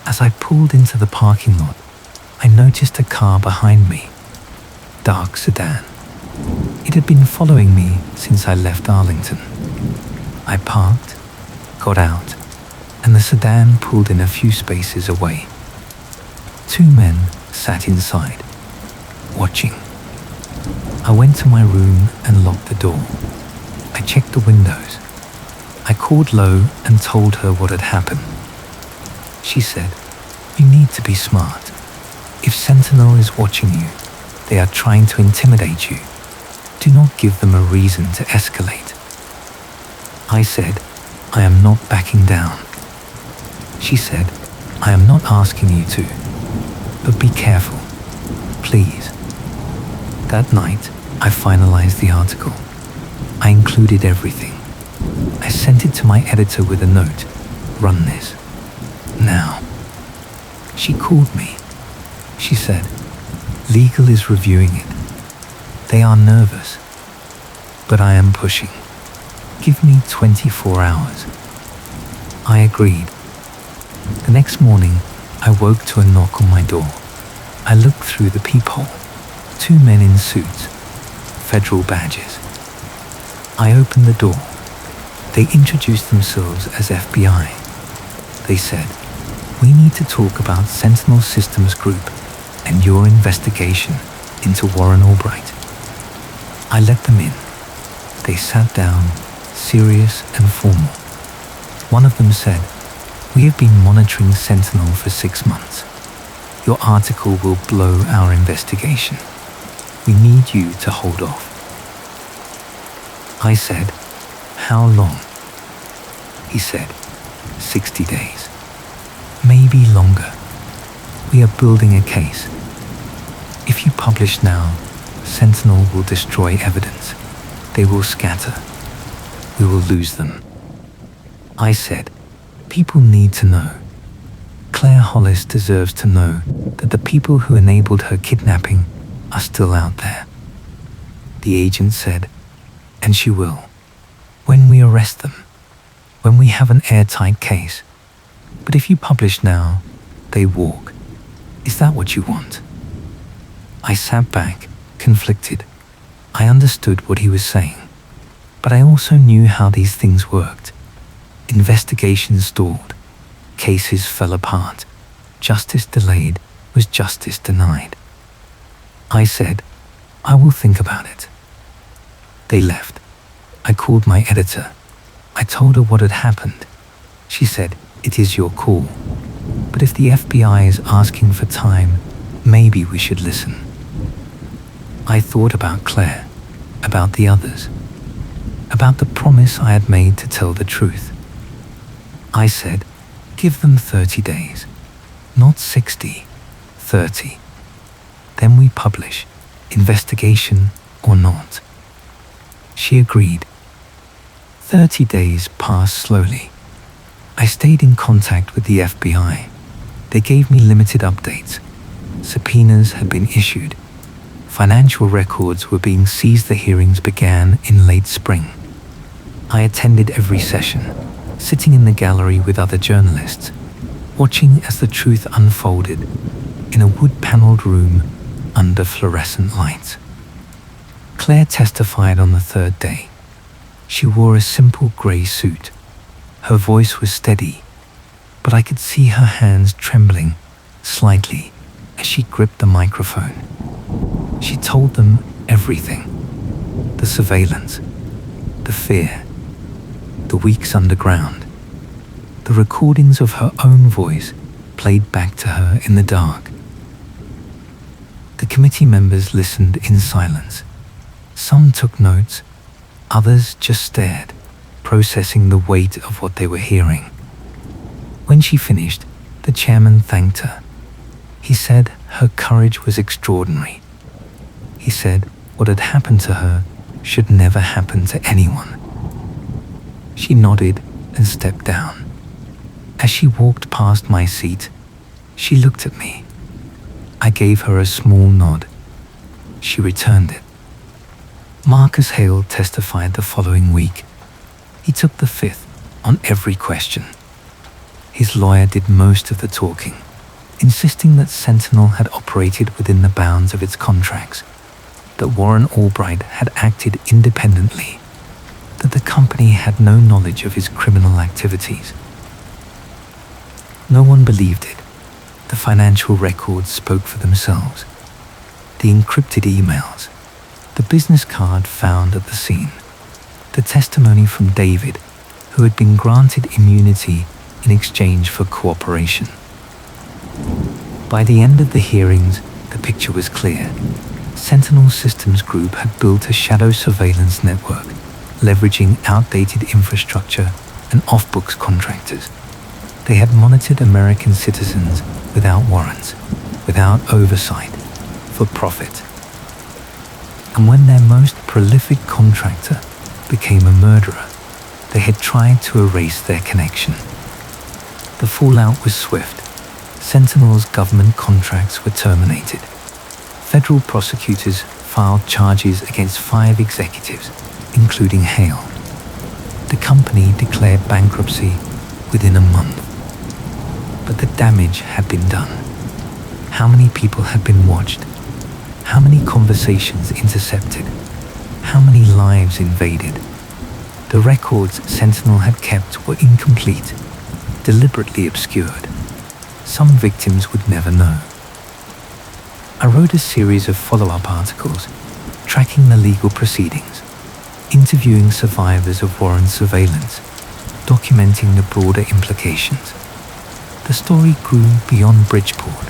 S1: As I pulled into the parking lot, I noticed a car behind me. Dark sedan. It had been following me since I left Arlington. I parked, got out, and the sedan pulled in a few spaces away. 2 men sat inside, watching. I went to my room and locked the door. I checked the windows. I called Lo and told her what had happened. She said, "You need to be smart. If Sentinel is watching you, they are trying to intimidate you. Do not give them a reason to escalate." I said, "I am not backing down." She said, "I am not asking you to, but be careful, please." That night, I finalized the article. I included everything. I sent it to my editor with a note, "Run this. Now." She called me. She said, "Legal is reviewing it. They are nervous, but I am pushing. Give me 24 hours." I agreed. The next morning, I woke to a knock on my door. I looked through the peephole. 2 men in suits, federal badges. I opened the door. They introduced themselves as FBI. They said, "We need to talk about Sentinel Systems Group and your investigation into Warren Albright." I let them in. They sat down, serious and formal. One of them said, "We have been monitoring Sentinel for 6 months. Your article will blow our investigation. We need you to hold off." I said, "How long?" he said. 60 days. Maybe longer. We are building a case. If you publish now, Sentinel will destroy evidence. They will scatter. We will lose them. I said, people need to know. Claire Hollis deserves to know that the people who enabled her kidnapping are still out there. The agent said, and she will. When we arrest them. When we have an airtight case. But if you publish now, they walk. Is that what you want? I sat back, conflicted. I understood what he was saying, but I also knew how these things worked. Investigations stalled. Cases fell apart. Justice delayed was justice denied. I said, I will think about it. They left. I called my editor. I told her what had happened. She said, it is your call. But if the FBI is asking for time, maybe we should listen. I thought about Claire, about the others, about the promise I had made to tell the truth. I said, give them 30 days, not 60, 30. Then we publish, investigation or not. She agreed. 30 days passed slowly. I stayed in contact with the FBI. They gave me limited updates. Subpoenas had been issued. Financial records were being seized. The hearings began in late spring. I attended every session, sitting in the gallery with other journalists, watching as the truth unfolded in a wood-paneled room under fluorescent lights. Claire testified on the third day. She wore a simple grey suit. Her voice was steady, but I could see her hands trembling slightly as she gripped the microphone. She told them everything. The surveillance, the fear, the weeks underground, the recordings of her own voice played back to her in the dark. The committee members listened in silence. Some took notes, others just stared, processing the weight of what they were hearing. When she finished, the chairman thanked her. He said her courage was extraordinary. He said what had happened to her should never happen to anyone. She nodded and stepped down. As she walked past my seat, she looked at me. I gave her a small nod. She returned it. Marcus Hale testified the following week. He took the fifth on every question. His lawyer did most of the talking, insisting that Sentinel had operated within the bounds of its contracts, that Warren Albright had acted independently, that the company had no knowledge of his criminal activities. No one believed it. The financial records spoke for themselves. The encrypted emails, the business card found at the scene, the testimony from David, who had been granted immunity in exchange for cooperation. By the end of the hearings, the picture was clear. Sentinel Systems Group had built a shadow surveillance network, leveraging outdated infrastructure and off-books contractors. They had monitored American citizens without warrants, without oversight, for profit. And when their most prolific contractor became a murderer, they had tried to erase their connection. The fallout was swift. Sentinel's government contracts were terminated. Federal prosecutors filed charges against 5 executives, including Hale. The company declared bankruptcy within a month. But the damage had been done. How many people had been watched? How many conversations intercepted? How many lives invaded? The records Sentinel had kept were incomplete, deliberately obscured. Some victims would never know. I wrote a series of follow-up articles, tracking the legal proceedings, interviewing survivors of Warren surveillance, documenting the broader implications. The story grew beyond Bridgeport,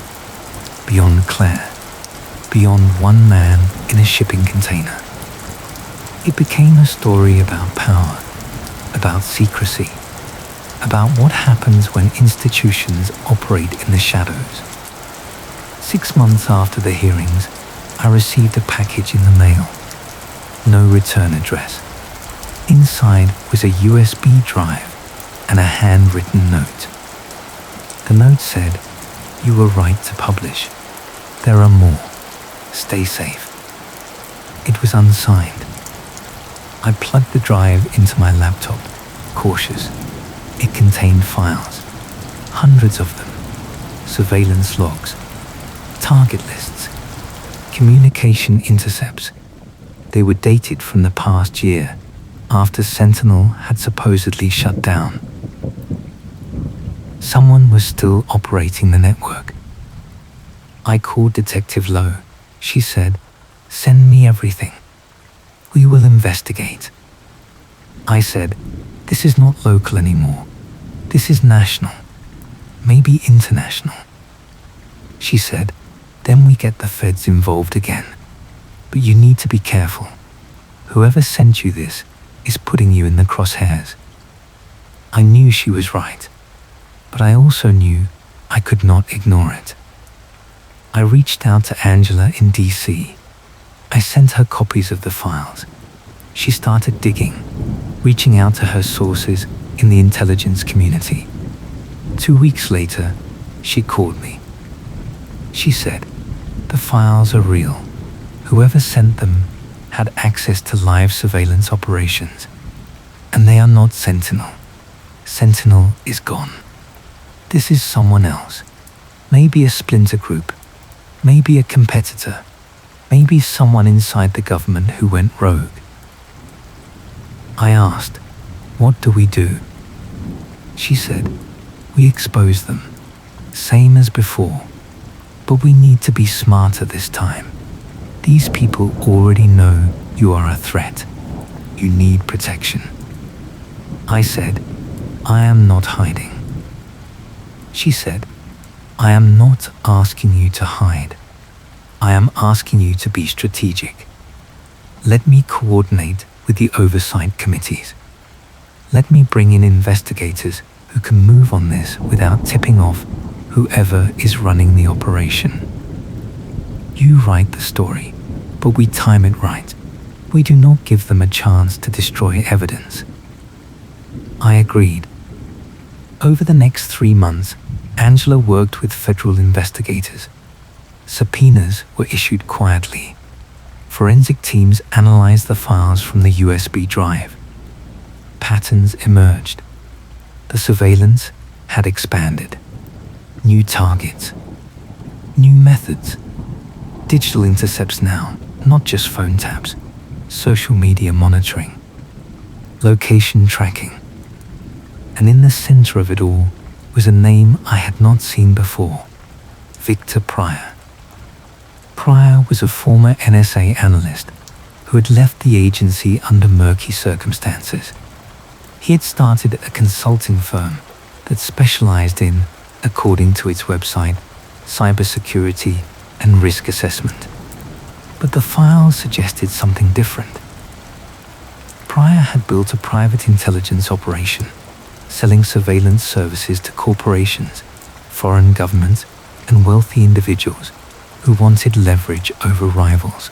S1: beyond Claire, beyond one man in a shipping container. It became a story about power, about secrecy, about what happens when institutions operate in the shadows. 6 months after the hearings, I received a package in the mail. No return address. Inside was a USB drive and a handwritten note. The note said, "You were right to publish. There are more. Stay safe." It was unsigned. I plugged the drive into my laptop, cautious. It contained files, hundreds of them, surveillance logs, target lists, communication intercepts. They were dated from the past year, after Sentinel had supposedly shut down. Someone was still operating the network. I called Detective Lowe. She said, "Send me everything. We will investigate." I said, "This is not local anymore. This is national, maybe international." She said, "Then we get the feds involved again. But you need to be careful. Whoever sent you this is putting you in the crosshairs." I knew she was right, but I also knew I could not ignore it. I reached out to Angela in DC. I sent her copies of the files. She started digging, reaching out to her sources in the intelligence community. 2 weeks later, she called me. She said, "The files are real. Whoever sent them had access to live surveillance operations, and they are not Sentinel. Sentinel is gone. This is someone else. Maybe a splinter group, maybe a competitor, maybe someone inside the government who went rogue." I asked, "What do we do?" She said, "We expose them, same as before, but we need to be smarter this time. These people already know you are a threat. You need protection." I said, "I am not hiding." She said, "I am not asking you to hide. I am asking you to be strategic. Let me coordinate with the oversight committees. Let me bring in investigators who can move on this without tipping off whoever is running the operation. You write the story, but we time it right. We do not give them a chance to destroy evidence." I agreed. Over the next 3 months, Angela worked with federal investigators. Subpoenas were issued quietly. Forensic teams analyzed the files from the USB drive. Patterns emerged. The surveillance had expanded. New targets. New methods. Digital intercepts now, not just phone taps. Social media monitoring. Location tracking. And in the center of it all was a name I had not seen before: Victor Pryor. Pryor was a former NSA analyst who had left the agency under murky circumstances. He had started a consulting firm that specialized in, according to its website, cybersecurity and risk assessment. But the files suggested something different. Pryor had built a private intelligence operation, selling surveillance services to corporations, foreign governments, and wealthy individuals who wanted leverage over rivals.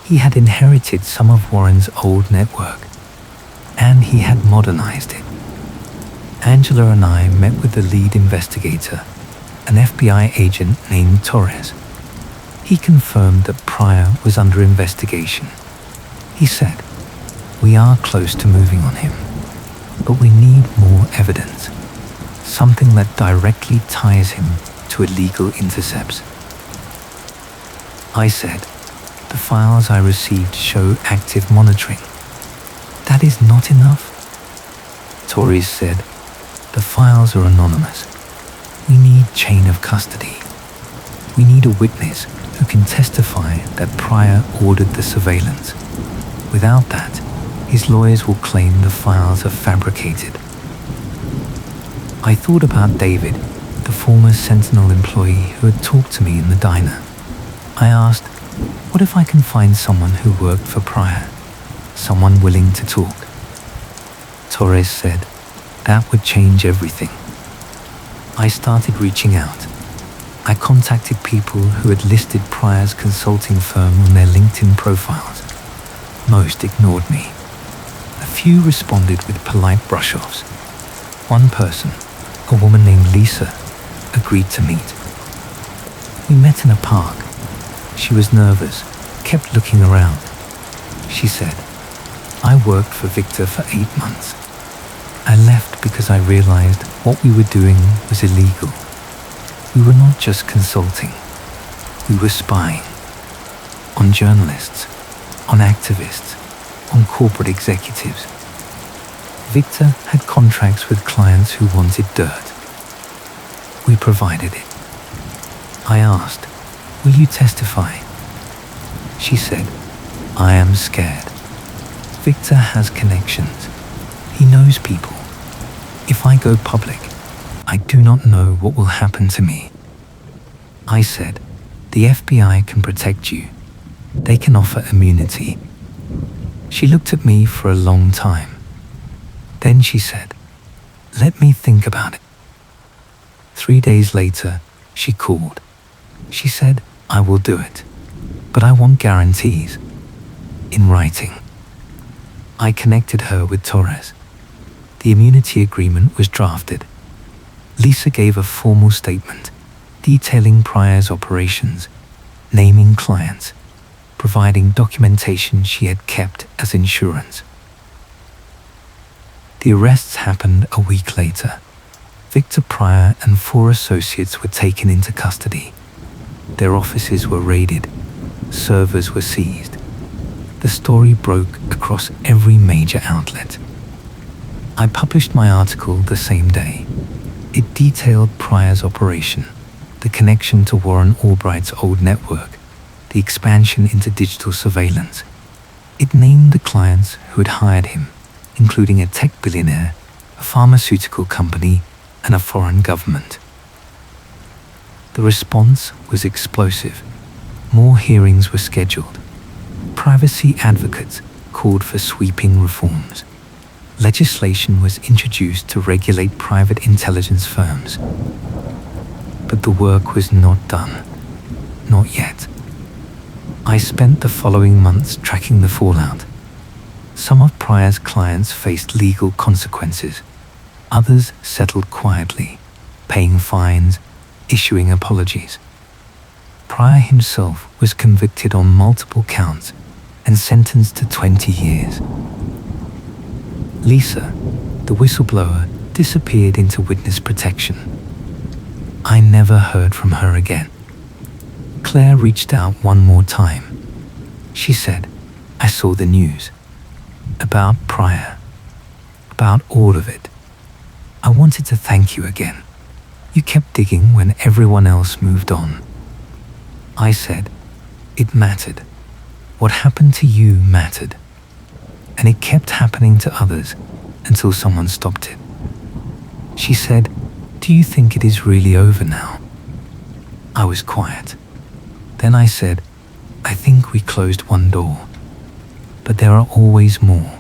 S1: He had inherited some of Warren's old network, and he had modernized it. Angela and I met with the lead investigator, an FBI agent named Torres. He confirmed that Pryor was under investigation. He said, "We are close to moving on him, but we need more evidence, something that directly ties him to illegal intercepts." I said, "The files I received show active monitoring. That is not enough." Torres said, "The files are anonymous. We need chain of custody. We need a witness who can testify that Pryor ordered the surveillance. Without that, his lawyers will claim the files are fabricated." I thought about David, the former Sentinel employee who had talked to me in the diner. I asked, "What if I can find someone who worked for Pryor? Someone willing to talk?" Torres said, That would change everything. I started reaching out. I contacted people who had listed Pryor's consulting firm on their LinkedIn profiles. Most ignored me. A few responded with polite brush-offs. One person, a woman named Lisa, agreed to meet. We met in a park. She was nervous, kept looking around. She said, "I worked for Victor for 8 months. I left because I realized what we were doing was illegal. We were not just consulting. We were spying. On journalists, on activists, on corporate executives. Victor had contracts with clients who wanted dirt. We provided it. I asked, 'Will you testify?' She said, 'I am scared. Victor has connections. He knows people. If I go public, I do not know what will happen to me.' I said, 'The FBI can protect you. They can offer immunity.' She looked at me for a long time. Then she said, 'Let me think about it.' 3 days later, she called. She said, 'I will do it, but I want guarantees. In writing.' I connected her with Torres. The immunity agreement was drafted. Lisa gave a formal statement detailing Pryor's operations, naming clients, providing documentation she had kept as insurance. The arrests happened a week later. Victor Pryor and 4 associates were taken into custody. Their offices were raided. Servers were seized. The story broke across every major outlet. I published my article the same day. It detailed Pryor's operation, the connection to Warren Albright's old network, the expansion into digital surveillance. It named the clients who had hired him, including a tech billionaire, a pharmaceutical company, and a foreign government. The response was explosive. More hearings were scheduled. Privacy advocates called for sweeping reforms. Legislation was introduced to regulate private intelligence firms. But the work was not done. Not yet. I spent the following months tracking the fallout. Some of Pryor's clients faced legal consequences. Others settled quietly, paying fines, issuing apologies. Pryor himself was convicted on multiple counts and sentenced to 20 years. Lisa, the whistleblower, disappeared into witness protection. I never heard from her again. Claire reached out one more time. She said, "I saw the news. About Pryor. About all of it. I wanted to thank you again. You kept digging when everyone else moved on." I said, "It mattered. What happened to you mattered. And it kept happening to others until someone stopped it." She said, "Do you think it is really over now?" I was quiet. Then I said, "I think we closed one door. But there are always more.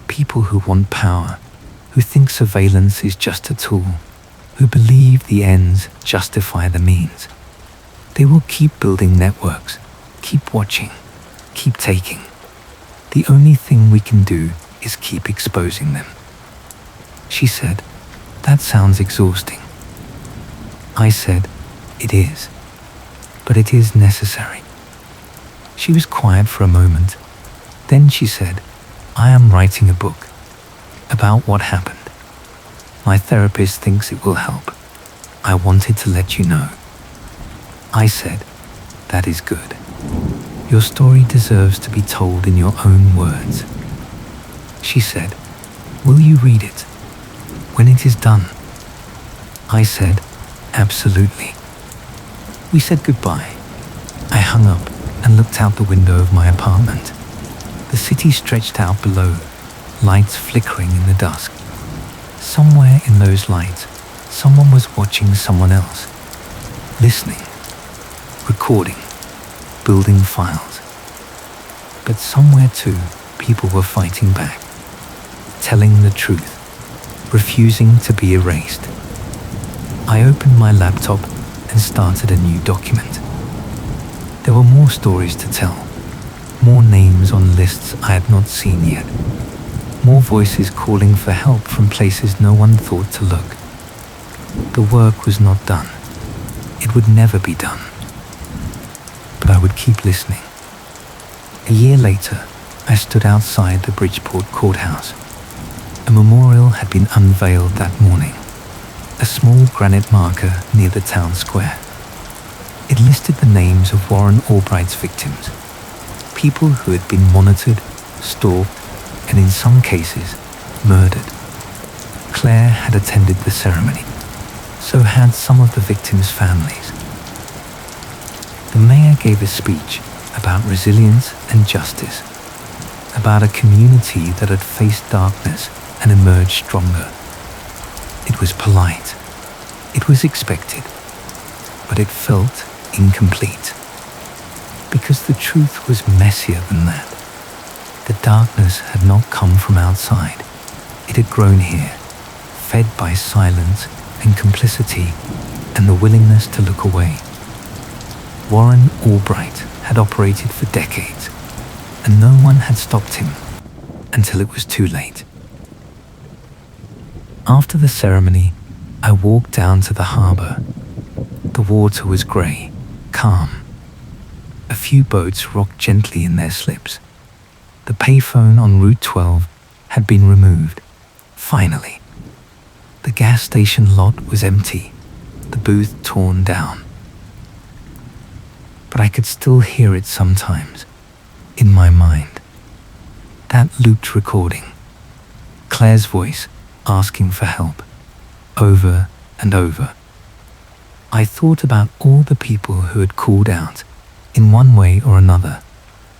S1: People who want power, who think surveillance is just a tool, who believe the ends justify the means. They will keep building networks, keep watching, keep taking. The only thing we can do is keep exposing them." She said, "That sounds exhausting." I said, "It is, but it is necessary." She was quiet for a moment. Then she said, "I am writing a book about what happened. My therapist thinks it will help. I wanted to let you know." I said, "That is good. Your story deserves to be told in your own words." She said, "Will you read it when it is done?" I said, "Absolutely." We said goodbye. I hung up and looked out the window of my apartment. The city stretched out below, lights flickering in the dusk. Somewhere in those lights, someone was watching someone else, listening, recording, building files. But somewhere too, people were fighting back, telling the truth, refusing to be erased. I opened my laptop and started a new document. There were more stories to tell, more names on lists I had not seen yet, more voices calling for help from places no one thought to look. The work was not done. It would never be done. But I would keep listening. A year later, I stood outside the Bridgeport courthouse. A memorial had been unveiled that morning, a small granite marker near the town square. It listed the names of Warren Albright's victims, people who had been monitored, stalked, and in some cases, murdered. Claire had attended the ceremony, so had some of the victims' families. The mayor gave a speech about resilience and justice, about a community that had faced darkness and emerged stronger. It was polite. It was expected. But it felt incomplete. Because the truth was messier than that. The darkness had not come from outside. It had grown here, fed by silence and complicity and the willingness to look away. Warren Albright had operated for decades, and no one had stopped him until it was too late. After the ceremony, I walked down to the harbour. The water was grey, calm. A few boats rocked gently in their slips. The payphone on Route 12 had been removed, finally. The gas station lot was empty, the booth torn down. But I could still hear it sometimes, in my mind. That looped recording, Claire's voice asking for help, over and over. I thought about all the people who had called out, in one way or another,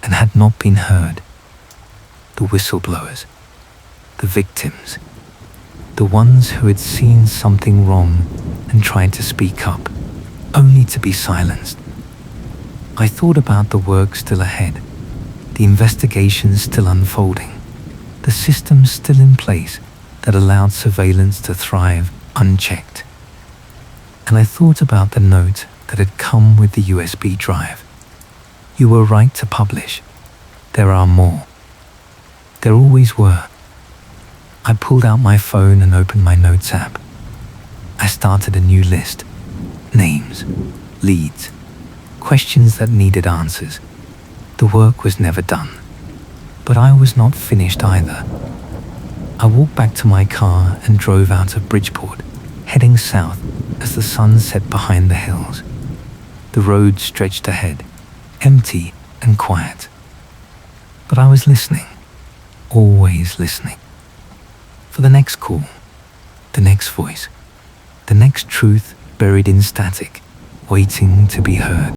S1: and had not been heard. The whistleblowers, the victims, the ones who had seen something wrong and tried to speak up, only to be silenced. I thought about the work still ahead, the investigations still unfolding, the systems still in place that allowed surveillance to thrive unchecked. And I thought about the note that had come with the USB drive. You were right to publish. There are more. There always were. I pulled out my phone and opened my notes app. I started a new list. Names, leads, questions that needed answers. The work was never done. But I was not finished either. I walked back to my car and drove out of Bridgeport, heading south as the sun set behind the hills. The road stretched ahead, empty and quiet. But I was listening, always listening. For the next call, the next voice, the next truth buried in static, waiting to be heard.